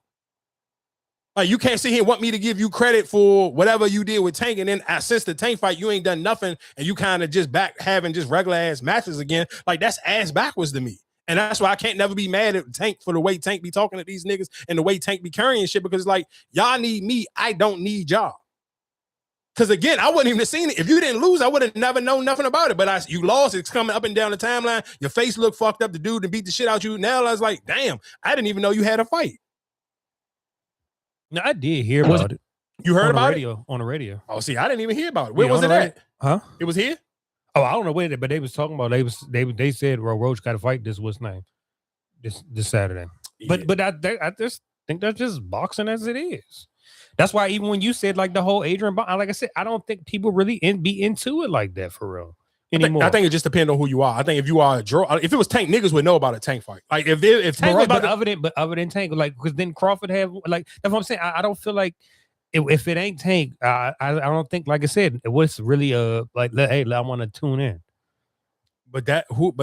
Like, you can't sit here and want me to give you credit for whatever you did with Tank, and then since the Tank fight, you ain't done nothing, and you kind of just back having just regular ass matches again. Like, that's ass backwards to me. And that's why I can't never be mad at Tank for the way Tank be talking to these niggas and the way Tank be carrying shit, because, like, y'all need me, I don't need y'all. Because again, I wouldn't even have seen it. If you didn't lose, I would have never known nothing about it. But you lost. It's coming up and down the timeline. Your face looked fucked up. The dude that beat the shit out you. Now I was like, damn, I didn't even know you had a fight. No, I did hear about it. You heard about it? On the radio. Oh, see, I didn't even hear about it. Where was it at? Huh? It was here? Oh, I don't know where, but they was talking about, they said, well, Roach got to fight this Saturday. Yeah. But I just think that's just boxing as it is. That's why even when you said, like, the whole Adrian, like I said, I don't think people really be into it like that for real anymore. I think it just depends on who you are. I think if you are a draw, if it was Tank, niggas would know about a Tank fight. Like, if Tank was about other than Tank, like, because then Crawford have, like, that's what I'm saying. I don't feel like if it ain't Tank, I don't think, like I said, it was really like, hey, I want to tune in. But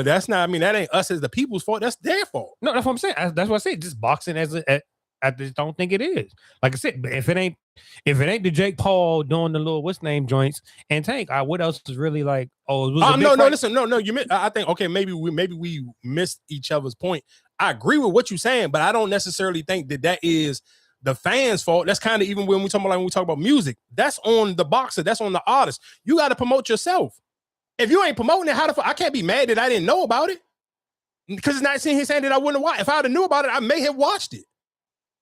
that's not, I mean, that ain't us as the people's fault. That's their fault. No, that's what I'm saying. That's what I say. Just boxing as a I just don't think it is. Like I said, if it ain't the Jake Paul doing the little what's name joints and Tank, what else is really like? Oh, it was no. Listen, no. You, I think okay, maybe we missed each other's point. I agree with what you're saying, but I don't necessarily think that is the fans' fault. That's kind of even when we talk about music. That's on the boxer. That's on the artist. You got to promote yourself. If you ain't promoting it, I can't be mad that I didn't know about it because it's not saying that I wouldn't have watched. If I'd have knew about it, I may have watched it.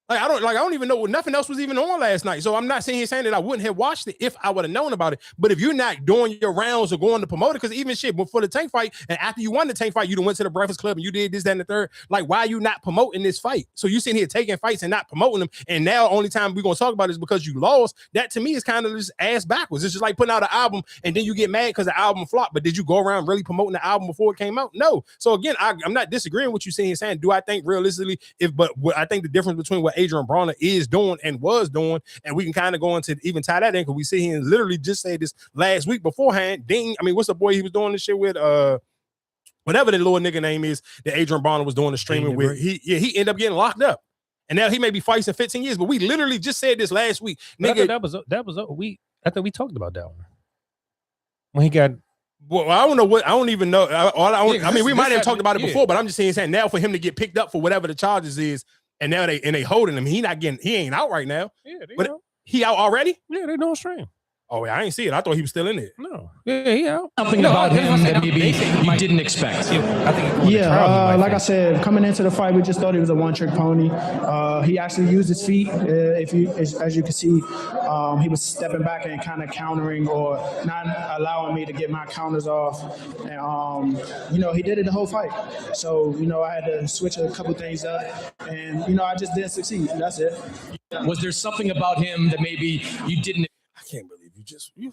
I don't even know. Nothing else was even on last night. So I'm not saying that I wouldn't have watched it if I would have known about it. But if you're not doing your rounds or going to promote it, because even shit before the Tank fight and after you won the Tank fight, you done went to the Breakfast Club and you did this, that, and the third. Like, why are you not promoting this fight? So you sitting here taking fights and not promoting them. And now only time we're gonna talk about it is because you lost. That to me is kind of just ass backwards. It's just like putting out an album and then you get mad because the album flopped. But did you go around really promoting the album before it came out? No. So again, I'm not disagreeing with you saying. Do I think realistically I think the difference between what Adrian Bronner is doing and was doing, and we can kind of go into even tie that in because we sit here and literally just said this last week beforehand. What's the boy he was doing this shit with? Whatever the little nigga name is that Adrian Bronner was doing the streaming with. He ended up getting locked up, and now he may be fighting 15 years. But we literally just said this last week, nigga. That was I thought we talked about that one when he got. Well, I don't know what. I don't even know. We might have talked about it before, but I'm just saying now for him to get picked up for whatever the charges is. And now they holding him. He ain't out right now. Yeah, but he out already? Yeah, they doing stream. Oh, yeah, I ain't see it. I thought he was still in there. No. Yeah, he out. Something about him that maybe you didn't expect. I think like I said, coming into the fight, we just thought he was a one-trick pony. He actually used his feet. As you can see, he was stepping back and kind of countering or not allowing me to get my counters off. And, he did it the whole fight. So, I had to switch a couple things up. And, I just didn't succeed. That's it. Was there something about him that maybe you didn't? I can't believe you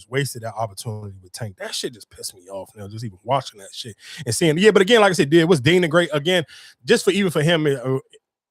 wasted that opportunity with Tank. That shit just pissed me off now, just even watching that shit and seeing. Yeah, but again, like I said, it was Dana great again, just for him.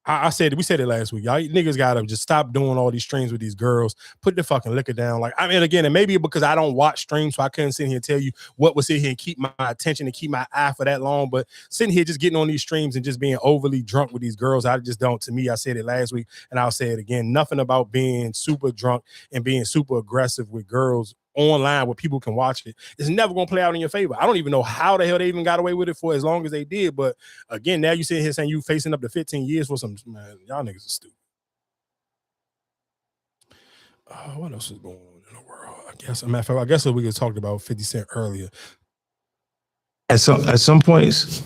We said it last week. Y'all niggas gotta just stop doing all these streams with these girls. Put the fucking liquor down. Again, and maybe because I don't watch streams, so I couldn't sit here and tell you what was sitting here and keep my attention and keep my eye for that long. But sitting here just getting on these streams and just being overly drunk with these girls, I just don't. To me, I said it last week and I'll say it again. Nothing about being super drunk and being super aggressive with girls online where people can watch it. It's never gonna play out in your favor. I don't even know how the hell they even got away with it for as long as they did. But again, now you sitting here saying you facing up to 15 years for some, man, y'all niggas are stupid. What else is going on in the world? I guess we could talk about 50 Cent earlier. At some points,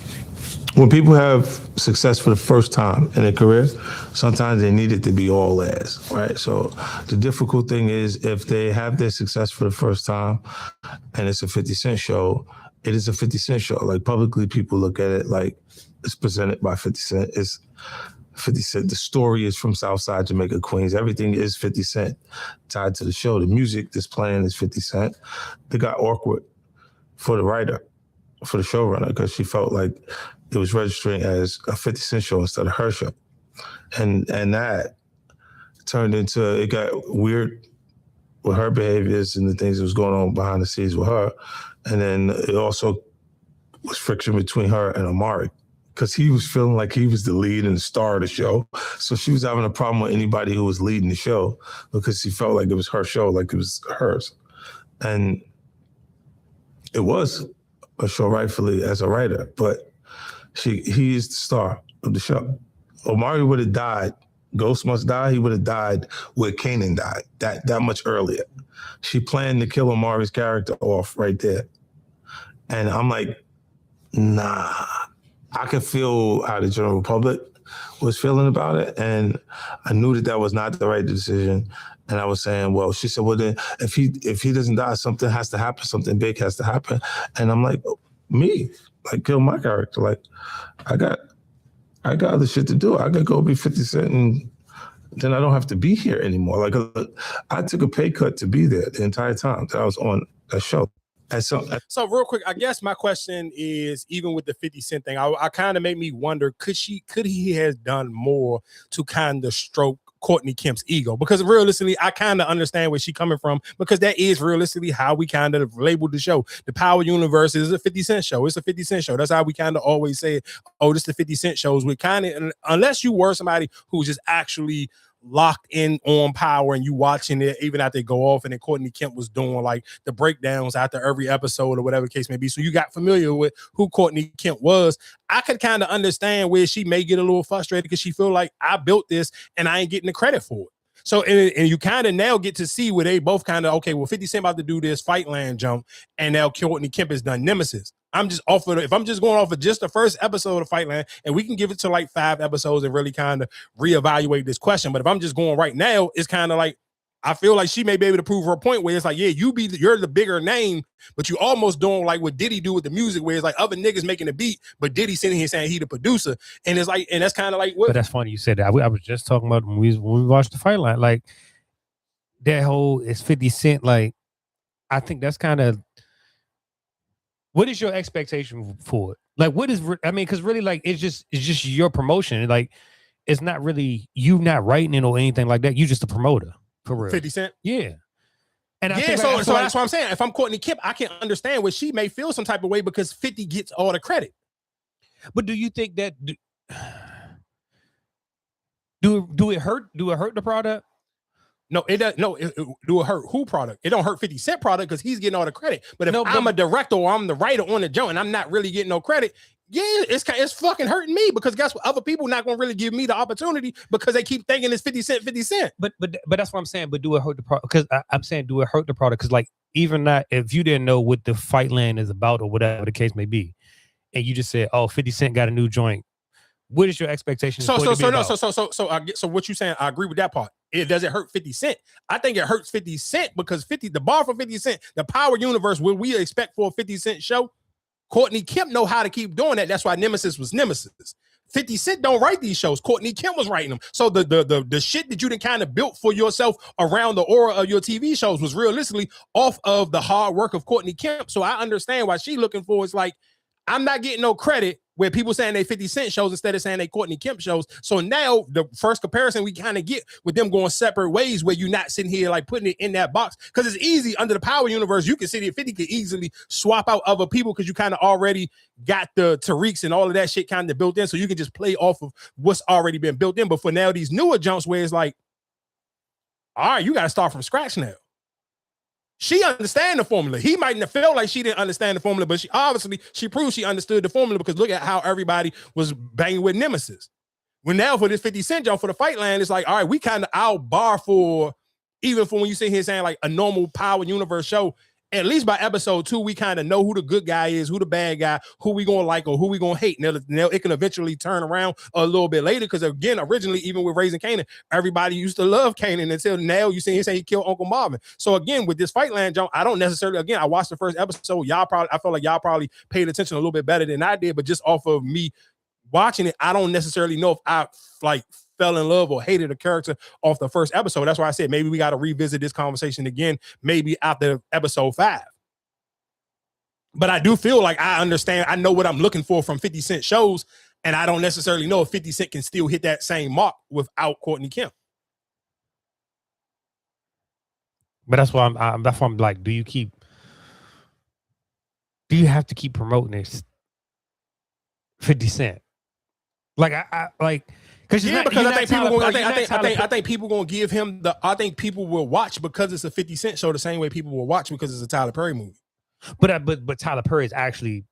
when people have success for the first time in their career, sometimes they need it to be all ass, right? So the difficult thing is if they have their success for the first time and it's a 50 Cent show, it is a 50 Cent show. Like publicly, people look at it like it's presented by 50 Cent. It's 50 Cent. The story is from Southside Jamaica, Queens. Everything is 50 Cent tied to the show. The music that's playing is 50 Cent. It got awkward for the writer, for the showrunner, because she felt like it was registering as a 50 Cent show instead of her show. And that turned into, it got weird with her behaviors and the things that was going on behind the scenes with her. And then it also was friction between her and Omari, because he was feeling like he was the lead and the star of the show. So she was having a problem with anybody who was leading the show because she felt like it was her show, like it was hers. And it was a show rightfully as a writer, but he is the star of the show. Omari would have died. Ghost Must Die. He would have died where Kanan died, that much earlier. She planned to kill Omari's character off right there. And I'm like, nah. I could feel how the general public was feeling about it. And I knew that was not the right decision. And I was saying, well, she said, well, then if he doesn't die, something has to happen. Something big has to happen. And I'm like, me, like kill my character. Like I got other shit to do. I got to go be 50 Cent and then I don't have to be here anymore. Like I took a pay cut to be there the entire time that I was on that show. So real quick, I guess my question is, even with the 50 Cent thing, I kind of made me wonder, could he has done more to kind of stroke Courtney Kemp's ego, because realistically, I kind of understand where she's coming from, because that is realistically how we kind of labeled the show. The Power Universe is a 50 Cent show. It's a 50 Cent show. That's how we kind of always say, oh, this is the 50 Cent shows. We kind of, unless you were somebody who's just actually locked in on Power and you watching it even after they go off, and then Courtney Kemp was doing like the breakdowns after every episode or whatever the case may be, so you got familiar with who Courtney Kemp was, I could kind of understand where she may get a little frustrated because she feel like I built this and I ain't getting the credit for it. So, and you kind of now get to see where they both kind of, okay, well, 50 Cent about to do this Fightland jump, and now Courtney Kemp has done Nemesis. I'm just off of if I'm just going off of just the first episode of Fightland, and we can give it to like 5 episodes and really kind of reevaluate this question. But if I'm just going right now, it's kind of like, I feel like she may be able to prove her point where it's like, yeah, you're the bigger name, but you almost doing like what Diddy do with the music, where it's like other niggas making the beat, but Diddy sitting here saying he the producer. And it's like, and that's kind of like what. But that's funny you said that. I was just talking about when we watched the Fightline, like that whole it's 50 Cent. Like, I think that's kind of, what is your expectation for it? Like, what is, I mean, because really, like, it's just your promotion. Like, it's not really you not writing it or anything like that. You just a promoter. For real. 50 Cent? Yeah. And I yeah, think so that's what I'm saying. If I'm Courtney Kemp, I can understand where she may feel some type of way because 50 gets all the credit. But do you think that do it hurt? Do it hurt the product? No, it does. No, do it hurt who product? It don't hurt 50 Cent product because he's getting all the credit. But if I'm a director or I'm the writer on the joint and I'm not really getting no credit, yeah, it's fucking hurting me, because guess what? Other people not gonna really give me the opportunity because they keep thinking it's 50 Cent, 50 Cent. But that's what I'm saying. But do it hurt the product? Because I'm saying, do it hurt the product? Because like, even that, if you didn't know what the Fightland is about or whatever the case may be, and you just said, oh, 50 Cent got a new joint, what is your expectation? So what you saying? I agree with that part. It doesn't hurt 50 Cent. I think it hurts 50 Cent because the bar for 50 Cent, the Power Universe, what we expect for a 50 Cent show, Courtney Kemp know how to keep doing that. That's why Nemesis was Nemesis. 50 Cent don't write these shows. Courtney Kemp was writing them. So the shit that you done kind of built for yourself around the aura of your TV shows was realistically off of the hard work of Courtney Kemp. So I understand why she looking for, it's like, I'm not getting no credit where people saying they 50 Cent shows instead of saying they Courtney Kemp shows. So now the first comparison we kind of get with them going separate ways, where you're not sitting here like putting it in that box, because it's easy under the Power Universe. You can sit here, 50 could easily swap out other people because you kind of already got the Tariqs and all of that shit kind of built in, so you can just play off of what's already been built in. But for now, these newer jumps where it's like, all right, you got to start from scratch now. She understand the formula. He mightn't have felt like she didn't understand the formula, but she proved she understood the formula, because look at how everybody was banging with Nemesis. When now for this 50 Cent jump for the Fightland, it's like, all right, we kind of out bar for, even for when you sit here saying like a normal Power Universe show, at least by episode 2, we kind of know who the good guy is, who the bad guy, who we gonna like or who we gonna hate. Now it can eventually turn around a little bit later, because again, originally, even with Raising Kanan, everybody used to love Kanan until now you see him say he killed Uncle Marvin. So again, with this Fightland jump, I don't necessarily, again, I watched the first episode. I felt like y'all probably paid attention a little bit better than I did, but just off of me watching it, I don't necessarily know if I like fell in love or hated a character off the first episode. That's why I said maybe we got to revisit this conversation again, maybe after episode 5. But I do feel like I understand, I know what I'm looking for from 50 Cent shows, and I don't necessarily know if 50 Cent can still hit that same mark without Courtney Kemp. But that's why I'm like, do you have to keep promoting this 50 Cent? Like I because I think people gonna give him I think people will watch because it's a 50 Cent show the same way people will watch because it's a Tyler Perry movie. But Tyler Perry is actually,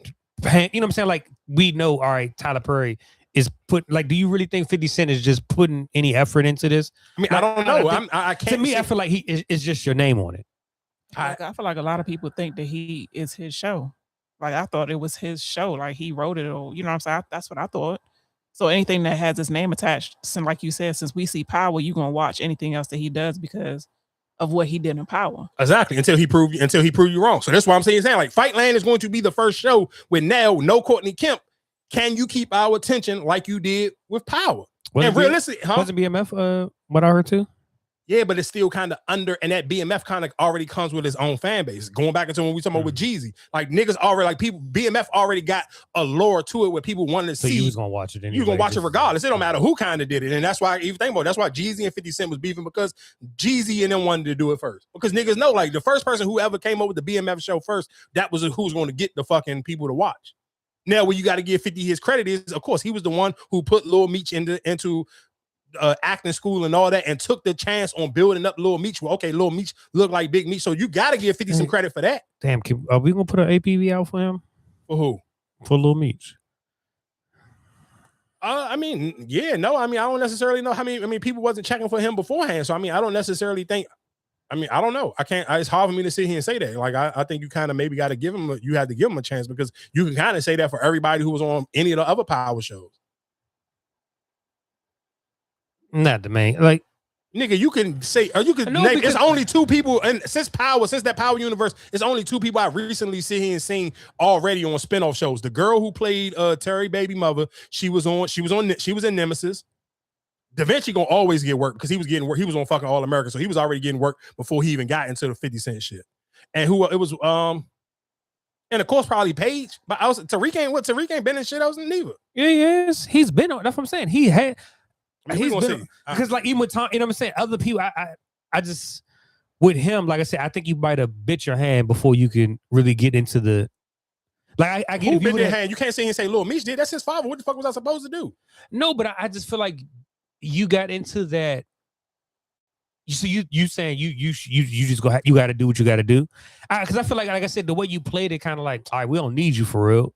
you know what I'm saying? Like, we know, all right, Tyler Perry is do you really think 50 Cent is just putting any effort into this? I mean, like, I don't know. I can't. To me, I feel like it's just your name on it. I feel like a lot of people think that he is his show. Like, I thought it was his show. Like, he wrote it, or, you know what I'm saying? That's what I thought. So anything that has his name attached, since, like you said, since we see Power, you're gonna watch anything else that he does because of what he did in Power. Exactly. Until he proved you wrong. So that's why I'm saying like Fightland is going to be the first show with now no Courtney Kemp. Can you keep our attention like you did with Power? And realistically, wasn't BMF what I heard too? Yeah, but it's still kind of under, and that BMF kind of already comes with its own fan base. Going back into when we talking about with Jeezy, like niggas already, like people, BMF already got a lore to it where people wanted to So see. you was gonna watch it anyway. You was gonna watch it regardless. It don't matter who kind of did it, and that's why even think about it, that's why Jeezy and 50 Cent was beefing, because Jeezy and them wanted to do it first. Because niggas know, like the first person who ever came up with the BMF show first, that was who's going to get the fucking people to watch. Now, what you got to give 50 his credit is, of course, he was the one who put Lil Meech into acting school and all that, and took the chance on building up Lil Meech. Well, okay, Lil Meech look like Big Meech, so you got to give 50 some credit for that. Damn, are we gonna put an APV out for him? For who? For Lil Meech. I mean, yeah, no, I mean, I don't necessarily know how many. I mean, people wasn't checking for him beforehand, so I mean, I don't necessarily think. I mean, I don't know. I can't. It's hard for me to sit here and say that. Like, I think you kind of maybe got to give him. You had to give him a chance, because you can kind of say that for everybody who was on any of the other power shows. Not the main, like, nigga, you can say, or you can name, it's only two people, and since that Power universe, it's only two people I recently sit here and seen already on spinoff shows. The girl who played Terry baby mother, she was in Nemesis. Da Vinci gonna always get work because he was getting work. He was on fucking All American, so he was already getting work before he even got into the 50 Cent shit. And who it was, and of course probably Paige, but Tariq ain't been in shit else neither. Yeah, yes, he's been on. That's what I'm saying. He had. I mean, He's been, because like even with Tom, you know what I'm saying, other people, I just, with him, like I said, I think you might have bit your hand before you can really get into the, like I get who bit their hand. You can't sit here and say Lil Meech did. That's his father. What the fuck was I supposed to do? No, but I just feel like you got into that. So you saying you just you got to do what you got to do, because I feel like I said, the way you played it, kind of like, all right, we don't need you for real.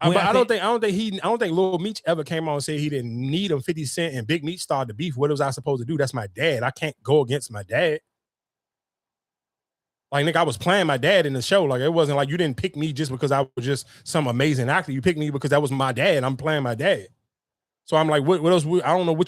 But I don't think Lil Meech ever came on and said he didn't need him. 50 Cent and Big Meech started the beef. What was I supposed to do? That's my dad. I can't go against my dad. Like, nigga, I was playing my dad in the show. Like, it wasn't like you didn't pick me just because I was just some amazing actor. You picked me because that was my dad. I'm playing my dad. So I'm like, what else? I don't know what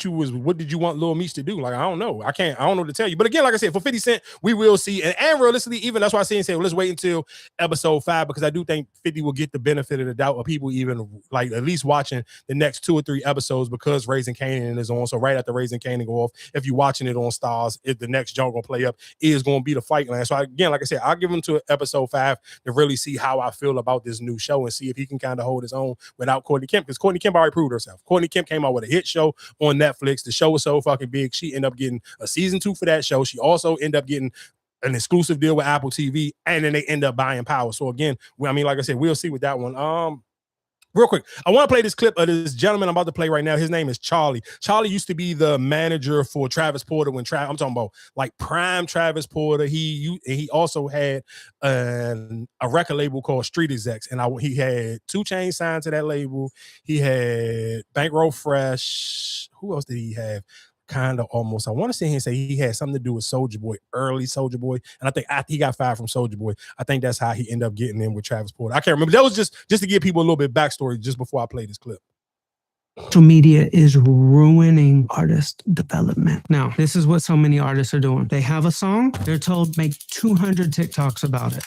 did you want Lil Meech to do? Like, I don't know. I don't know what to tell you. But again, like I said, for 50 Cent, we will see. And realistically, even that's why I say, well, let's wait until episode 5, because I do think 50 will get the benefit of the doubt of people even like at least watching the next 2 or 3 episodes, because Raising Kanan is on. So right after Raising Kanan go off, if you're watching it on Stars, if the next jump gonna play up is gonna be the Fight Land. So again, like I said, I'll give him to episode 5 to really see how I feel about this new show and see if he can kind of hold his own without Courtney Kemp, because Courtney Kemp already proved herself. Courtney Kemp came out with a hit show on Netflix. The show was so fucking big, she ended up getting a season 2 for that show. She also ended up getting an exclusive deal with Apple TV, and then they end up buying Power. So again, I mean, like I said, we'll see with that one. Real quick, I want to play this clip of this gentleman I'm about to play right now. His name is Charlie. Charlie used to be the manager for Travis Porter when I'm talking about like prime Travis Porter. He also had a record label called Street Execs, and he had 2 Chainz signed to that label. He had Bankroll Fresh. Who else did he have? Kind of almost. I want to sit here and say he had something to do with Soulja Boy, early Soulja Boy, and I think after he got fired from Soulja Boy, I think that's how he ended up getting in with Travis Porter. I can't remember. That was just to give people a little bit backstory just before I play this clip. Social media is ruining artist development. Now, this is what so many artists are doing. They have a song, they're told make 200 TikToks about it.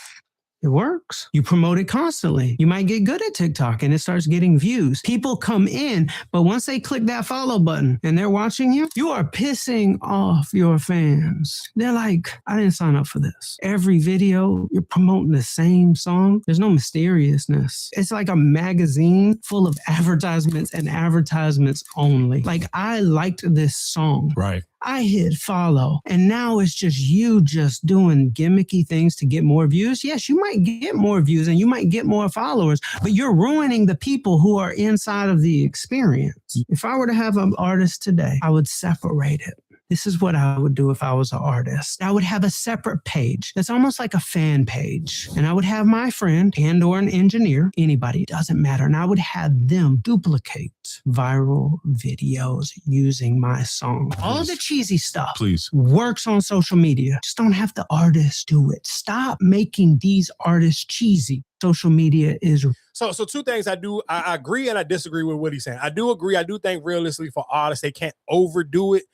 It works. You promote it constantly. You might get good at TikTok and it starts getting views. People come in, but once they click that follow button and they're watching you, you are pissing off your fans. They're like, I didn't sign up for this. Every video, you're promoting the same song. There's no mysteriousness. It's like a magazine full of advertisements and advertisements only. Like, I liked this song. Right. I hit follow, and now it's just you just doing gimmicky things to get more views. Yes, you might get more views and you might get more followers, but you're ruining the people who are inside of the experience. If I were to have an artist today, I would separate it. This is what I would do if I was an artist. I would have a separate page that's almost like a fan page. And I would have my friend and or an engineer, anybody, doesn't matter. And I would have them duplicate viral videos using my song. All the cheesy stuff works on social media. Just don't have the artist do it. Stop making these artists cheesy. Social media is... So 2 things I agree and I disagree with what he's saying. I do agree. I do think realistically for artists, they can't overdo it.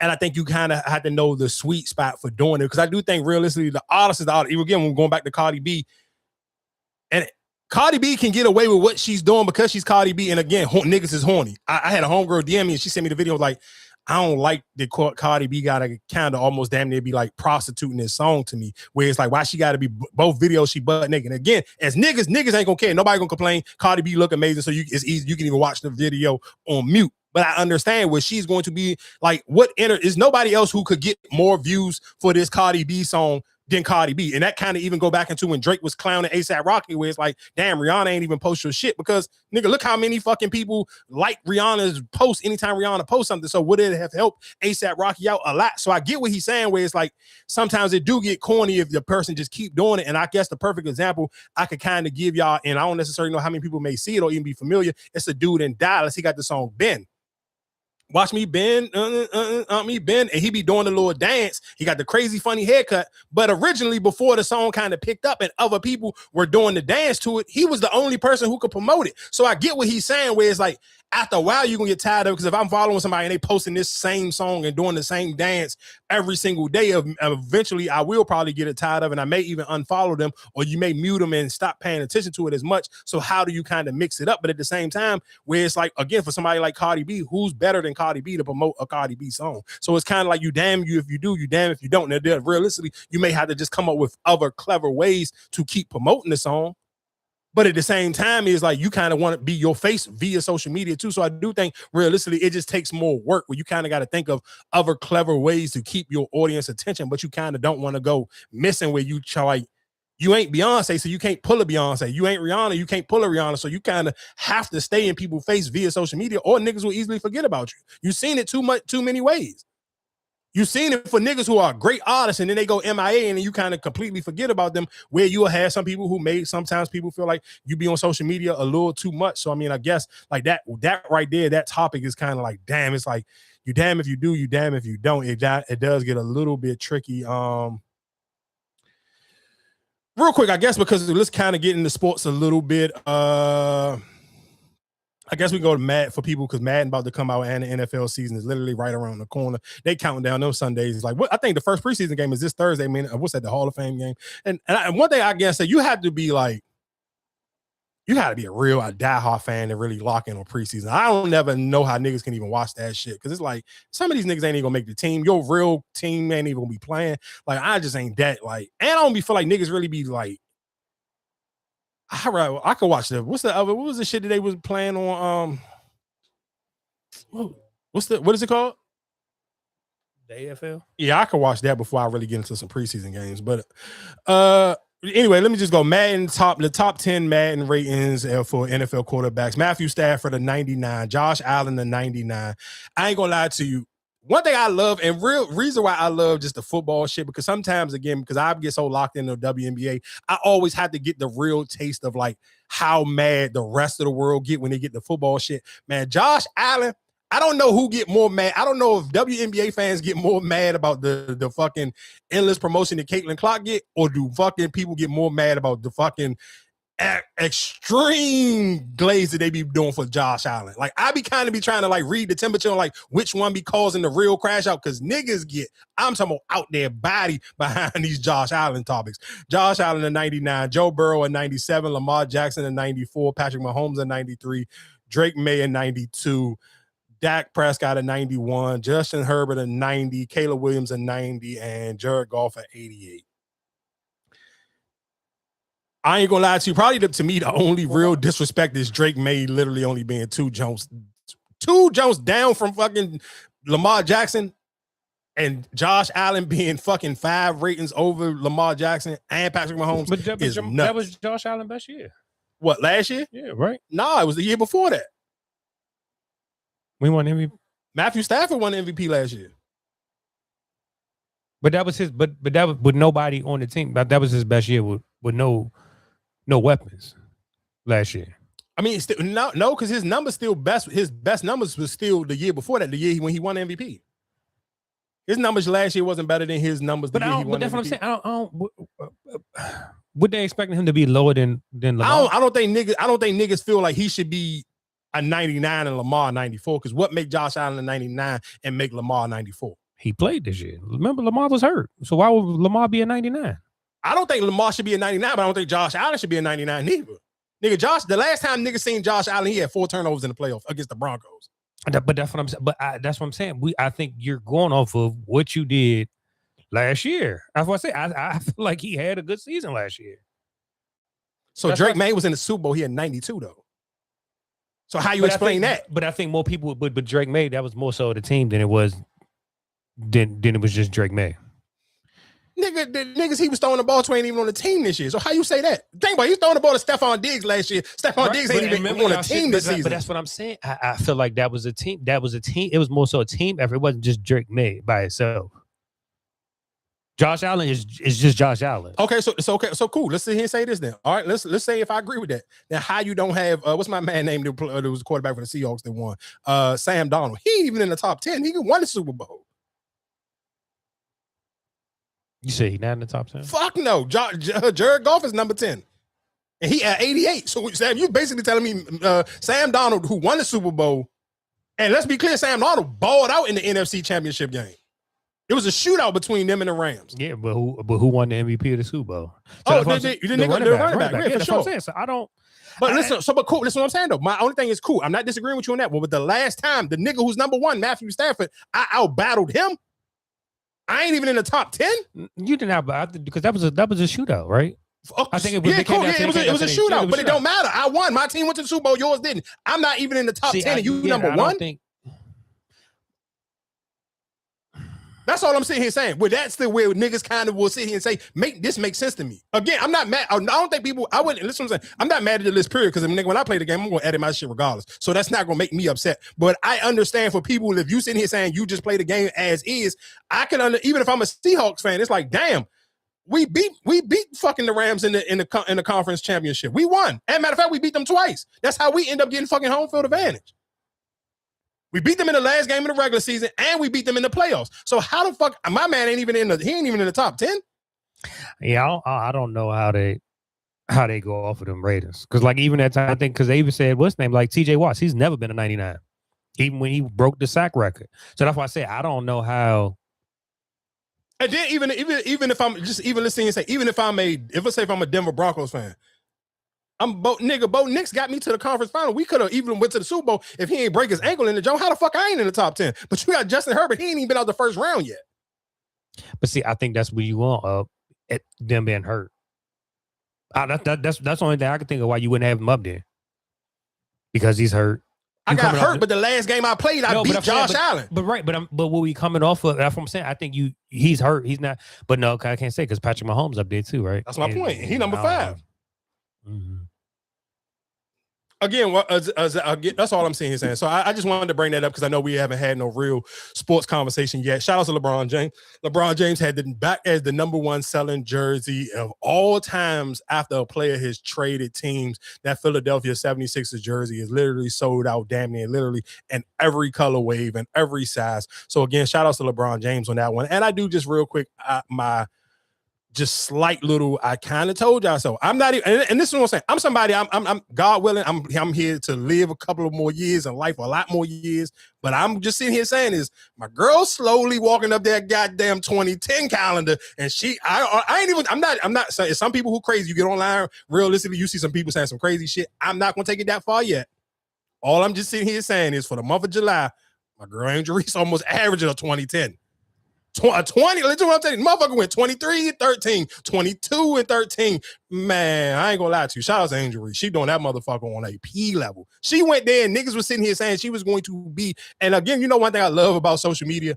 And I think you kind of have to know the sweet spot for doing it. Because I do think realistically, the artist is the artist. Even again, when we're going back to Cardi B, and Cardi B can get away with what she's doing because she's Cardi B. And again, niggas is horny. I had a homegirl DM me and she sent me the video like, I don't like that Cardi B gotta kind of almost damn near be like prostituting this song to me, where it's like, why she gotta be both videos she butt naked. And again, as niggas ain't gonna care. Nobody gonna complain. Cardi B look amazing, so it's easy. You can even watch the video on mute. But I understand where she's going to be like, is nobody else who could get more views for this Cardi B song than Cardi B. And that kind of even go back into when Drake was clowning A$AP Rocky, where it's like, damn, Rihanna ain't even post your shit, because nigga, look how many fucking people like Rihanna's post anytime Rihanna posts something. So would it have helped A$AP Rocky out a lot? So I get what he's saying, where it's like, sometimes it do get corny if the person just keep doing it. And I guess the perfect example I could kind of give y'all, and I don't necessarily know how many people may see it or even be familiar, it's a dude in Dallas. He got the song Ben. Watch me bend, me bend, and he be doing the little dance. He got the crazy funny haircut. But originally, before the song kind of picked up and other people were doing the dance to it, he was the only person who could promote it. So I get what he's saying, where it's like, after a while, you're gonna get tired of it, because if I'm following somebody and they posting this same song and doing the same dance every single day, eventually I will probably get it tired of, and I may even unfollow them, or you may mute them and stop paying attention to it as much. So how do you kind of mix it up? But at the same time, where it's like, again, for somebody like Cardi B, who's better than Cardi B to promote a Cardi B song? So it's kind of like, you damn you if you do, you damn if you don't. Now, realistically, you may have to just come up with other clever ways to keep promoting the song. But at the same time, it's like, you kind of want to be your face via social media too. So I do think realistically, it just takes more work, where you kind of got to think of other clever ways to keep your audience attention, but you kind of don't want to go missing where you try, like, you ain't Beyonce, so you can't pull a Beyonce. You ain't Rihanna, you can't pull a Rihanna. So you kind of have to stay in people's face via social media, or niggas will easily forget about you. You've seen it too many ways. You've seen it for niggas who are great artists and then they go MIA and then you kind of completely forget about them, where you'll have some people who sometimes people feel like you be on social media a little too much. So, I mean, I guess like that right there, that topic is kind of like, damn, it's like, you damn if you do, you damn if you don't. It does get a little bit tricky. Real quick, I guess, because let's kind of get into sports a little bit. I guess we go to Madden for people, because Madden about to come out and the NFL season is literally right around the corner. They counting down those Sundays. It's like, I think the first preseason game is this Thursday. I mean, what's that, the Hall of Fame game? And one thing I guess that you have to be like, you got to be a diehard fan to really lock in on preseason. I don't never know how niggas can even watch that shit, because it's like, some of these niggas ain't even gonna make the team. Your real team ain't even gonna be playing. Like, I just ain't that, like, and I don't feel like niggas really be like, I could watch the what was the shit that they was playing on what is it called? The AFL? Yeah, I could watch that before I really get into some preseason games. But anyway, let me just go. The top 10 Madden ratings for NFL quarterbacks. Matthew Stafford, a 99. Josh Allen, a 99. I ain't gonna lie to you. One thing I love, and real reason why I love just the football shit, because sometimes, again, because I get so locked into the WNBA, I always have to get the real taste of like how mad the rest of the world get when they get the football shit. Man, Josh Allen, I don't know who get more mad. I don't know if WNBA fans get more mad about the fucking endless promotion that Caitlin Clark get, or do fucking people get more mad about the fucking extreme glaze that they be doing for Josh Allen. Like, I be kind of be trying to like read the temperature on like which one be causing the real crash out, because niggas get, I'm talking about out there body behind these Josh Allen topics. Josh Allen a 99, Joe Burrow a 97, Lamar Jackson a 94, Patrick Mahomes a 93, Drake May a 92, Dak Prescott a 91, Justin Herbert a 90, Caleb Williams a 90, and Jared Goff a 88. I ain't gonna lie to you. Probably to me, the only real disrespect is Drake May literally only being two jumps down from fucking Lamar Jackson, and Josh Allen being fucking 5 ratings over Lamar Jackson and Patrick Mahomes. But that was Josh Allen's best year. What, last year? Yeah, right. No, it was the year before that. We won MVP. Matthew Stafford won MVP last year. But that was his. But that was with nobody on the team. But that was his best year with no weapons last year. I mean, no, because his numbers still best. His best numbers was still the year before that, the year when he won MVP. His numbers last year wasn't better than his numbers. But that's what I'm saying. I don't. Would they expecting him to be lower than Lamar? I don't think niggas feel like he should be a 99 and Lamar 94. Because what make Josh Allen a 99 and make Lamar 94? He played this year. Remember, Lamar was hurt. So why would Lamar be a 99? I don't think Lamar should be a 99, but I don't think Josh Allen should be a 99 neither. Nigga, the last time niggas seen Josh Allen, he had 4 turnovers in the playoffs against the Broncos. But that's what I'm saying. But that's what I'm saying. I think you're going off of what you did last year. That's what I say. I feel like he had a good season last year. So Drake May was in the Super Bowl. He had 92 though. So how you explain that? But I think more people. But Drake May, that was more so the team than it was. Than it was just Drake May. Nigga, the niggas he was throwing the ball to ain't even on the team this year. So how you say that? Think about it, he was throwing the ball to Stephon Diggs last year. Stephon Diggs ain't even on the team this season. But that's what I'm saying. I feel like that was a team. That was a team. It was more so a team effort. It wasn't just Drake May by itself. Josh Allen is just Josh Allen. Okay, so cool. Let's sit here and say this then. All right, let's say if I agree with that. Now, how you don't have what's my man name that was a quarterback for the Seahawks that won? Sam Darnold. He ain't even in the top 10. He won the Super Bowl. You say he's not in the top 10? Fuck no. Jared Goff is number 10. And he at 88. So Sam, you basically telling me Sam Darnold, who won the Super Bowl, and let's be clear, Sam Darnold balled out in the NFC Championship game. It was a shootout between them and the Rams. Yeah, but who won the MVP of the Super Bowl? So the running back. Yeah, for sure. What I'm saying. So I don't. But listen, but cool. Listen, what I'm saying though. My only thing is cool. I'm not disagreeing with you on that. But the last time, the nigga who's number 1, Matthew Stafford, I out-battled him. I ain't even in the top 10. You didn't have because that was a shootout, right? I think it was. Yeah, cool. Yeah, it was a shootout, but it don't matter. I won. My team went to the Super Bowl. Yours didn't. I'm not even in the top 10. And you number 1. That's all I'm sitting here saying. Well, that's the way niggas kind of will sit here and say, this makes sense to me. Again, I'm not mad. I don't think people, I wouldn't, listen what I'm saying. I'm not mad at the list, period, because when I play the game, I'm going to edit my shit regardless. So that's not going to make me upset. But I understand for people, if you sitting here saying you just play the game as is, I can even if I'm a Seahawks fan, it's like, damn, we beat fucking the Rams in the conference championship. We won. As a matter of fact, we beat them twice. That's how we end up getting fucking home field advantage. We beat them in the last game of the regular season, and we beat them in the playoffs. So how the fuck my man ain't even in the top 10? Yeah, I don't know how they go off of them Raiders. Because like even that time, I think because they even said what's his name, like TJ Watts, he's never been a 99, even when he broke the sack record. So that's why I say I don't know how. And then even if I'm just even listening and say if I'm a Denver Broncos fan. Bo Nix got me to the conference final. We could have even went to the Super Bowl if he ain't break his ankle in the joint. How the fuck I ain't in the top 10? But you got Justin Herbert. He ain't even been out the first round yet. But see, I think that's what you want at them being hurt. That's the only thing I can think of why you wouldn't have him up there. Because he's hurt. I got hurt, but the last game I played, I beat Josh Allen. But what we coming off of, that's what I'm saying. I think he's hurt. He's not. But no, I can't say because Patrick Mahomes up there too, right? That's my point. He number 5. Mm-hmm. Again, that's all I'm saying. So I just wanted to bring that up because I know we haven't had no real sports conversation yet. Shout out to LeBron James. LeBron James had back as the number 1 selling jersey of all times after a player has traded teams. That Philadelphia 76ers jersey is literally sold out damn near literally in every color wave and every size. So again, shout out to LeBron James on that one. And I do just real quick, just slight little, I kind of told y'all so. I'm not even, and this is what I'm saying. I'm somebody, I'm God willing, I'm here to live a couple of more years in life, a lot more years. But I'm just sitting here saying is my girl slowly walking up that goddamn 2010 calendar, and I'm not saying some people who crazy. You get online, realistically, you see some people saying some crazy shit. I'm not gonna take it that far yet. All I'm just sitting here saying is for the month of July, my girl Angel Reese almost averaging a 2010. 20, listen to what I'm telling you. Motherfucker went 23 and 13, 22 and 13. Man, I ain't gonna lie to you. Shout out to Angel Reese. She doing that motherfucker on a P level. She went there and niggas was sitting here saying she was going to be. And again, you know one thing I love about social media?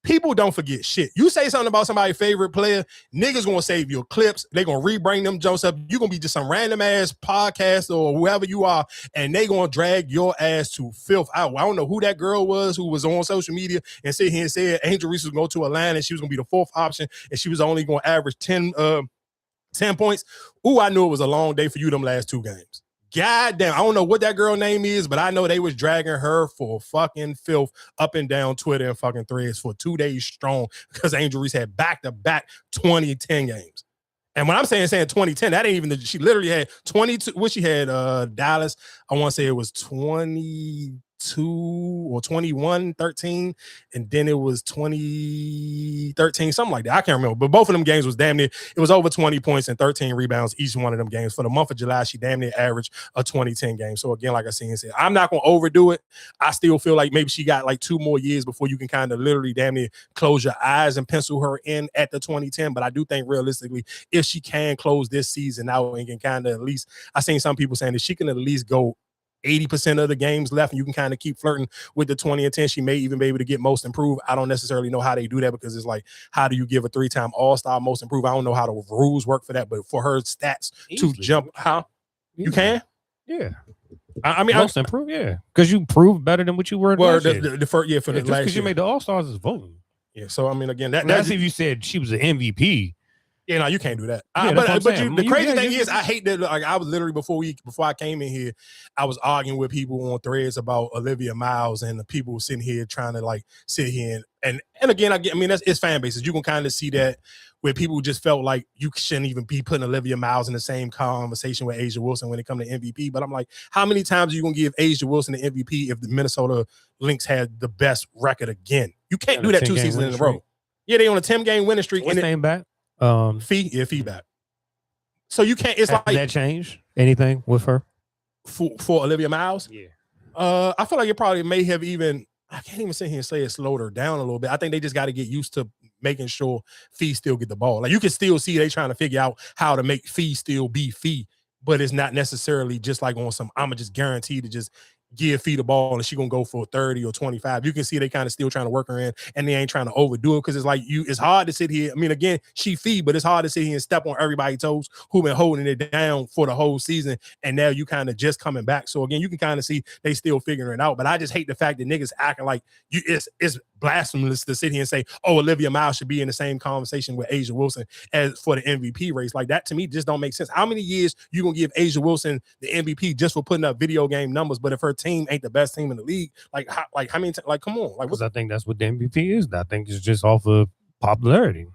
People don't forget shit. You say something about somebody's favorite player, niggas gonna save your clips. They gonna re-bring them jokes up. You gonna be just some random ass podcast or whoever you are, and they gonna drag your ass to filth. I don't know who that girl was who was on social media and sit here and said Angel Reese was going to Atlanta and she was gonna be the 4th option and she was only gonna average 10 points. Ooh, I knew it was a long day for you them last 2 games. God damn, I don't know what that girl name is, but I know they was dragging her for fucking filth up and down Twitter and fucking threads for 2 days strong because Angel Reese had back-to-back 2010 games. And when I'm saying 2010, that ain't even she literally had 22. What she had, Dallas, I want to say it was 22 22 or 21, 13, and then it was 2013, something like that. I can't remember, but both of them games was damn near, it was over 20 points and 13 rebounds each one of them games. For the month of July, she damn near averaged a 20-10 game. So again, like I said, I'm not going to overdo it. I still feel like maybe she got like 2 more years before you can kind of literally damn near close your eyes and pencil her in at the 2010. But I do think realistically, if she can close this season out and can kind of at least, I seen some people saying that she can at least go 80% of the games left and you can kind of keep flirting with the 20 and 10. She may even be able to get most improved. I don't necessarily know how they do that because it's like, how do you give a 3-time all-star most improved? I don't know how the rules work for that, but for her stats to jump, how you can? Yeah. I mean, most improved, yeah. Because you proved better than what you were. Well, the first year for the last year. Because you made the all-stars is voting. Yeah, so I mean, again, that's if you said she was an MVP. Yeah, no, you can't do that. Yeah, But the crazy thing is, I hate that. Like, I was literally before I came in here, I was arguing with people on threads about Olivia Miles and the people sitting here trying to like sit here and again, I mean, it's fan bases. You can kind of see that where people just felt like you shouldn't even be putting Olivia Miles in the same conversation with Asia Wilson when it comes to MVP. But I'm like, how many times are you gonna give Asia Wilson the MVP if the Minnesota Lynx had the best record again? You can't do that 2 seasons in a row. Yeah, they on a 10-game winning streak. What's name back? Feedback. So you can't. It's like that change anything with her for Olivia Miles. Yeah. I feel like it probably may have even. I can't even sit here and say it slowed her down a little bit. I think they just got to get used to making sure Fee still get the ball. Like you can still see they trying to figure out how to make Fee still be Fee, but it's not necessarily just like on some. I'm just guaranteed to just give Fee the ball and she gonna go for 30 or 25. You can see they kind of still trying to work her in and they ain't trying to overdo it because it's like it's hard to sit here. I mean, again, she Fee, but it's hard to sit here and step on everybody's toes who been holding it down for the whole season. And now you kind of just coming back. So again, you can kind of see they still figuring it out. But I just hate the fact that niggas acting like it's blasphemous to sit here and say, oh, Olivia Miles should be in the same conversation with Asia Wilson as for the MVP race. Like that to me just don't make sense. How many years you gonna give Asia Wilson the MVP just for putting up video game numbers? But if her team ain't the best team in the league, how many like come on, like because I think that's what the MVP is. I think it's just off of popularity.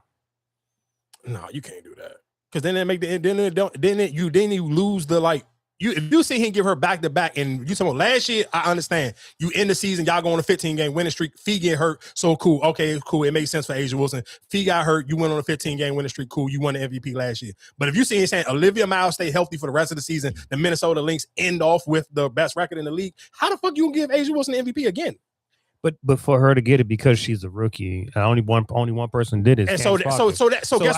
No, you can't do that because then you lose the like. If you see him give her back to back, and you talking about last year, I understand. You end the season, y'all go on a 15-game winning streak. Fee get hurt, so cool. Okay, cool. It makes sense for Asia Wilson. Fee got hurt, you went on a 15-game winning streak. Cool, you won the MVP last year. But if you see him saying Olivia Miles stay healthy for the rest of the season, the Minnesota Lynx end off with the best record in the league. How the fuck you gonna give Asia Wilson the MVP again? But for her to get it because she's a rookie, only one person did it. And so guess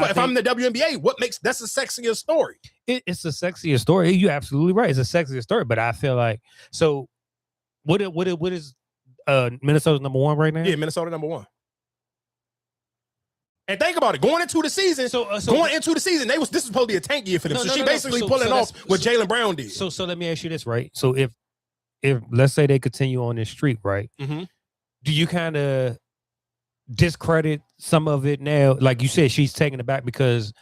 what? If I'm in the WNBA, what makes that's a sexier story? It's a sexier story. You're absolutely right. It's a sexier story. But I feel like what is Minnesota's number 1 right now? Yeah, Minnesota number 1. And think about it. Going into the season, this was supposed to be a tank year for them. She basically pulling off what Jaylen Brown did. So let me ask you this, right? So if let's say they continue on this streak, right? Mm-hmm. Do you kind of discredit some of it now? Like you said, she's taking it back because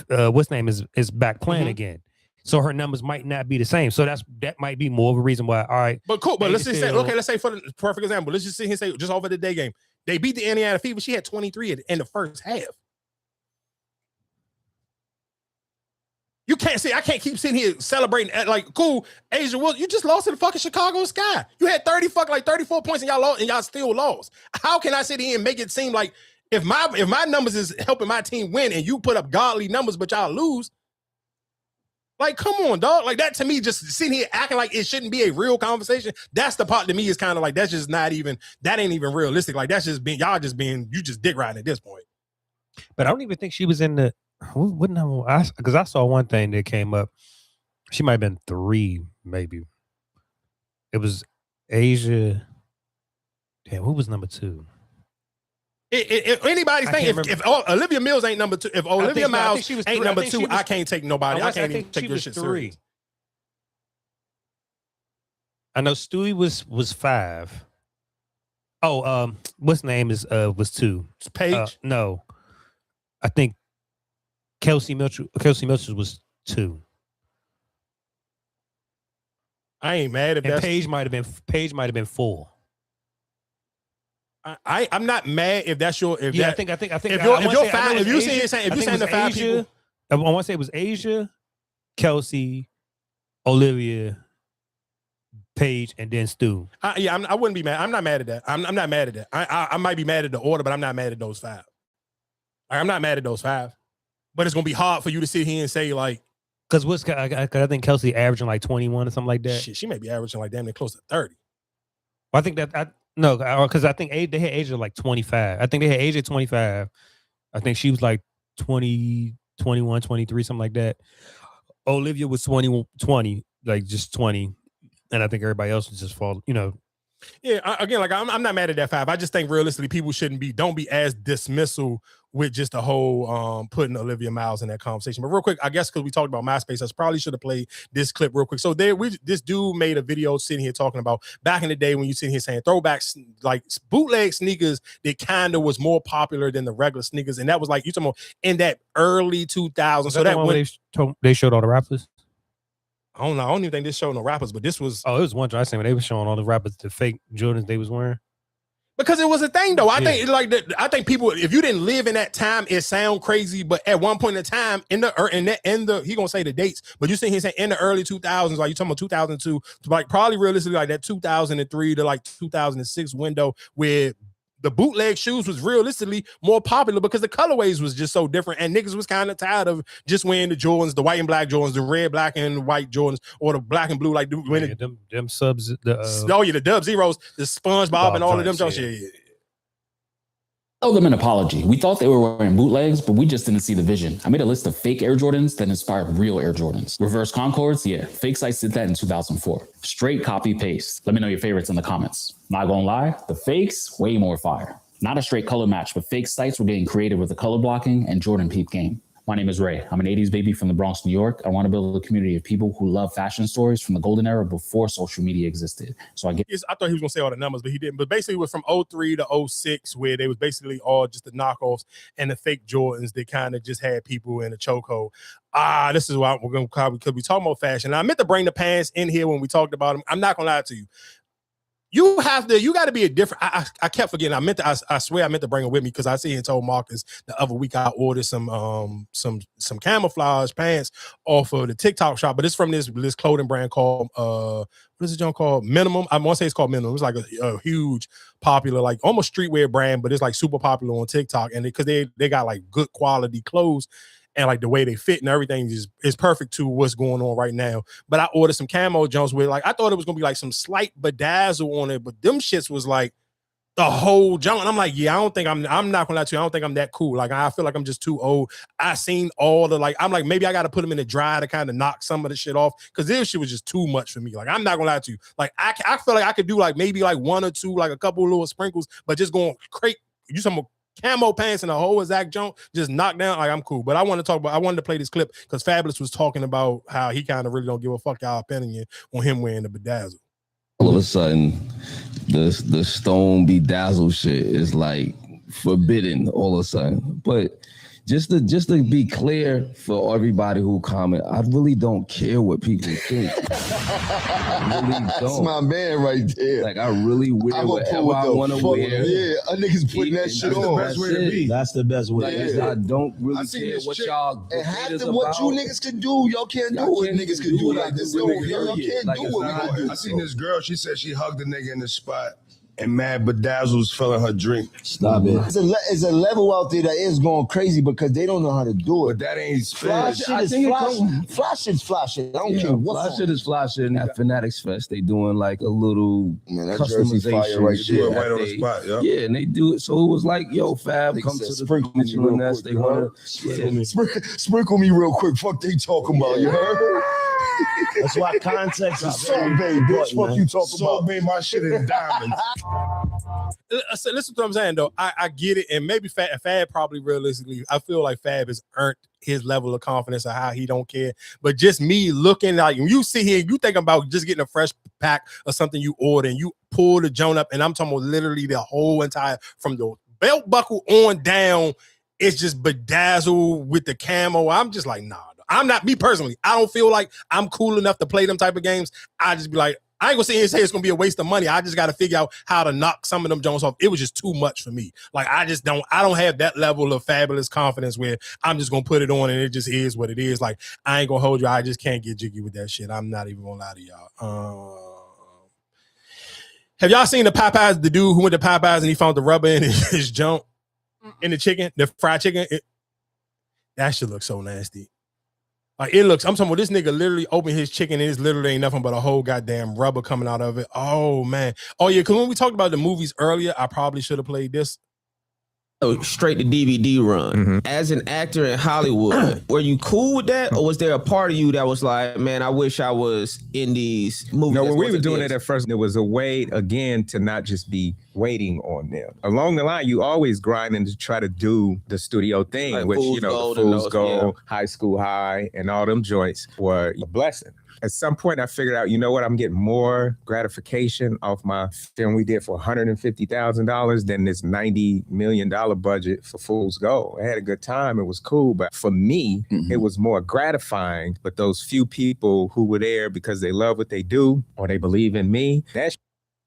what's name is back playing again. So her numbers might not be the same. So that might be more of a reason why. All right. But cool. But let's just say, let's say for the perfect example, let's just sit here and say just over the day game. They beat the Indiana Fever. She had 23 in the first half. You can't say I can't keep sitting here celebrating like cool Asia Wilson. You just lost to the fucking Chicago Sky. You had 34 points and y'all lost and y'all still lost. How can I sit here and make it seem like if my numbers is helping my team win and you put up godly numbers but y'all lose? Like, come on, dog. Like that to me, just sitting here acting like it shouldn't be a real conversation. That's the part to me is kind of like that's just not even that ain't even realistic. Like that's just you just dick riding at this point. But I don't even think she was in the. What number? Because I saw one thing that came up. She might have been 3, maybe. It was Asia. Damn, who was number 2? If anybody's thinking, if Olivia Mills ain't number 2, if Olivia Miles ain't number 2, I can't take nobody. I can't even take your shit serious. I know Stewie was 5. Oh, what's name was 2? It's Paige? No, I think Kelsey Mitchell was 2. I ain't mad if that. Paige might have been 4. I'm not mad if that's your. If yeah, that, I think. If you saying the 5 people, I want to say it was Asia, Kelsey, Olivia, Paige, and then Stu. I wouldn't be mad. I'm not mad at that. I'm not mad at that. I might be mad at the order, but I'm not mad at those 5. I'm not mad at those 5. But it's gonna be hard for you to sit here and say like, because I think Kelsey averaging like 21 or something like that. Shit, she may be averaging like damn near close to 30. Well, I think because I think they had AJ like 25. I think they had AJ 25. I think she was like 20, 21, 23, something like that. Olivia was 20, like just 20. And I think everybody else was just fall, Yeah, again, like I'm not mad at that 5. I just think realistically, people don't be as dismissal with just the whole putting Olivia Miles in that conversation. But real quick, I guess because we talked about MySpace, I probably should have played this clip real quick. So this dude made a video sitting here talking about back in the day when you sitting here saying throwbacks, like bootleg sneakers that kind of was more popular than the regular sneakers, and that was like you talking about in that early 2000s. So that when they showed all the rappers. I don't know. I don't even think this showed no rappers, but this was. Oh, it was one I seen when they were showing all the rappers the fake Jordans they was wearing. Because it was a thing, though. I think people, if you didn't live in that time, it sound crazy. But at one point in time, he gonna say the dates, but you see him saying in the early 2000s, like you talking about 2002, like probably realistically like that 2003 to like 2006 window where the bootleg shoes was realistically more popular because the colorways was just so different, and niggas was kind of tired of just wearing the Jordans, the white and black Jordans, the red, black, and white Jordans, or the black and blue, like them subs. The Dub Zeros, the SpongeBob, and all of them. Yeah. Owe them an apology. We thought they were wearing bootlegs, but we just didn't see the vision. I made a list of fake Air Jordans that inspired real Air Jordans. Reverse Concords, yeah, fake sites did that in 2004. Straight copy paste. Let me know your favorites in the comments. Not gonna lie, the fakes, way more fire. Not a straight color match, but fake sites were getting creative with the color blocking and Jordan Peep game. My name is Ray. I'm an 80s baby from the Bronx, New York. I want to build a community of people who love fashion stories from the golden era before social media existed. So I thought he was going to say all the numbers, but he didn't. But basically it was from 03 to 06 where they was basically all just the knockoffs and the fake Jordans that kind of just had people in a chokehold. This is why we're going to call, because we talking about fashion. Now, I meant to bring the pants in here when we talked about them. I'm not going to lie to you. You got to be a different. I kept forgetting. I swear I meant to bring it with me because I see and told Marcus the other week I ordered some camouflage pants off of the TikTok shop, but it's from this clothing brand called what is it John called Minimum? I want to say it's called Minimum. It's like a huge popular, like almost streetwear brand, but it's like super popular on TikTok, and because they got like good quality clothes. And like the way they fit and everything is perfect to what's going on right now. But I ordered some camo Jones with like I thought it was gonna be like some slight bedazzle on it, but them shits was like the whole junk. And I'm like, yeah, I'm not gonna lie to you. I don't think I'm that cool. Like I feel like I'm just too old. I seen all the I'm like maybe I got to put them in the dry to kind of knock some of the shit off because this shit was just too much for me. Like I'm not gonna lie to you. Like I feel like I could do like maybe like one or two, like a couple of little sprinkles, but just going crate. You talking about camo pants and a whole exact junk just knocked down, like I'm cool. But I wanted to play this clip because Fabulous was talking about how he kind of really don't give a fuck y'all opinion on him wearing the bedazzle. All of a sudden, the stone bedazzle shit is like forbidden all of a sudden. But just to be clear for everybody who comment, I really don't care what people think. I really don't. That's my man right there. Like I really wear whatever I want to wear. Yeah, a niggas putting that shit on. That's the best way to be. That's the best way. I don't really care what y'all. And half of what you niggas can do, y'all can't do what niggas can do. Like this, y'all can't do what we gonna do. I seen this girl. She said she hugged a nigga in the spot. And mad bedazzles fell in her drink. Stop it. It's a level out there that is going crazy because they don't know how to do it. But that ain't fly shit is fly shit's fly shit. I don't care what fly shit is fly shit. And at Fanatics Fest, they doing like a little customization right shit. Right on the spot, yeah, and they do it. So it was like, yo, Fab, come to the sprinkle me real quick. They want to sprinkle me real quick. Fuck they talking about, you heard? That's why context is so babe, bitch. What you talking about? Made my shit in diamonds. Listen to what I'm saying though. I get it, and maybe Fab probably realistically, I feel like Fab has earned his level of confidence of how he don't care. But just me looking like when you sit here, you think about just getting a fresh pack or something you order, and you pull the joint up, and I'm talking about literally the whole entire from the belt buckle on down. It's just bedazzled with the camo. I'm just like, nah. I'm not, me personally, I don't feel like I'm cool enough to play them type of games. I just be like, I ain't gonna sit here and say it's gonna be a waste of money. I just gotta figure out how to knock some of them Jones off. It was just too much for me. Like I don't have that level of fabulous confidence where I'm just gonna put it on and it just is what it is. Like I ain't gonna hold you. I just can't get jiggy with that shit. I'm not even gonna lie to y'all. Have y'all seen the Popeyes, the dude who went to Popeyes and he found the rubber in his junk, in the chicken, the fried chicken? That shit looks so nasty. Like it looks, I'm talking about this nigga literally opened his chicken and it's literally ain't nothing but a whole goddamn rubber coming out of it. Oh, man. Oh, yeah, because when we talked about the movies earlier, I probably should have played this. Straight to DVD run. As an actor in Hollywood, were you cool with that, or was there a part of you that was like, man, I wish I was in these movies? No, when we were doing it at first, there was a way again to not just be waiting on them. Along the line, you always grinding to try to do the studio thing, Like which Fool's Fool's Gold Gold, and High School High, and all them joints were a blessing. At some point, I figured out, you know what? I'm getting more gratification off my film we did for $150,000 than this $90 million budget for Fool's Gold. I had a good time. It was cool. But for me, it was more gratifying. But those few people who were there because they love what they do or they believe in me, that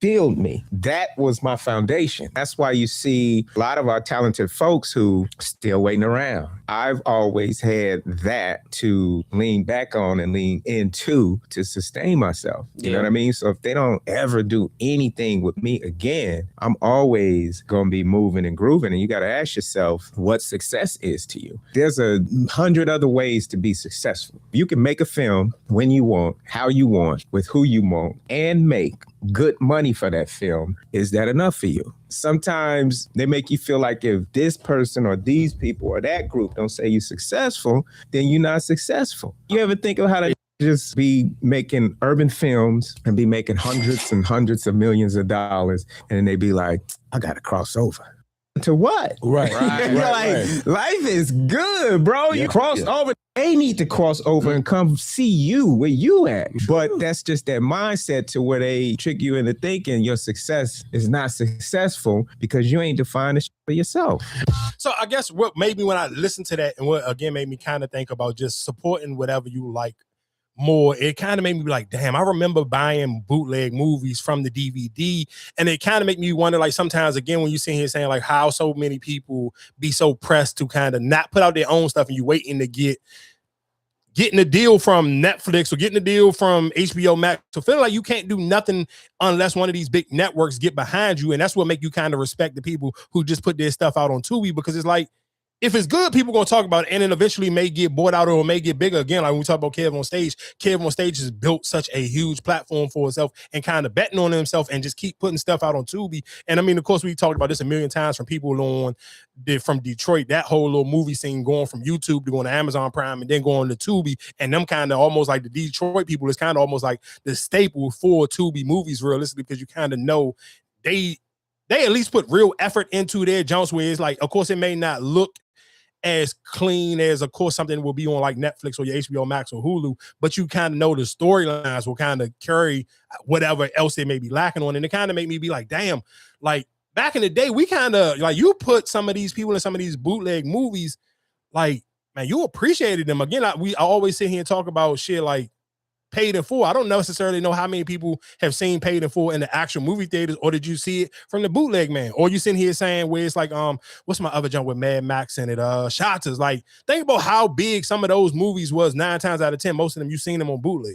fueled me. That was my foundation. That's why you see a lot of our talented folks who still waiting around. I've always had that to lean back on and lean into to sustain myself. You know what I mean? So if they don't ever do anything with me again, I'm always going to be moving and grooving. And you got to ask yourself what success is to you. There's 100 other ways to be successful. You can make a film when you want, how you want, with who you want, and make good money for that film. Is that enough for you? Sometimes they make you feel like if this person or these people or that group don't say you're successful, then you're not successful. You ever think of how to just be making urban films and be making hundreds and hundreds of millions of dollars, and then they be like, I gotta cross over. To what? Right. Life is good, bro. You crossed over. They need to cross over and come see you where you at. But that's just that mindset to where they trick you into thinking your success is not successful because you ain't defined it for yourself. So I guess what made me, when I listened to that, and what again made me kind of think about just supporting whatever you like more, it kind of made me be like, damn, I remember buying bootleg movies from the DVD, and it kind of made me wonder, like, sometimes again when you sit here saying like how so many people be so pressed to kind of not put out their own stuff, and you waiting to getting a deal from Netflix or getting a deal from HBO Max, so feeling like you can't do nothing unless one of these big networks get behind you. And that's what make you kind of respect the people who just put their stuff out on Tubi, because it's like, if it's good, people gonna talk about it, and then eventually may get bought out or may get bigger again. Like when we talk about Kev on Stage, Kev on Stage has built such a huge platform for himself and kind of betting on himself and just keep putting stuff out on Tubi. And I mean, of course, we talked about this a million times from people from Detroit, that whole little movie scene going from YouTube to going to Amazon Prime and then going to Tubi, and them kind of almost like the Detroit people is kind of almost like the staple for Tubi movies, realistically, because you kind of know they at least put real effort into their jumps, where it's like, of course, it may not look as clean as, of course, something will be on like Netflix or your HBO Max or Hulu, but you kind of know the storylines will kind of carry whatever else they may be lacking on. And it kind of made me be like, damn, like back in the day, we kind of like, you put some of these people in some of these bootleg movies, like, man, you appreciated them. Again, I always sit here and talk about shit like Paid in Full. I don't necessarily know how many people have seen Paid in Full in the actual movie theaters, or did you see it from the bootleg, man? Or you sitting here saying where it's like, what's my other jump with Mad Max in it? Shots. Like, think about how big some of those movies was. 9 times out of 10, most of them you seen them on bootleg.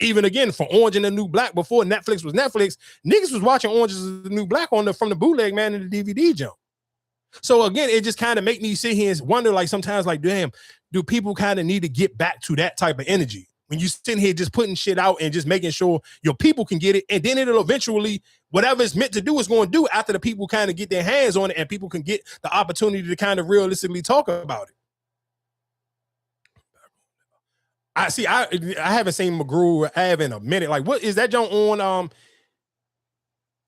Even again, for Orange and the New Black, before Netflix was Netflix, niggas was watching Orange and the New Black from the bootleg, man, in the DVD jump. So again, it just kind of make me sit here and wonder, like, sometimes, like, damn, do people kind of need to get back to that type of energy? When you sitting here just putting shit out and just making sure your people can get it, and then it'll eventually, whatever it's meant to do is going to do after the people kind of get their hands on it and people can get the opportunity to kind of realistically talk about it. I haven't seen McGrew have in a minute. Like, what is that joint on?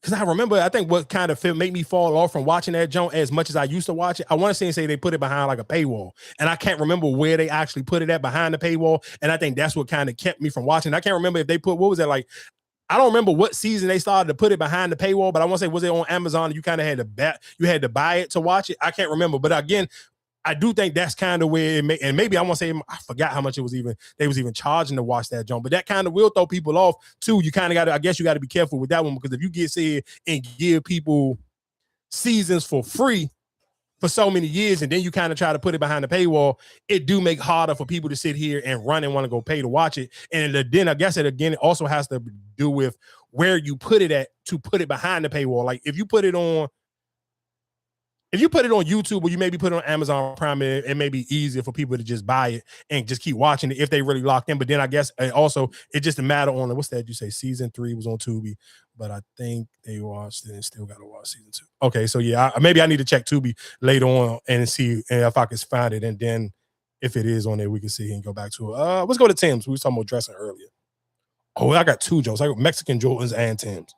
Because I remember, I think what kind of made me fall off from watching that joint as much as I used to watch it, I want to say they put it behind like a paywall. And I can't remember where they actually put it at behind the paywall. And I think that's what kind of kept me from watching. I can't remember if they put, what was that, like, I don't remember what season they started to put it behind the paywall, but I want to say, was it on Amazon and you kind of had to buy it to watch it? I can't remember. But again, I do think that's kind of where it and maybe I want to say, I forgot how much they was even charging to watch that joint, but that kind of will throw people off too. You kind of got to, I guess you got to be careful with that one, because if you get said and give people seasons for free for so many years, and then you kind of try to put it behind the paywall, it do make harder for people to sit here and run and want to go pay to watch it. And then I guess it also has to do with where you put it at to put it behind the paywall. Like if you put it on YouTube or you maybe put it on Amazon Prime, it may be easier for people to just buy it and just keep watching it if they really locked in. But then I guess also it just a matter on what's that you say season 3 was on Tubi, but I think they watched it and still got to watch season 2. Okay, so yeah, maybe I need to check Tubi later on and see if I can find it, and then if it is on there, we can see and go back to it. Let's go to Tim's. We were talking about dressing earlier. Oh, I got 2 Jones. I got Mexican Jordans and Tim's.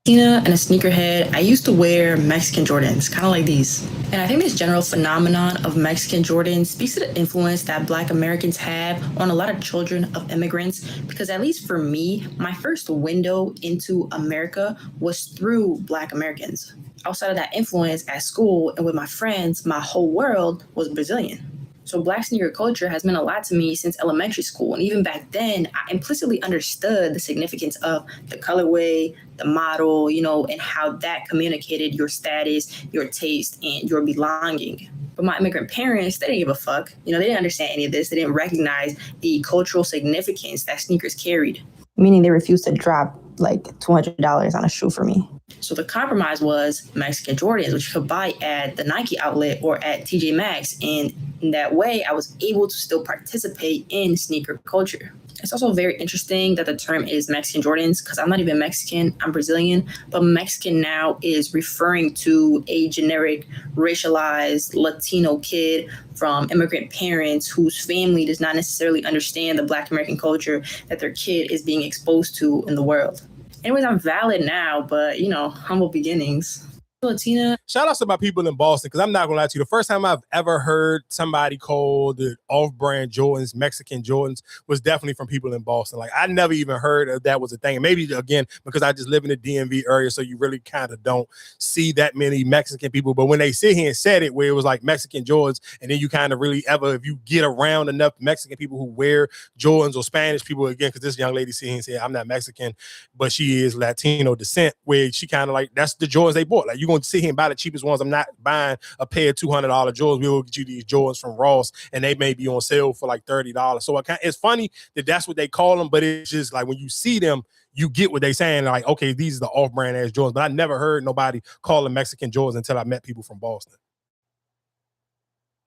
And a sneakerhead, I used to wear Mexican Jordans, kind of like these. And I think this general phenomenon of Mexican Jordans speaks to the influence that Black Americans have on a lot of children of immigrants, because at least for me, my first window into America was through Black Americans. Outside of that influence at school and with my friends, my whole world was Brazilian. So Black sneaker culture has meant a lot to me since elementary school. And even back then, I implicitly understood the significance of the colorway, the model, and how that communicated your status, your taste, and your belonging. But my immigrant parents, they didn't give a fuck. They didn't understand any of this. They didn't recognize the cultural significance that sneakers carried. Meaning they refused to drop like $200 on a shoe for me. So the compromise was Mexican Jordans, which you could buy at the Nike outlet or at TJ Maxx. And in that way, I was able to still participate in sneaker culture. It's also very interesting that the term is Mexican Jordans, because I'm not even Mexican, I'm Brazilian, but Mexican now is referring to a generic racialized Latino kid from immigrant parents whose family does not necessarily understand the Black American culture that their kid is being exposed to in the world. Anyways, I'm valid now, but humble beginnings. Latina. Shout out to my people in Boston, because I'm not gonna lie to you. The first time I've ever heard somebody call the off-brand Jordans Mexican Jordans was definitely from people in Boston. Like I never even heard of that was a thing. And maybe again because I just live in the DMV area, so you really kind of don't see that many Mexican people. But when they sit here and said it, where it was like Mexican Jordans, and then you kind of really if you get around enough Mexican people who wear Jordans or Spanish people, again, because this young lady sit here and said I'm not Mexican, but she is Latino descent, where she kind of like that's the Jordans they bought. Like you going to sit here and buy the cheapest ones. I'm not buying a pair of $200 Jordans. We will get you these Jordans from Ross, and they may be on sale for like $30. So it's funny that that's what they call them, but it's just like when you see them, you get what they saying. Like, okay, these are the off-brand ass Jordans, but I never heard nobody call them Mexican Jordans until I met people from Boston.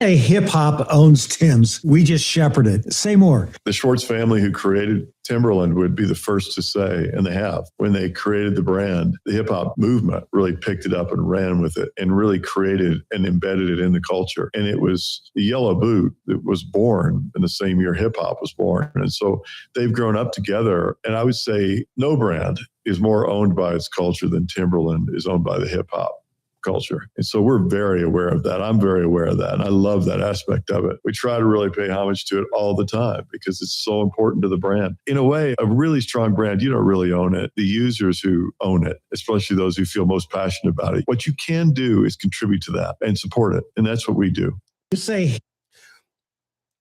Hey, hip hop owns Tim's. We just shepherd it. Say more. The Schwartz family who created Timberland would be the first to say, and they have, when they created the brand, the hip hop movement really picked it up and ran with it and really created and embedded it in the culture. And it was the yellow boot that was born in the same year hip hop was born. And so they've grown up together. And I would say no brand is more owned by its culture than Timberland is owned by the hip hop culture. And so we're very aware of that. I'm very aware of that. And I love that aspect of it. We try to really pay homage to it all the time because it's so important to the brand. In a way, a really strong brand, you don't really own it. The users who own it, especially those who feel most passionate about it. What you can do is contribute to that and support it. And that's what we do. You say.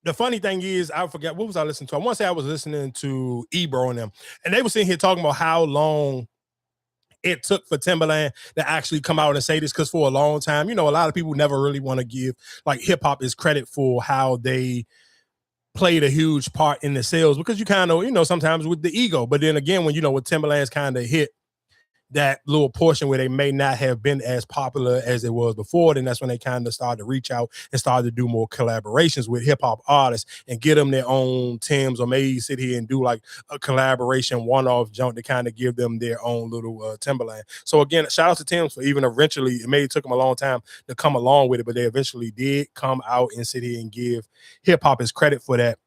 The funny thing is, I forgot, what was I listening to? I want to say I was listening to Ebro and them. And they were sitting here talking about how long it took for Timberland to actually come out and say this, because for a long time, a lot of people never really want to give like hip hop is credit for how they played a huge part in the sales, because you kind of, sometimes with the ego. But then again, when, with Timberland's kind of hit that little portion where they may not have been as popular as it was before, then that's when they kind of started to reach out and started to do more collaborations with hip-hop artists and get them their own Timbs, or maybe sit here and do like a collaboration one-off junk to kind of give them their own little Timberland. So again, shout out to Timbs for even eventually, it may have took them a long time to come along with it, but they eventually did come out and sit here and give hip-hop his credit for that.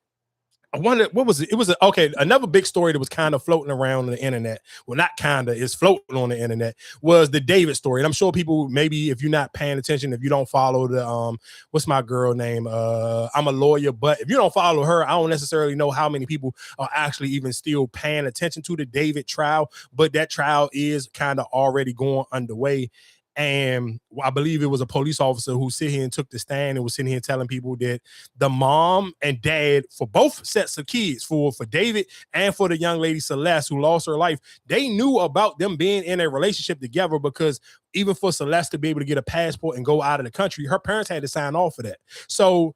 I wonder, what was it? It was another big story that was kind of floating around on the internet. Well, not kind of, it's floating on the internet, was the David story. And I'm sure people, maybe if you're not paying attention, if you don't follow the, what's my girl name? I'm a lawyer, but if you don't follow her, I don't necessarily know how many people are actually even still paying attention to the David trial, but that trial is kind of already going underway. And I believe it was a police officer who sit here and took the stand and was sitting here telling people that the mom and dad for both sets of kids, for David and for the young lady Celeste who lost her life, they knew about them being in a relationship together, because even for Celeste to be able to get a passport and go out of the country, her parents had to sign off for that. So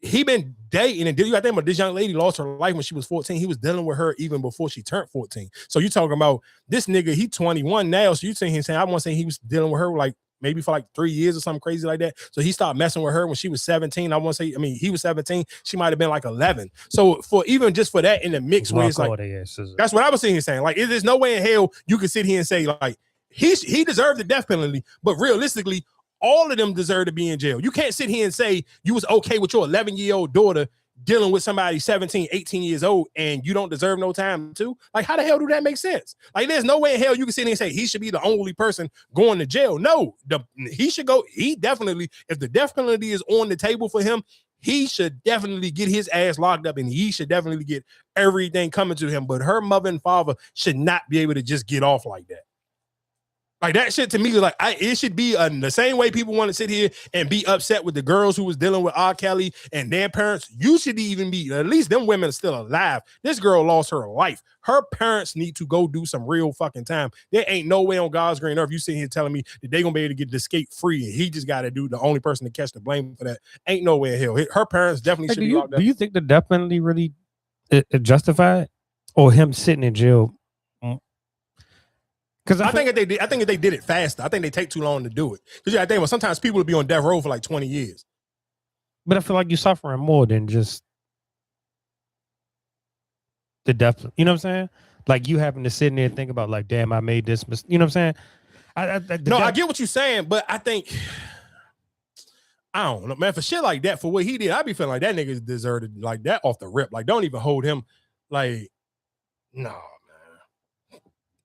he been dating, and you got to think about this young lady lost her life when she was 14. He was dealing with her even before she turned 14. So you talking about this nigga, he 21 now. So you saying I want to say he was dealing with her like maybe for like 3 years or something crazy like that. So he started messing with her when she was 17. I want to say, I mean, he was 17. She might have been like 11. So for even just for that in the mix where it's like, that's what I was sitting here saying. Like, there's no way in hell you can sit here and say like, he deserved the death penalty, but realistically, all of them deserve to be in jail. You can't sit here and say you was okay with your 11-year-old daughter dealing with somebody 17, 18 years old and you don't deserve no time too. Like, how the hell do that make sense? Like, there's no way in hell you can sit here and say he should be the only person going to jail. No, he should go. He definitely, if the death penalty is on the table for him, he should definitely get his ass locked up and he should definitely get everything coming to him. But her mother and father should not be able to just get off like that. Like, that shit to me, like, it should be the same way people want to sit here and be upset with the girls who was dealing with R. Kelly and their parents. You should even be, at least them women are still alive. This girl lost her life. Her parents need to go do some real fucking time. There ain't no way on God's green earth you sitting here telling me that they gonna be able to get the escape free and he just got to do the only person to catch the blame for that. Ain't no way in hell. Her parents definitely should be locked up. Do you think the death penalty really justified, or him sitting in jail? Because I think if they did it faster, I think they take too long to do it. Because I think sometimes people will be on death row for like 20 years. But I feel like you're suffering more than just the death. You know what I'm saying? Like, you having to sit in there and think about like, damn, I made this mistake. You know what I'm saying? I get what you're saying, but I think, I don't know, man, for shit like that, for what he did, I be feeling like that nigga deserved like that off the rip. Like, don't even hold him. Like, no.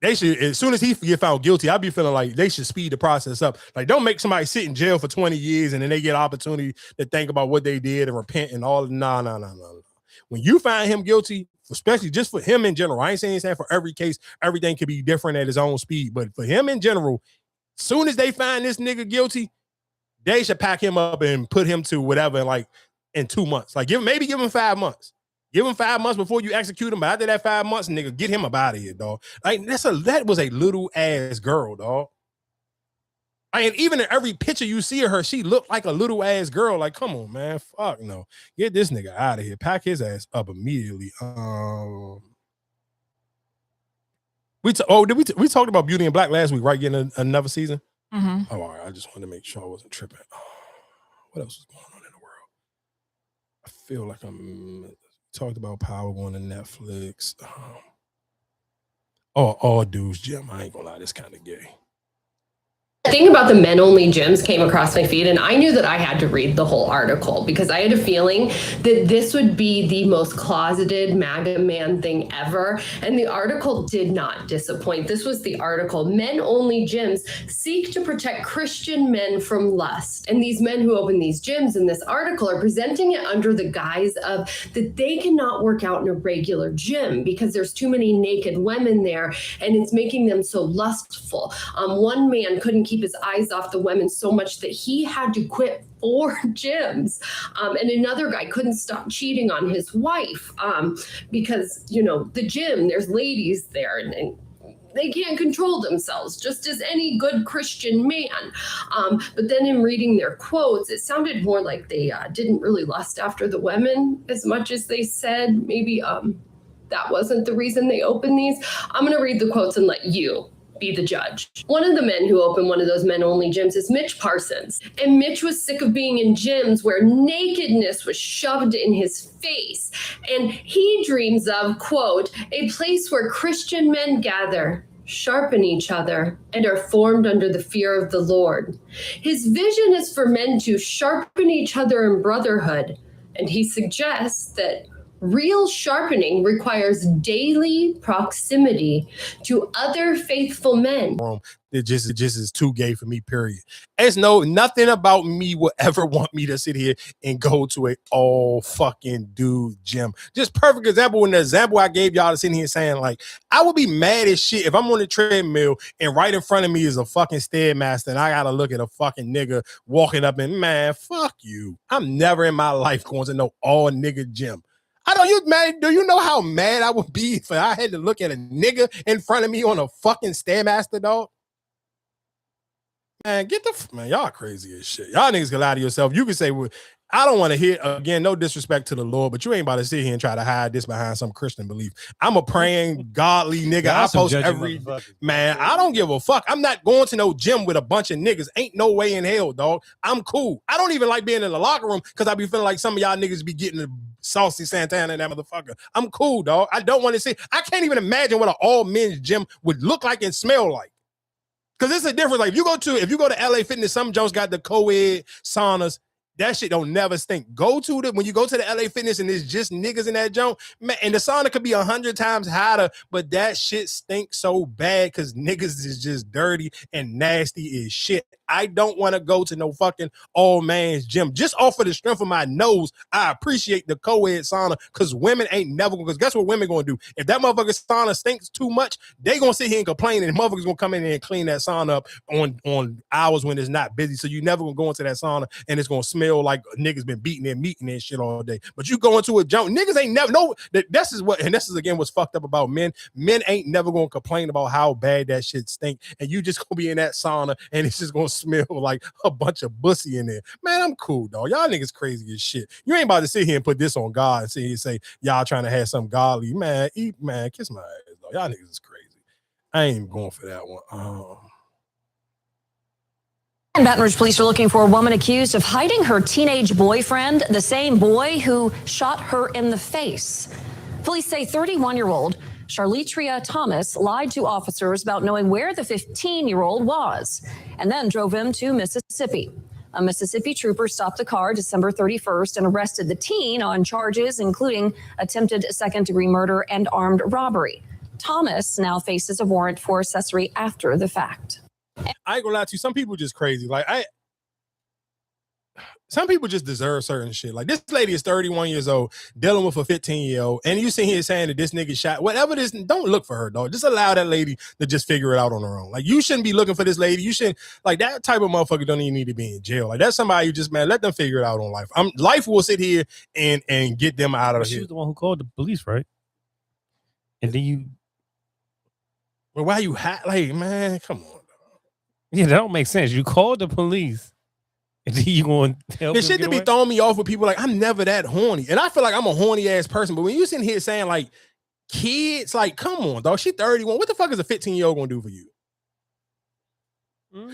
They should, as soon as he get found guilty, I'd be feeling like they should speed the process up. Like, don't make somebody sit in jail for 20 years and then they get opportunity to think about what they did and repent and all. No. When you find him guilty, especially just for him in general, I ain't saying for every case, everything could be different at his own speed. But for him in general, as soon as they find this nigga guilty, they should pack him up and put him to whatever, like in 2 months. Like, give him 5 months. Give him 5 months before you execute him. But after that 5 months, nigga, get him up out of here, dog. Like, that was a little ass girl, dog. And even in every picture you see of her, she looked like a little ass girl. Like, come on, man. Fuck no. Get this nigga out of here. Pack his ass up immediately. We talked about Beauty and Black last week, right? Getting another season. Mm-hmm. Oh, all right. I just wanted to make sure I wasn't tripping. What else was going on in the world? I feel like I'm talked about Power going to Netflix. All dudes gym. I ain't gonna lie, this kind of gay. The thing about the men-only gyms came across my feed, and I knew that I had to read the whole article because I had a feeling that this would be the most closeted MAGA man thing ever, and the article did not disappoint. This was the article: men-only gyms seek to protect Christian men from lust. And these men who open these gyms in this article are presenting it under the guise of that they cannot work out in a regular gym because there's too many naked women there, and it's making them so lustful. One man couldn't keep his eyes off the women so much that he had to quit 4 gyms. And another guy couldn't stop cheating on his wife because, the gym, there's ladies there and they can't control themselves, just as any good Christian man. But then in reading their quotes, it sounded more like they didn't really lust after the women as much as they said. Maybe that wasn't the reason they opened these. I'm going to read the quotes and let you be the judge. One of the men who opened one of those men-only gyms is Mitch Parsons. And Mitch was sick of being in gyms where nakedness was shoved in his face. And he dreams of, quote, a place where Christian men gather, sharpen each other, and are formed under the fear of the Lord. His vision is for men to sharpen each other in brotherhood. And he suggests that real sharpening requires daily proximity to other faithful men. It just is too gay for me, period. There's nothing about me will ever want me to sit here and go to a all fucking dude gym. Just perfect example. In the example I gave y'all to sit here saying, like, I would be mad as shit if I'm on the treadmill and right in front of me is a fucking Stairmaster and I gotta look at a fucking nigga walking up and, man, fuck you. I'm never in my life going to no all nigga gym. Do you know how mad I would be if I had to look at a nigga in front of me on a fucking Stairmaster, dog? Man, man, y'all crazy as shit. Y'all niggas can lie to yourself. You can say, well, I don't want to hear again, no disrespect to the Lord, but you ain't about to sit here and try to hide this behind some Christian belief. I'm a praying, godly nigga. I post every man. I don't give a fuck. I'm not going to no gym with a bunch of niggas. Ain't no way in hell, dog. I'm cool. I don't even like being in the locker room because I be feeling like some of y'all niggas be getting the saucy Santana and that motherfucker. I'm cool, dog. I don't want to see. I can't even imagine what an all men's gym would look like and smell like. Because it's a difference. Like if you go to LA Fitness, some Jones got the co-ed saunas. That shit don't never stink. When you go to the LA Fitness and there's just niggas in that joint, man, and the sauna could be 100 times hotter, but that shit stinks so bad because niggas is just dirty and nasty as shit. I don't want to go to no fucking all man's gym. Just off of the strength of my nose, I appreciate the co-ed sauna because women ain't never going to, because guess what women going to do? If that motherfucking sauna stinks too much, they going to sit here and complain and motherfuckers going to come in and clean that sauna up on hours when it's not busy. So you never going to go into that sauna and it's going to smell like niggas been beating their meat and that shit all day. But you go into a junk, niggas ain't never know that this is again what's fucked up about men. Men ain't never gonna complain about how bad that shit stink, and you just gonna be in that sauna and it's just gonna smell like a bunch of bussy in there. Man, I'm cool, dog. Y'all niggas crazy as shit. You ain't about to sit here and put this on God and sit here and say y'all trying to have some godly man. Kiss my ass, dog. Y'all niggas is crazy. I ain't even going for that one. And Baton Rouge police are looking for a woman accused of hiding her teenage boyfriend, the same boy who shot her in the face. Police say 31-year-old Charlitria Thomas lied to officers about knowing where the 15-year-old was and then drove him to Mississippi. A Mississippi trooper stopped the car December 31st and arrested the teen on charges including attempted second-degree murder and armed robbery. Thomas now faces a warrant for accessory after the fact. I ain't gonna lie to you. Some people just crazy. Some people just deserve certain shit. Like this lady is 31 years old, dealing with a 15-year-old, and you sit here saying that this nigga shot whatever this. Don't look for her, dog. Just allow that lady to just figure it out on her own. Like you shouldn't be looking for this lady. You shouldn't like that type of motherfucker. Don't even need to be in jail. Like that's somebody you just let them figure it out on life. Life will sit here and get them out of here. She was the one who called the police, right? And then you. Well, why you like man? Come on. Yeah, that don't make sense. You called the police, and then you going to help the shit that be throwing me off with people like I'm never that horny, and I feel like I'm a horny ass person. But when you sitting here saying like kids, like come on, dog, she 31. What the fuck is a 15-year-old gonna do for you?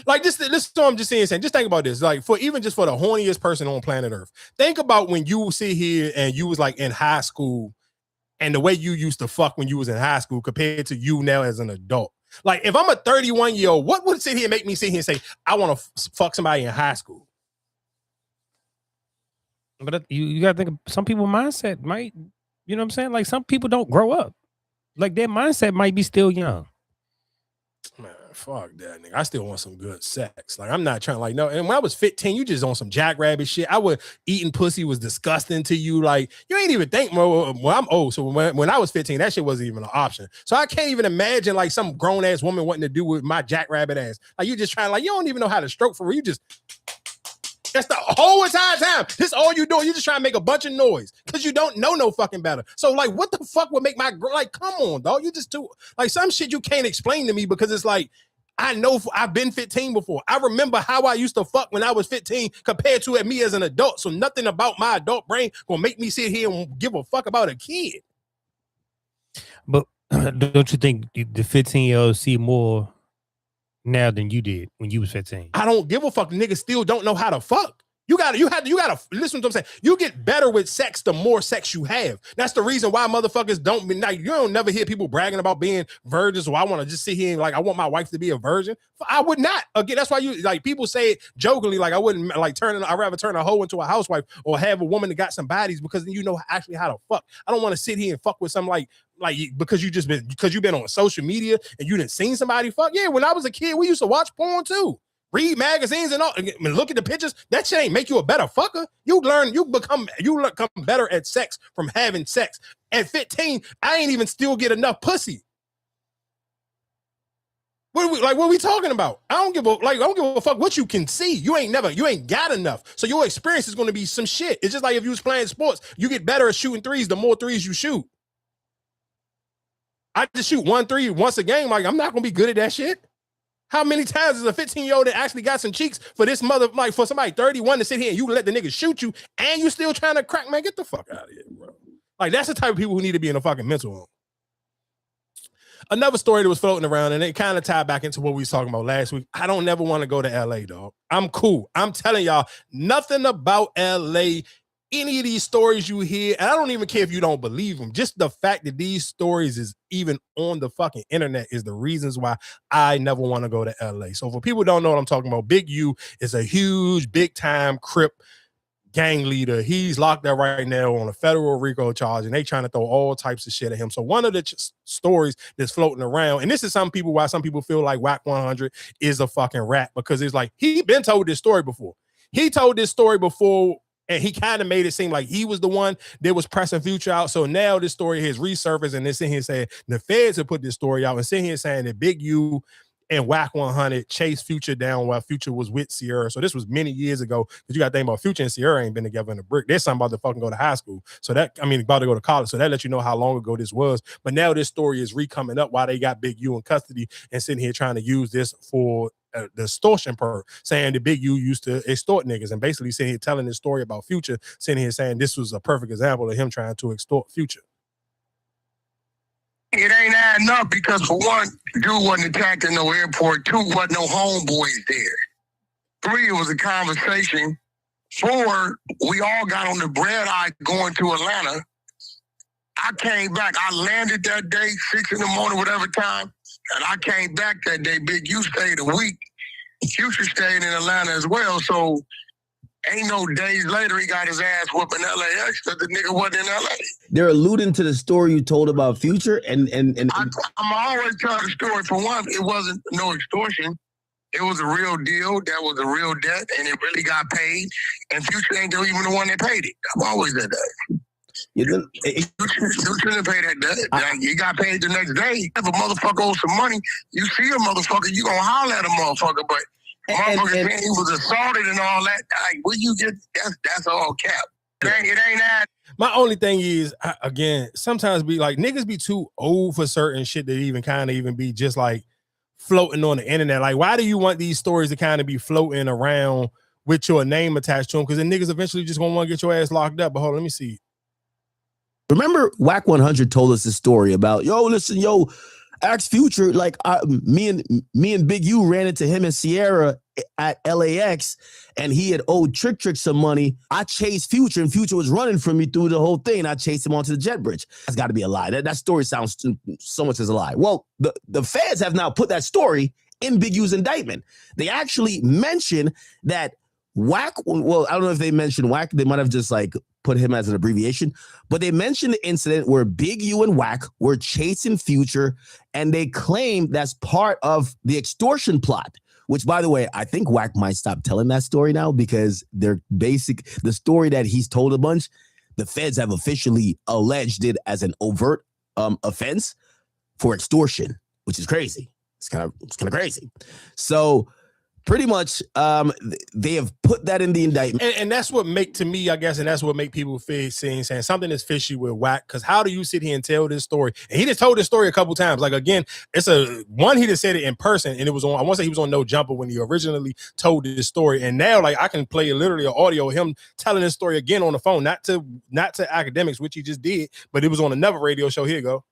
Like this is what I'm just saying. Just think about this. Like for the horniest person on planet Earth, think about when you sit here and you was like in high school, and the way you used to fuck when you was in high school compared to you now as an adult. Like, if I'm a 31-year-old, what would sit here and make me sit here and say, I want to fuck somebody in high school? But you got to think of some people's mindset might, you know what I'm saying? Like, some people don't grow up. Like, their mindset might be still young. Man, fuck that, nigga. I still want some good sex. Like, I'm not trying, like, no. And when I was 15, you just on some jackrabbit shit. Eating pussy was disgusting to you. Like, you ain't even think, well, I'm old. So when I was 15, that shit wasn't even an option. So I can't even imagine, like, some grown-ass woman wanting to do with my jackrabbit ass. Like, you just trying, like, you don't even know how to stroke for real. You just... That's the whole entire time. This all you doing. You just trying to make a bunch of noise because you don't know no fucking better. So like, what the fuck would make my girl like? Come on, dog. You just too like some shit you can't explain to me because it's like I know I've been 15 before. I remember how I used to fuck when I was 15 compared to me as an adult. So nothing about my adult brain gonna make me sit here and give a fuck about a kid. But don't you think the 15-year-olds see more now than you did when you was 15? I don't give a fuck. Niggas still don't know how to fuck. You gotta listen to what I'm saying. You get better with sex the more sex you have. That's the reason why motherfuckers don't be like, you don't never hear people bragging about being virgins. Or I want to just sit here and like, I want my wife to be a virgin. I would not. Again, that's why you like people say it jokingly, like I wouldn't like I'd rather turn a hoe into a housewife or have a woman that got some bodies because then you know actually how to fuck. I don't want to sit here and fuck with some like because you've been on social media and you didn't seen somebody fuck. Yeah, when I was a kid, we used to watch porn too. Read magazines and all. I mean, look at the pictures. That shit ain't make you a better fucker. You become better at sex from having sex. At 15, I ain't even still get enough pussy. What are we talking about? I don't give a fuck what you can see. You ain't got enough. So your experience is going to be some shit. It's just like if you was playing sports, you get better at shooting threes the more threes you shoot. I just shoot 1 3 once a game. Like I'm not going to be good at that shit. How many times is a 15-year-old that actually got some cheeks for this mother, like for somebody 31 to sit here and you let the nigga shoot you and you still trying to crack, man, get the fuck out of here, bro. Like, that's the type of people who need to be in a fucking mental home. Another story that was floating around, and it kind of tied back into what we was talking about last week. I don't never want to go to LA, dog. I'm cool. I'm telling y'all, nothing about LA, any of these stories you hear, and I don't even care if you don't believe them. Just the fact that these stories is even on the fucking internet is the reasons why I never want to go to LA. So for people who don't know what I'm talking about, Big U is a huge, big-time Crip gang leader. He's locked up right now on a federal RICO charge, and they trying to throw all types of shit at him. So one of the stories that's floating around, and this is why some people feel like Whack 100 is a fucking rat, because it's like, he been told this story before. He told this story before, and he kind of made it seem like he was the one that was pressing Future out. So now this story has resurfaced, and they're sitting here saying the feds have put this story out and sitting here saying that Big U and Whack 100 chased Future down while Future was with Sierra. So this was many years ago, because you got to think about Future and Sierra ain't been together in a brick. There's something about to fucking go to high school. So about to go to college. So that lets you know how long ago this was. But now this story is coming up while they got Big U in custody and sitting here trying to use this for the extortion part, saying that Big U used to extort niggas, and basically sitting here telling this story about Future, sitting here saying this was a perfect example of him trying to extort Future. It ain't adding up because, for one, dude wasn't attacked in no airport. 2, wasn't no homeboys there. 3, it was a conversation. 4, we all got on the bread eye going to Atlanta. I came back. I landed that day, 6 in the morning, whatever time, and I came back that day. Big U stayed a week. Future stayed in Atlanta as well, so ain't no days later he got his ass whooping LAX because the nigga wasn't in LA. They're alluding to the story you told about Future, and I'm always telling the story. For one, it wasn't no extortion. It was a real deal. That was a real debt, and it really got paid. And Future ain't even the one that paid it. I've always said that. Future didn't pay that debt. You got paid the next day. If a motherfucker owes some money, you see a motherfucker, you gonna holler at a motherfucker, but motherfucker saying he was assaulted and all that. Like, where you get that's all cap. It ain't that. My only thing is, again, sometimes be like, niggas be too old for certain shit that even kind of even be just like floating on the internet. Like, why do you want these stories to kind of be floating around with your name attached to them? Because then niggas eventually just gonna want to get your ass locked up. But hold on, let me see. Remember, Whack 100 told us a story about, ask Future, like me and Big U ran into him and Sierra at LAX, and he had owed Trick some money. I chased Future, and Future was running from me through the whole thing, and I chased him onto the jet bridge. That's got to be a lie. That story sounds so much as a lie. Well, the feds have now put that story in Big U's indictment. They actually mention that Whack, well, I don't know if they mentioned Whack. They might have just like put him as an abbreviation, but they mentioned the incident where Big U and Whack were chasing Future, and they claim that's part of the extortion plot, which, by the way, I think Whack might stop telling that story now, because the story that he's told a bunch, the feds have officially alleged it as an overt offense for extortion, which is crazy. It's kind of crazy. So pretty much, they have put that in the indictment. And that's what make, to me, I guess, and that's what make people feel saying something is fishy with Whack, because how do you sit here and tell this story? And he just told this story a couple times. Like, again, he just said it in person, and it was on, I want to say he was on No Jumper when he originally told this story. And now, like, I can play literally an audio of him telling this story again on the phone, not to academics, which he just did, but it was on another radio show. Here you go.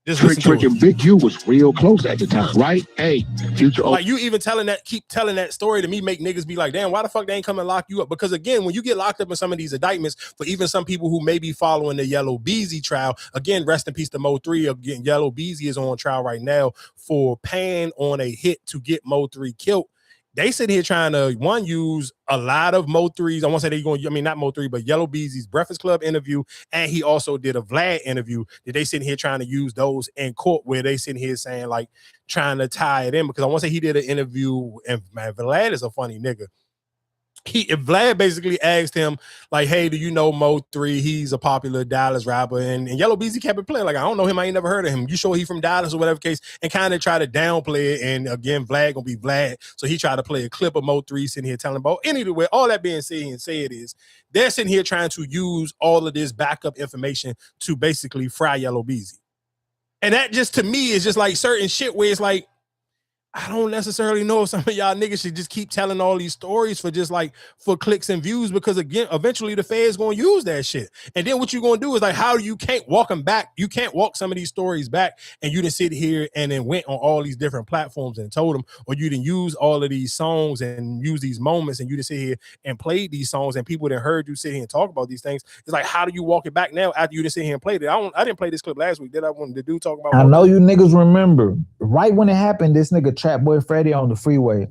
Trick and Big U was real close at the time, right? Hey, Future. Like, you even keep telling that story to me, make niggas be like, damn, why the fuck they ain't come and lock you up? Because again, when you get locked up in some of these indictments, for even some people who may be following the Yellow Beezy trial, again, rest in peace to Mo 3. Again, Yellow Beezy is on trial right now for paying on a hit to get Mo 3 killed. They sit here trying to, use a lot of Mo 3's. I won't say they're going, not Mo 3, but Yellow Beezy's Breakfast Club interview. And he also did a Vlad interview that they sitting here trying to use those in court, where they sitting here saying, like, trying to tie it in. Because I want to say he did an interview, and man, Vlad is a funny nigga. Vlad basically asked him, like, hey, do you know Mo 3? He's a popular Dallas rapper. And Yellow Beezy kept it playing. Like, I don't know him. I ain't never heard of him. You sure he from Dallas or whatever case? And kind of try to downplay it. And again, Vlad gonna be Vlad. So he tried to play a clip of Mo 3 sitting here telling about. Anyway, all that being said is they're sitting here trying to use all of this backup information to basically fry Yellow Beezy. And that just, to me, is just like certain shit where it's like, I don't necessarily know if some of y'all niggas should just keep telling all these stories for just like for clicks and views, because again, eventually the feds gonna use that shit. And then what you gonna do is like, how you can't walk them back. You can't walk some of these stories back, and you didn't sit here and then went on all these different platforms and told them, or you didn't use all of these songs and use these moments, and you didn't sit here and played these songs, and people didn't heard you sit here and talk about these things. It's like, how do you walk it back now after you didn't sit here and played it? I didn't play this clip last week. Did I? When the dude talk about? I know you niggas remember right when it happened. This nigga Trap Boy Freddy on the freeway.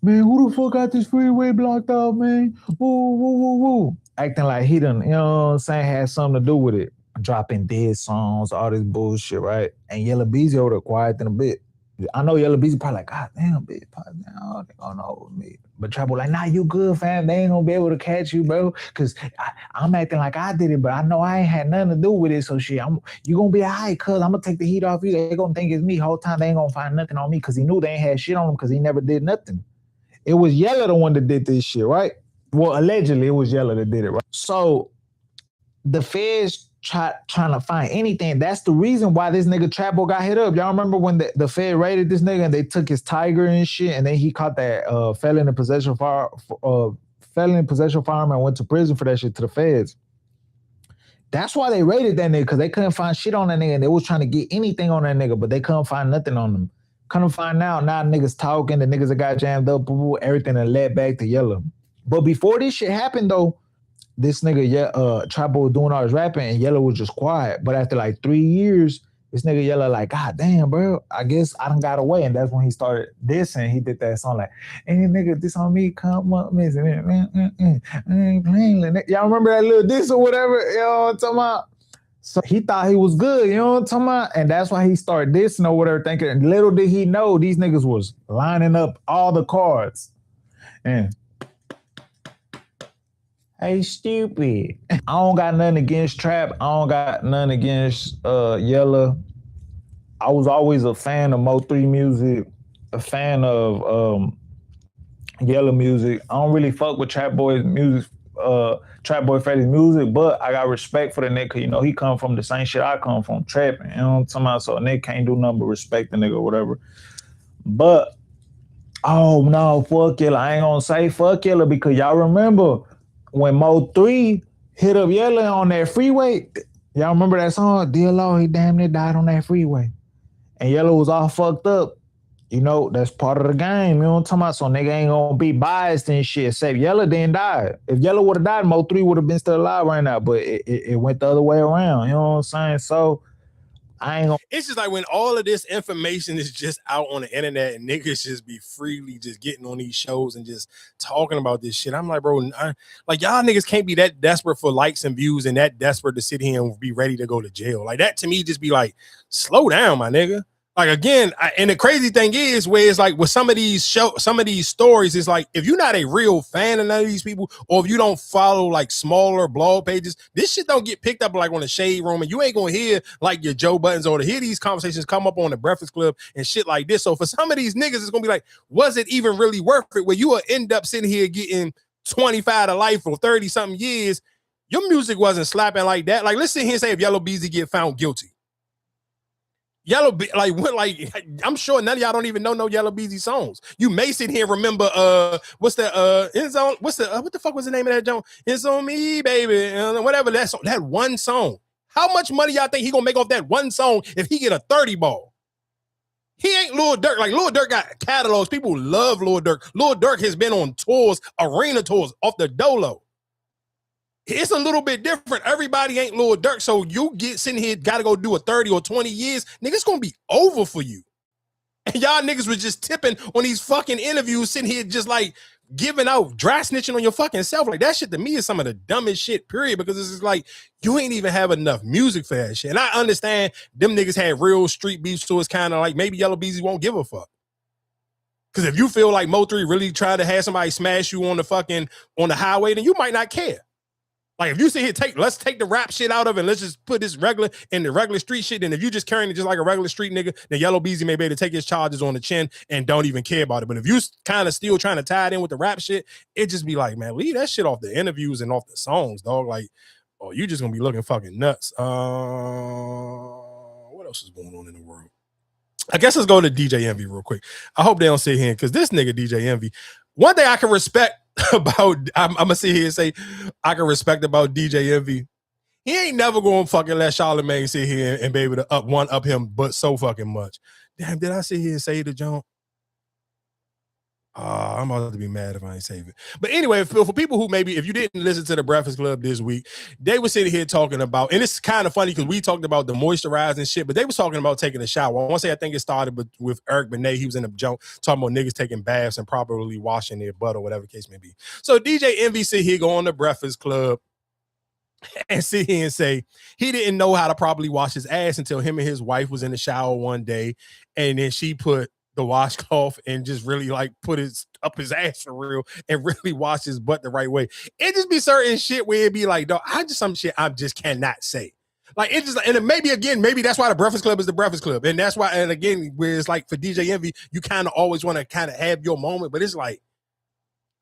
Man, who the fuck got this freeway blocked off, man? Woo, woo, woo, woo. Acting like he done, you know what I'm saying, had something to do with it. Dropping dead songs, all this bullshit, right? And Yella Beezy over there quiet in a bit. I know Yella Beezy probably like, God damn, bitch, now they gonna hold me. But Trap Boy like, nah, you good, fam. They ain't gonna be able to catch you, bro. Cause I'm acting like I did it, but I know I ain't had nothing to do with it. So shit, you gonna be all right, cuz I'm gonna take the heat off you. They gonna think it's me. Whole time they ain't gonna find nothing on me, cause he knew they ain't had shit on him, cause he never did nothing. It was Yella the one that did this shit, right? Well, allegedly it was Yella that did it, right? So the feds trying to find anything. That's the reason why this nigga Trap Boy got hit up. Y'all remember when the Fed raided this nigga and they took his Tiger and shit, and then he caught that felon in possession firearm and went to prison for that shit to the feds. That's why they raided that nigga, because they couldn't find shit on that nigga, and they was trying to get anything on that nigga, but they couldn't find nothing on him. Couldn't find out. Now niggas talking, the niggas that got jammed up, everything that led back to Yella. But before this shit happened though, this nigga, Trap Boy was doing all his rapping, and Yella was just quiet. But after like 3 years, this nigga Yella like, God damn, bro, I guess I done got away. And that's when he started dissing. He did that song like, hey, nigga, this on me, come up, missing. Y'all remember that little diss or whatever? You know what I'm talking about? So he thought he was good, you know what I'm talking about? And that's why he started dissing or whatever, thinking, and little did he know, these niggas was lining up all the cards. And hey, stupid. I don't got nothing against Trap. I don't got nothing against Yella. I was always a fan of Mo3 music, a fan of Yella music. I don't really fuck with Trap Boy's music, Trap Boy Freddy's music, but I got respect for the nigga. You know, he come from the same shit I come from, trapping. You know what I'm talking about? So a nigga can't do nothing but respect the nigga or whatever. But, oh no, fuck Yella. I ain't gonna say fuck Yella, because y'all remember when Mo3 hit up Yella on that freeway, y'all remember that song? Dear Lord, he damn near died on that freeway. And Yella was all fucked up. You know, that's part of the game. You know what I'm talking about? So nigga ain't gonna be biased and shit, except Yella didn't die. If Yella would have died, Mo3 would have been still alive right now, but it went the other way around. You know what I'm saying? So I ain't gonna. It's just like when all of this information is just out on the internet and niggas just be freely just getting on these shows and just talking about this shit. I'm like, bro, like y'all niggas can't be that desperate for likes and views and that desperate to sit here and be ready to go to jail. Like that to me just be like, slow down, my nigga. Like again, and the crazy thing is where it's like with some of these stories, it's like if you're not a real fan of none of these people, or if you don't follow like smaller blog pages, this shit don't get picked up like on the Shade Room, and you ain't gonna hear like your Joe Buttons or to hear these conversations come up on the Breakfast Club and shit like this. So for some of these niggas, it's gonna be like, was it even really worth it? Where you will end up sitting here getting 25 to life or 30 something years. Your music wasn't slapping like that. Like let's sit here and say if Yellow Beezy get found guilty. I'm sure none of y'all don't even know no Yellow Beezy songs. You may sit here and remember what the fuck was the name of that joint? It's on me, baby, whatever that song, that one song. How much money y'all think he gonna make off that one song if he get a 30 ball? He ain't Lil Durk. Like Lil Durk got catalogs. People love Lil Durk. Lil Durk has been on tours, arena tours off the dolo. It's a little bit different. Everybody ain't Lil Durk, so you get sitting here, gotta go do a 30 or 20 years. Nigga, it's gonna be over for you. And y'all niggas was just tipping on these fucking interviews, sitting here just like giving out dry snitching on your fucking self. Like that shit to me is some of the dumbest shit, period, because it's just like you ain't even have enough music for that shit. And I understand them niggas had real street beef, so it's kind of like maybe Yellow Beezy won't give a fuck. Because if you feel like Mo3 really tried to have somebody smash you on the highway, then you might not care. Like if you sit here, let's take the rap shit out of it and let's just put this regular in the regular street shit. And if you just carrying it just like a regular street nigga, then Yellow Beezy may be able to take his charges on the chin and don't even care about it. But if you kind of still trying to tie it in with the rap shit, it just be like, man, leave that shit off the interviews and off the songs, dog. Like, oh, you just gonna be looking fucking nuts. What else is going on in the world? I guess let's go to DJ Envy real quick. I hope they don't sit here because this nigga DJ Envy. One thing I can respect about, I'm gonna sit here and say I can respect about DJ Envy. He ain't never gonna fucking let Charlamagne sit here and be able to up him, but so fucking much. Damn, did I sit here and say the jump? I'm about to be mad if I ain't save it. But anyway, for people who maybe, if you didn't listen to the Breakfast Club this week, they were sitting here talking about, and it's kind of funny because we talked about the moisturizing shit, but they was talking about taking a shower. I want to say I think it started with Eric Benet. He was in the jump talking about niggas taking baths and properly washing their butt or whatever the case may be. So DJ Envy sit here, go on the Breakfast Club and sit here and say he didn't know how to properly wash his ass until him and his wife was in the shower one day, and then she put the washcloth and just really like put it up his ass for real and really wash his butt the right way. It just be certain shit where it be like, dog, some shit I just cannot say. Like it just, and maybe that's why the Breakfast Club is the Breakfast Club, and that's why, and again, where it's like for DJ Envy, you kind of always want to kind of have your moment, but it's like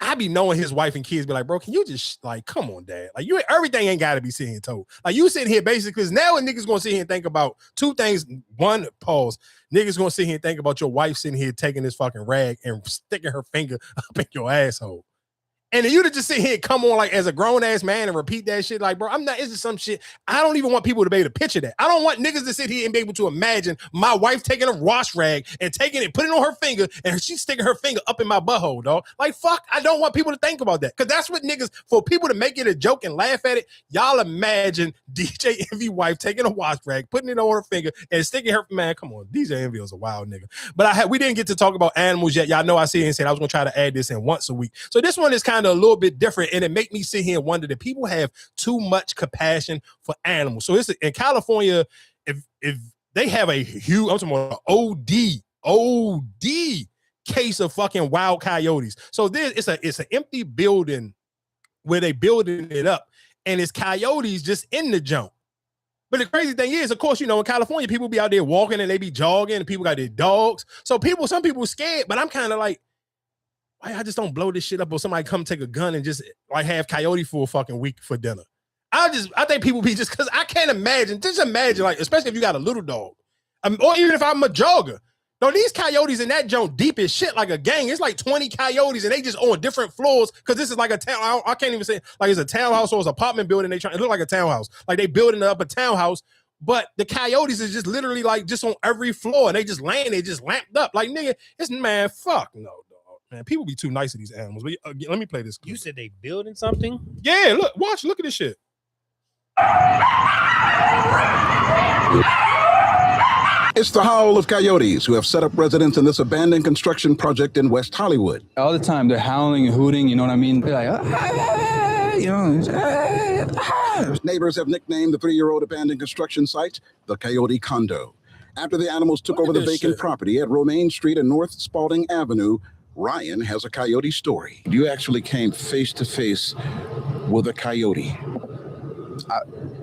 I be knowing his wife and kids be like, bro, can you just like, come on, dad, like you, everything ain't got to be sitting told. Like you sitting here basically, because now a niggas gonna sit here and think about two things. One, pause. Niggas gonna sit here and think about your wife sitting here taking this fucking rag and sticking her finger up in your asshole. And then you to just sit here and come on like as a grown ass man and repeat that shit. Like, bro, it's just some shit. I don't even want people to be able to picture that. I don't want niggas to sit here and be able to imagine my wife taking a wash rag and taking it, putting it on her finger, and she's sticking her finger up in my butthole, dog. Like, fuck, I don't want people to think about that. Cause that's what niggas, for people to make it a joke and laugh at it, y'all imagine DJ Envy wife taking a wash rag, putting it on her finger and sticking her, man, come on. DJ Envy was a wild nigga. But we didn't get to talk about animals yet. Y'all know I see and said I was gonna try to add this in once a week. So this one is kind of a little bit different, and it make me sit here and wonder that people have too much compassion for animals. So it's in California, if they have a huge, I'm talking about OD case of fucking wild coyotes. So it's an empty building where they building it up, and it's coyotes just in the jump. But the crazy thing is, of course, you know, in California, people be out there walking and they be jogging, and people got their dogs. So some people scared, but I'm kind of like, why I just don't blow this shit up or somebody come take a gun and just like have coyote for a fucking week for dinner. I think people be just, because I can't imagine, just imagine, like, especially if you got a little dog, or even if I'm a jogger. No, these coyotes in that joint deep as shit, like a gang. It's like 20 coyotes and they just on different floors, because this is like a town. I can't even say like it's a townhouse or it's an apartment building. It look like a townhouse. Like they building up a townhouse, but the coyotes is just literally like just on every floor, and they just laying there, just lamped up. Like, nigga, it's, man, fuck no. Man, people be too nice to these animals. But let me play this clip. You said they building something? Yeah, look, look at this shit. It's the howl of coyotes who have set up residence in this abandoned construction project in West Hollywood. All the time, they're howling and hooting, you know what I mean? They're like, you know. Neighbors have nicknamed the 3-year-old abandoned construction site the Coyote Condo. After the animals took over the vacant property at Romaine Street and North Spalding Avenue, Ryan has a coyote story. You actually came face to face with a coyote.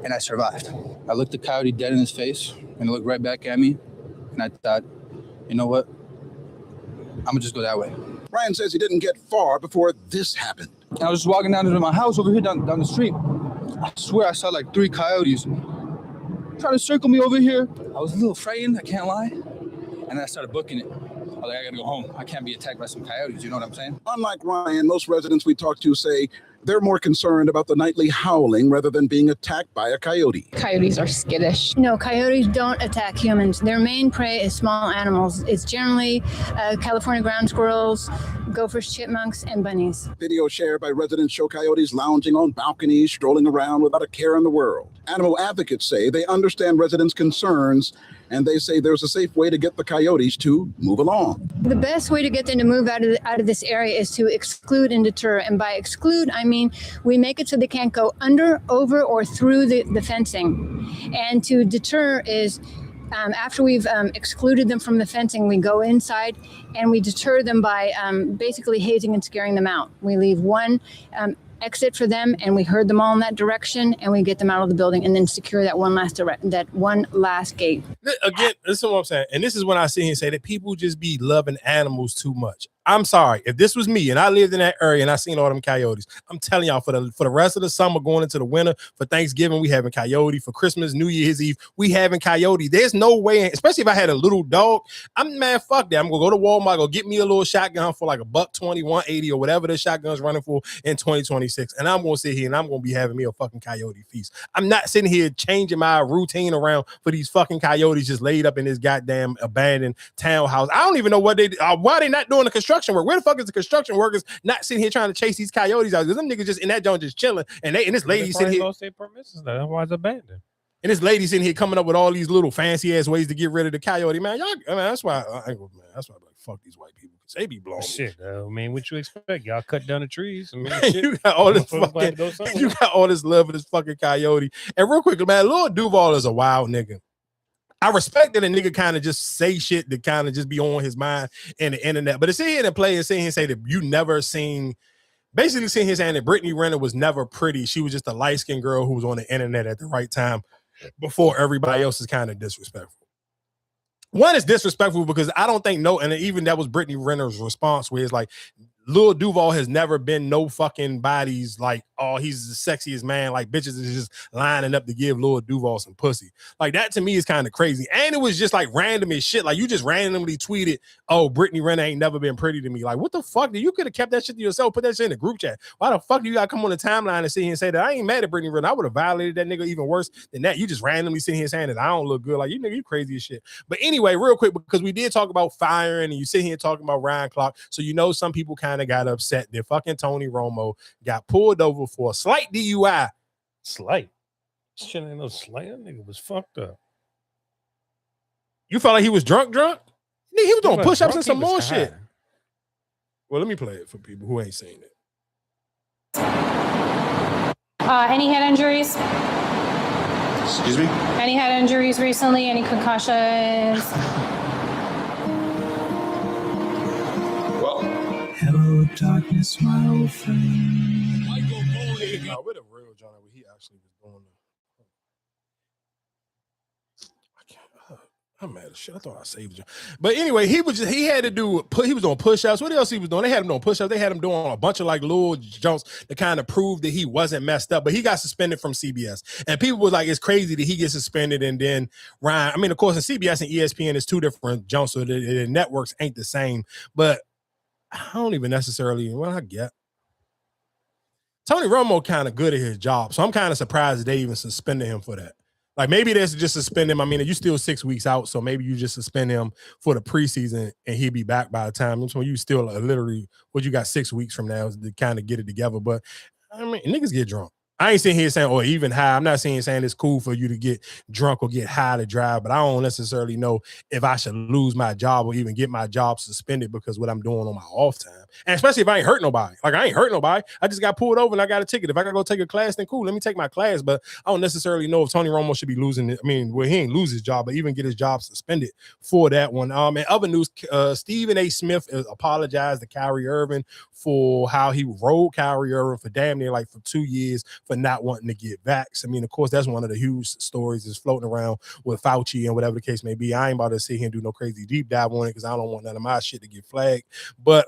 And I survived. I looked the coyote dead in his face, and he looked right back at me. And I thought, you know what? I'm gonna just go that way. Ryan says he didn't get far before this happened. And I was just walking down to my house over here down the street. I swear I saw like 3 coyotes trying to circle me over here. I was a little frightened, I can't lie. And then I started booking it. I was like, I gotta go home. I can't be attacked by some coyotes, you know what I'm saying? Unlike Ryan, most residents we talked to say they're more concerned about the nightly howling rather than being attacked by a coyote. Coyotes are skittish. No, coyotes don't attack humans. Their main prey is small animals. It's generally California ground squirrels, gophers, chipmunks, and bunnies. Video shared by residents show coyotes lounging on balconies, strolling around without a care in the world. Animal advocates say they understand residents' concerns, and they say there's a safe way to get the coyotes to move along. The best way to get them to move out of this area is to exclude and deter. And by exclude, I mean we make it so they can't go under, over, or through the fencing. And to deter is after we've excluded them from the fencing, we go inside and we deter them by basically hazing and scaring them out. We leave one exit for them, and we herd them all in that direction, and we get them out of the building, and then secure that one last gate. Again, this is what I'm saying, and this is when I see and say that people just be loving animals too much. I'm sorry. If this was me and I lived in that area and I seen all them coyotes, I'm telling y'all for the rest of the summer going into the winter, for Thanksgiving, we having coyote. For Christmas, New Year's Eve, we having coyote. There's no way, especially if I had a little dog, fuck that. I'm gonna go to Walmart, go get me a little shotgun for like $120, $180 or whatever the shotgun's running for in 2026. And I'm gonna sit here and I'm gonna be having me a fucking coyote feast. I'm not sitting here changing my routine around for these fucking coyotes just laid up in this goddamn abandoned townhouse. I don't even know what why they not doing the construction work. Where the fuck is the construction workers not sitting here trying to chase these coyotes out? Because them niggas just in that joint just chilling, and this lady sitting here. That's why it's abandoned. And this lady sitting here coming up with all these little fancy ass ways to get rid of the coyote, man. That's why I'm like, fuck these white people. They be blowing shit. I mean, what you expect? Y'all cut down the trees. I mean, you got all this love for this fucking coyote. And real quick, man, Lil Duval is a wild nigga. I respect that a nigga kind of just say shit that kind of just be on his mind and the internet. But to sit here and play and sit here and say that you never seen, basically sitting here saying that Brittany Renner was never pretty. She was just a light-skinned girl who was on the internet at the right time before everybody else is kind of disrespectful. One is disrespectful because I don't think and even that was Brittany Renner's response, where it's like, Lil Duval has never been no fucking bodies like, oh, he's the sexiest man. Like, bitches is just lining up to give Lil Duval some pussy. Like, that to me is kind of crazy. And it was just like random as shit. Like, you just randomly tweeted, oh, Brittany Renner ain't never been pretty to me. Like, what the fuck? You could have kept that shit to yourself, put that shit in the group chat. Why the fuck do you gotta come on the timeline and sit here and say that? I ain't mad at Brittany Renner. I would have violated that nigga even worse than that. You just randomly sitting here saying that I don't look good. Like, you nigga, you crazy as shit. But anyway, real quick, because we did talk about firing and you sit here talking about Ryan Clark. So you know some people kind of got upset that fucking Tony Romo got pulled over for a slight DUI. Slight? Shit ain't no slight. That nigga was fucked up. You felt like he was drunk? He was doing push-ups and some more shit. Well, let me play it for people who ain't seen it. Any head injuries? Excuse me? Any head injuries recently? Any concussions? Hello, darkness, my old friend. No, with a real John, where he actually was doing I'm mad as shit. I thought I saved you. But anyway, he was doing push-ups. What else he was doing? They had him doing push-ups. They had him doing a bunch of like little jumps to kind of prove that he wasn't messed up. But he got suspended from CBS. And people was like, it's crazy that he gets suspended and then Ryan. I mean, of course, in CBS and ESPN is two different jumps, so the networks ain't the same. But I don't even necessarily, I get. Tony Romo kind of good at his job, so I'm kind of surprised that they even suspended him for that. Like, maybe that's just suspend him. I mean, you still 6 weeks out, so maybe you just suspend him for the preseason and he'll be back by the time. So you still literally, you got 6 weeks from now to kind of get it together. But, I mean, niggas get drunk. I ain't sitting here saying, or even high. I'm not saying it's cool for you to get drunk or get high to drive, but I don't necessarily know if I should lose my job or even get my job suspended because what I'm doing on my off time. And especially if I ain't hurt nobody. Like, I ain't hurt nobody. I just got pulled over and I got a ticket. If I gotta go take a class, then cool, let me take my class. But I don't necessarily know if Tony Romo should be losing it. I mean, well, he ain't lose his job, but even get his job suspended for that one. And other news, Stephen A. Smith apologized to Kyrie Irving for how he rode Kyrie Irving for damn near like for 2 years for not wanting to get vaxxed. I mean, of course, that's one of the huge stories that's floating around with Fauci and whatever the case may be. I ain't about to sit here and do no crazy deep dive on it because I don't want none of my shit to get flagged. But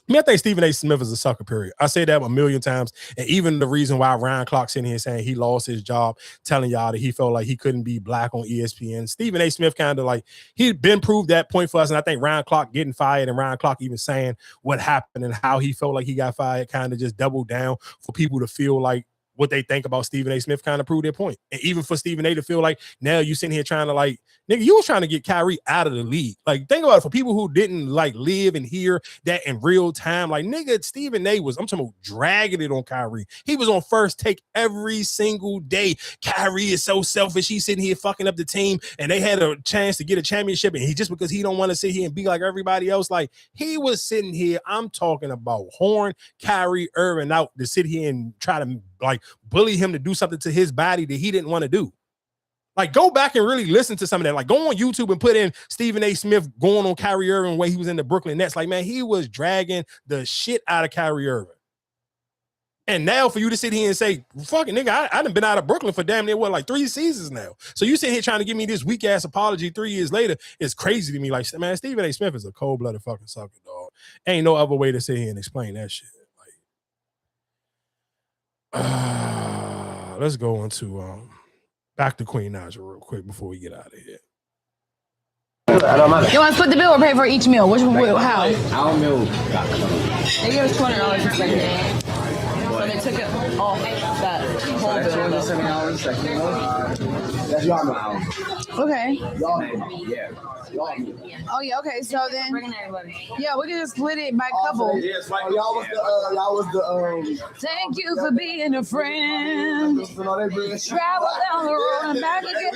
I think Stephen A. Smith is a sucker, period. I say that a million times. And even the reason why Ryan Clark's sitting here saying he lost his job, telling y'all that he felt like he couldn't be black on ESPN. Stephen A. Smith kind of like, he'd been proved that point for us. And I think Ryan Clark getting fired and Ryan Clark even saying what happened and how he felt like he got fired kind of just doubled down for people to feel like what they think about Stephen A. Smith kind of proved their point. And even for Stephen A. to feel like now you sitting here trying to like, nigga, you was trying to get Kyrie out of the league. Like, think about it for people who didn't like live and hear that in real time. Like, nigga, Stephen A. was, I'm talking about dragging it on Kyrie. He was on First Take every single day. Kyrie is so selfish. He's sitting here fucking up the team and they had a chance to get a championship. And he just because he don't want to sit here and be like everybody else, like he was sitting here. I'm talking about horn Kyrie Irving out to sit here and try to like bully him to do something to his body that he didn't want to do. Like, go back and really listen to some of that. Like, go on YouTube and put in Stephen A. Smith going on Kyrie Irving when he was in the Brooklyn Nets. Like, man, he was dragging the shit out of Kyrie Irving. And now for you to sit here and say, fucking nigga, I done been out of Brooklyn for damn near, what, like 3 seasons now. So you sitting here trying to give me this weak-ass apology 3 years later is crazy to me. Like, man, Stephen A. Smith is a cold-blooded fucking sucker, dog. Ain't no other way to sit here and explain that shit. Let's go into back to Queen Naija real quick before we get out of here. You want to split the bill or pay for each meal? Which one? How? Our meal. They gave us $200 for second day. So they took it off that whole bill. That's y'all know. Okay. Yeah. Oh yeah. Okay. So then, yeah, we can just split it by couple. Y'all was the Thank you for being a friend. Travel down the road and back again.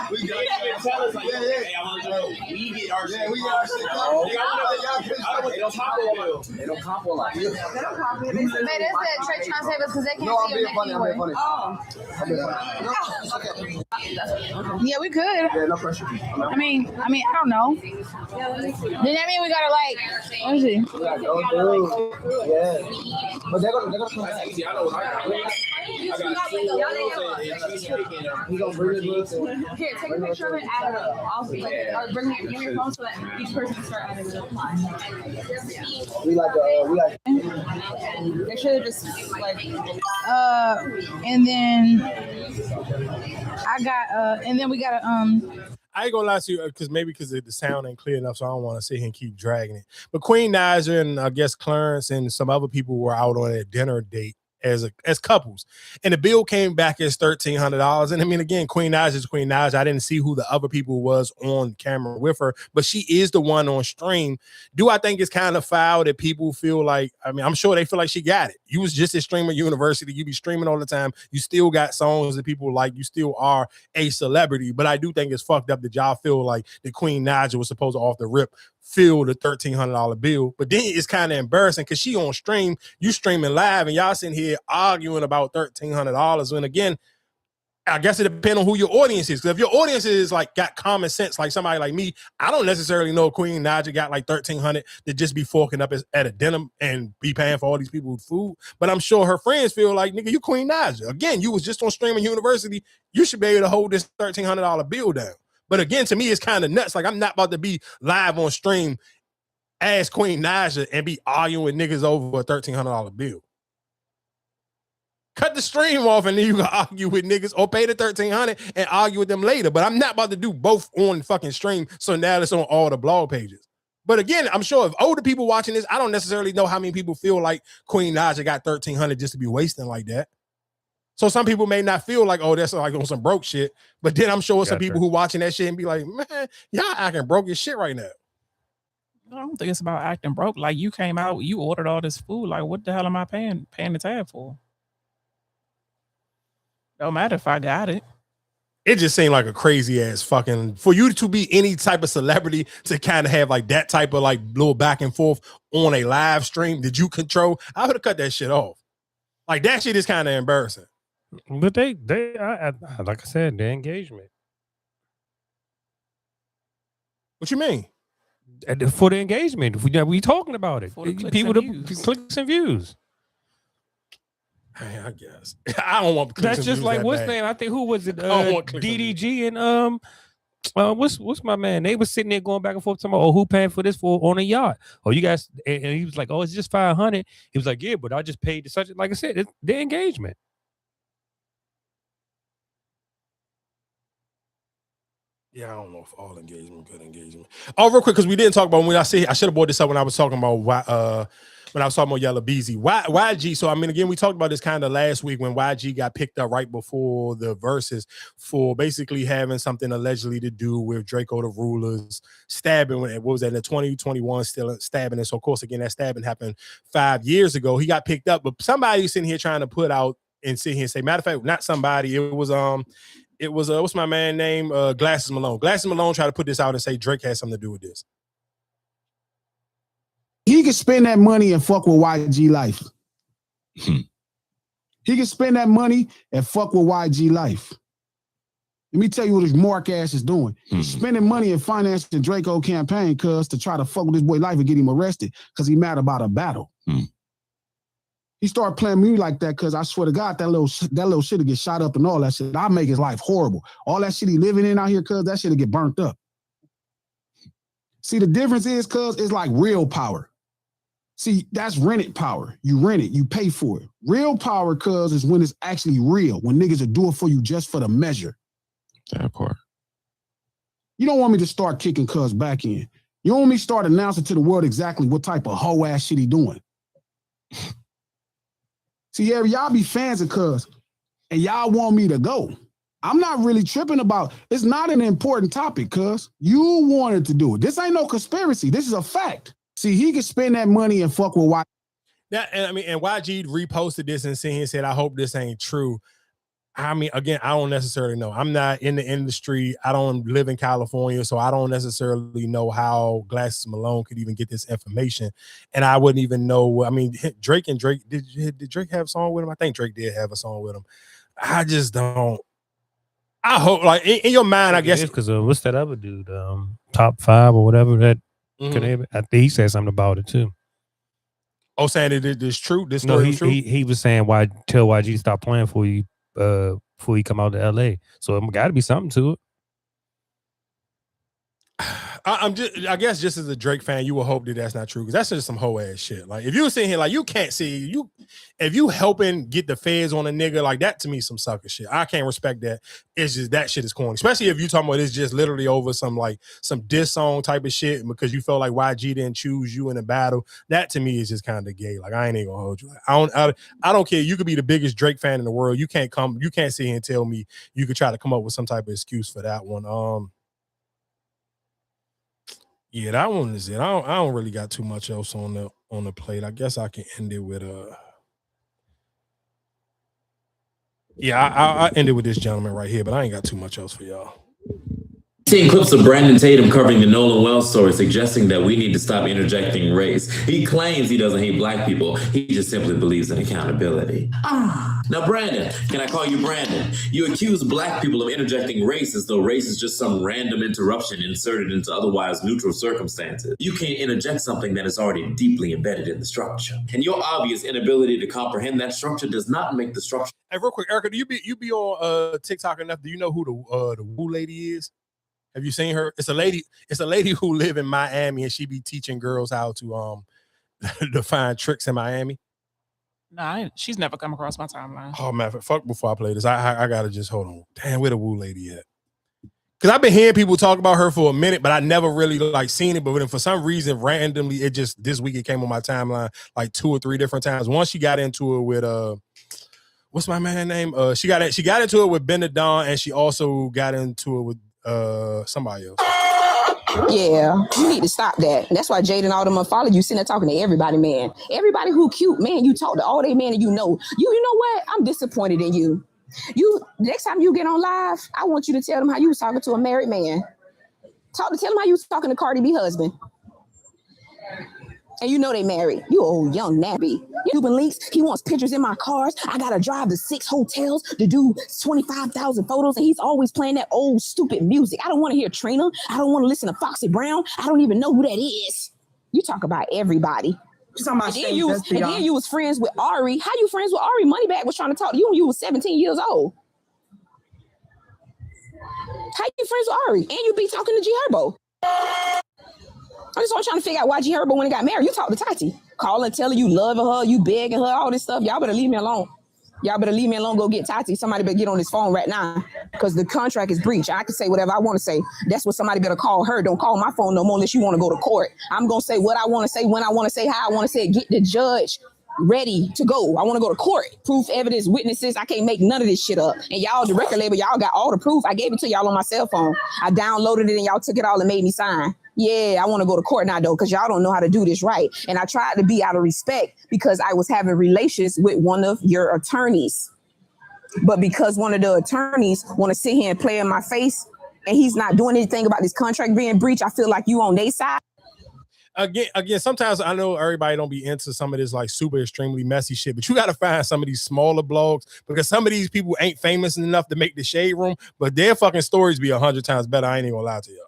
We got tell us like, hey, I want to go. We get our shit. We get our shit. They don't cop it. They don't cop it. They said Trey trying to save us because they can't see him anywhere. Oh. Yeah, we could. Yeah, no pressure. I mean, I don't know. Then that mean we gotta let me see. Yeah. But they're gonna come back. I know what I got. He gonna bring it. Here, take a picture of it, add it up. Or bring your phone so that each person can start adding it up. We like. They should have just like and then I got and then we got I ain't gonna lie to you because the sound ain't clear enough, so I don't want to sit here and keep dragging it. But Queen Naija and I guess Clarence and some other people were out on a dinner date as couples, and the bill came back as $1,300. And I mean, again, Queen Naija is Queen Naija. I didn't see who the other people was on camera with her, but she is the one on stream. Do I think it's kind of foul that people feel like? I mean, I'm sure they feel like she got it. You was just a streamer university. You be streaming all the time. You still got songs that people like. You still are a celebrity. But I do think it's fucked up that y'all feel like the Queen Naija was supposed to off the rip fill the $1,300 bill. But then it's kind of embarrassing because she on stream, you streaming live, and y'all sitting here arguing about $1,300. And again, I guess it depends on who your audience is. Because if your audience is like got common sense, like somebody like me, I don't necessarily know Queen Naija got like $1,300 to just be forking up at a dinner and be paying for all these people with food. But I'm sure her friends feel like, nigga, you Queen Naija. Again, you was just on streaming university. You should be able to hold this $1,300 bill down. But again, to me, it's kind of nuts. Like, I'm not about to be live on stream as Queen Naija and be arguing with niggas over a $1,300 bill. Cut the stream off and then you can argue with niggas or pay the $1,300 and argue with them later. But I'm not about to do both on fucking stream. So now it's on all the blog pages. But again, I'm sure if older people watching this, I don't necessarily know how many people feel like Queen Naija got $1,300 just to be wasting like that. So some people may not feel like, oh, that's like on some broke shit. But then I'm sure some people who watching that shit and be like, man, y'all acting broke as shit right now. I don't think it's about acting broke. Like, you came out, you ordered all this food. Like, what the hell am I paying the tab for? Don't matter if I got it. It just seemed like a crazy ass fucking, for you to be any type of celebrity to kind of have like that type of like little back and forth on a live stream. Did you control? I would have cut that shit off. Like, that shit is kind of embarrassing. But they like I said, their engagement. What you mean? For the engagement, we talking about it. People, clicks and views. Hey, I guess I don't want. That's just like what's name? I think who was it? DDG and what's my man? They was sitting there going back and forth talking about, oh, who paying for this for on a yacht? Oh, you guys, and he was like, oh, it's just $500. He was like, yeah, but I just paid such. Like I said, it's their engagement. Yeah, I don't know if all engagement, good engagement. Oh, real quick, because we didn't talk about when I should have brought this up when I was talking about when I was talking about Yella Beezy. YG. So I mean, again, we talked about this kind of last week when YG got picked up right before the verses for basically having something allegedly to do with Draco the Ruler's stabbing. What was that in the 2021 still stabbing? And so of course, again, that stabbing happened 5 years ago. He got picked up, but somebody sitting here trying to put out and sit here and say, matter of fact, not somebody. It was what's my man name? Glasses Malone. Glasses Malone tried to put this out and say Drake had something to do with this. He can spend that money and fuck with YG Life. He can spend that money and fuck with YG Life. Let me tell you what his mark ass is doing. He's spending money and financing Draco campaign to try to fuck with this boy Life and get him arrested because he mad about a battle. He started playing me like that because I swear to God, that little shit will get shot up and all that shit. I'll make his life horrible. All that shit he living in out here, that shit will get burnt up. See, the difference is, it's like real power. See, that's rented power. You rent it, you pay for it. Real power, cuz, is when it's actually real, when niggas will do it for you just for the measure. That part. You don't want me to start kicking cuz back in. You don't want me to start announcing to the world exactly what type of hoe ass shit he doing. See, yeah, y'all be fans of cuz, and y'all want me to go. I'm not really tripping about, it's not an important topic, cuz. You wanted to do it. This ain't no conspiracy. This is a fact. See, he could spend that money and fuck with YG. And YG reposted this and said, I hope this ain't true. I mean, again, I don't necessarily know. I'm not in the industry. I don't live in California, so I don't necessarily know how Glasses Malone could even get this information. And I wouldn't even know. I mean, Drake, did Drake have a song with him? I think Drake did have a song with him. I just don't. I hope, like, in your mind, I guess. Because what's that other dude? Top 5 or whatever that could have. I think he said something about it too. Oh, saying that it's true? This story is true? He was saying, tell YG to stop playing for you before you come out to LA. So it got to be something to it. I guess just as a Drake fan, you would hope that that's not true, because that's just some hoe ass shit. Like, if you were sitting here, like, you can't see if you helping get the feds on a nigga, like, that to me some sucker shit. I can't respect that. It's just, that shit is corny, especially if you talking about it's just literally over some diss song type of shit because you felt like YG didn't choose you in a battle. That to me is just kind of gay. Like, I ain't even gonna hold you. Like, I don't care. You could be the biggest Drake fan in the world. You can't sit here and tell me you could try to come up with some type of excuse for that one. Yeah, that one is it. I don't really got too much else on the plate. I guess I can end it with I end it with this gentleman right here, but I ain't got too much else for y'all. Seeing clips of Brandon Tatum covering the Nolan Wells story, suggesting that we need to stop interjecting race. He claims he doesn't hate black people. He just simply believes in accountability. Now, Brandon, can I call you Brandon? You accuse black people of interjecting race as though race is just some random interruption inserted into otherwise neutral circumstances. You can't interject something that is already deeply embedded in the structure. And your obvious inability to comprehend that structure does not make the structure. Hey, real quick, Erica, do you be on TikTok enough? Do you know who the Woo lady is? Have you seen her? It's a lady who live in Miami, and she be teaching girls how to to find tricks in Miami. Nah, she's never come across my timeline. Oh man, fuck! Before I play this, I gotta just hold on. Damn, where the Woo lady at? Because I've been hearing people talk about her for a minute, but I never really seen it. But then for some reason, randomly, this week it came on my timeline like 2 or 3 different times. Once she got into it with what's my man's name? She got into it with Benadon, and she also got into it with somebody else. Yeah, you need to stop that. That's why Jade and all them follow you, sitting there talking to everybody, man. Everybody who cute, man, you talk to all they men and you know what? I'm disappointed in you. Next time you get on live, I want you to tell them how you was talking to a married man. Tell them how you was talking to Cardi B husband. And you know they married. You old young nappy. Cuban links. He wants pictures in my cars. I gotta drive to 6 hotels to do 25,000 photos, and he's always playing that old stupid music. I don't want to hear Trina. I don't want to listen to Foxy Brown. I don't even know who that is. You talk about everybody. And then you was friends with Ari. How you friends with Ari? Moneybag was trying to talk to you when you was 17 years old. How you friends with Ari? And you be talking to G Herbo. I just was trying to figure out why G Herbo when he got married. You talk to Tati, calling, telling you loving her, you begging her, all this stuff. Y'all better leave me alone. Go get Tati. Somebody better get on this phone right now because the contract is breached. I can say whatever I want to say. That's what somebody better call her. Don't call my phone no more unless you want to go to court. I'm going to say what I want to say, when I want to say, how I want to say it. Get the judge ready to go. I want to go to court. Proof, evidence, witnesses. I can't make none of this shit up. And y'all, the record label, y'all got all the proof. I gave it to y'all on my cell phone. I downloaded it and y'all took it all and made me sign. Yeah, I want to go to court now, though, because y'all don't know how to do this right. And I tried to be out of respect because I was having relations with one of your attorneys. But because one of the attorneys want to sit here and play in my face and he's not doing anything about this contract being breached, I feel like you on their side. Again, sometimes I know everybody don't be into some of this like super extremely messy shit, but you got to find some of these smaller blogs because some of these people ain't famous enough to make the shade room, but their fucking stories be 100 times better. I ain't even gonna lie to y'all.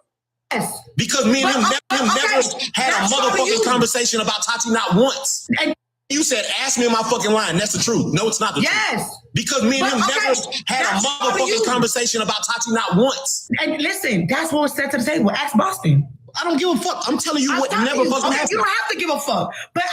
Yes. Because me and him never had a motherfucking conversation about Tati not once. And you said, ask me in my fucking line. That's the truth. No, it's not the truth. Because me and him never had a motherfucking conversation about Tati not once. And listen, that's what was said to the table. Ask Boston. I don't give a fuck. I'm telling you what never fucking happened. You don't have to give a fuck. But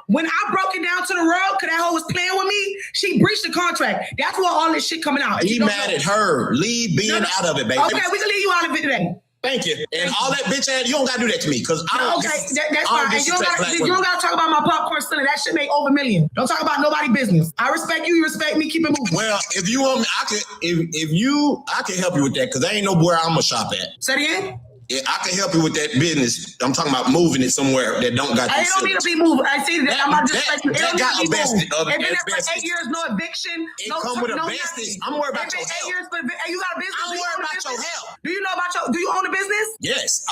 when I broke it down to the world, because that hoe was playing with me, she breached the contract. That's why all this shit coming out. Be mad at her. Leave being out of it, baby. Okay, we can leave you out of it today. Thank you. And all that bitch ass, you don't gotta do that to me because I don't. Okay, that's fine. And you don't gotta talk about my popcorn center. That shit make over $1 million. Don't talk about nobody business. I respect you. You respect me. Keep it moving. Well, if you want me, I can. I can help you with that because there ain't nowhere I'm gonna shop at. Say it again. Yeah, I can help you with that business. I'm talking about moving it somewhere that don't got. I don't need to be moved. I see that. I'm not just like you. That got a best. It's been there for 8 years. No eviction. It come with a bestie. I'm worried about your health. 8 years, but you got a business. I'm worried about your health. Do you know about your? Do you own a business? Yes.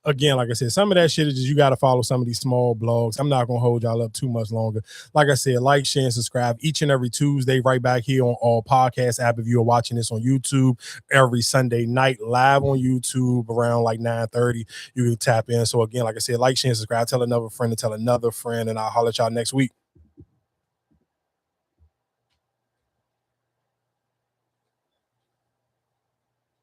Again, like I said, some of that shit is just you got to follow some of these small blogs. I'm not going to hold y'all up too much longer. Like I said, like, share, and subscribe each and every Tuesday right back here on all podcast app. If you are watching this on YouTube, every Sunday night live on YouTube around like 9:30, you can tap in. So again, like I said, like, share, and subscribe. Tell another friend to tell another friend, and I'll holler at y'all next week.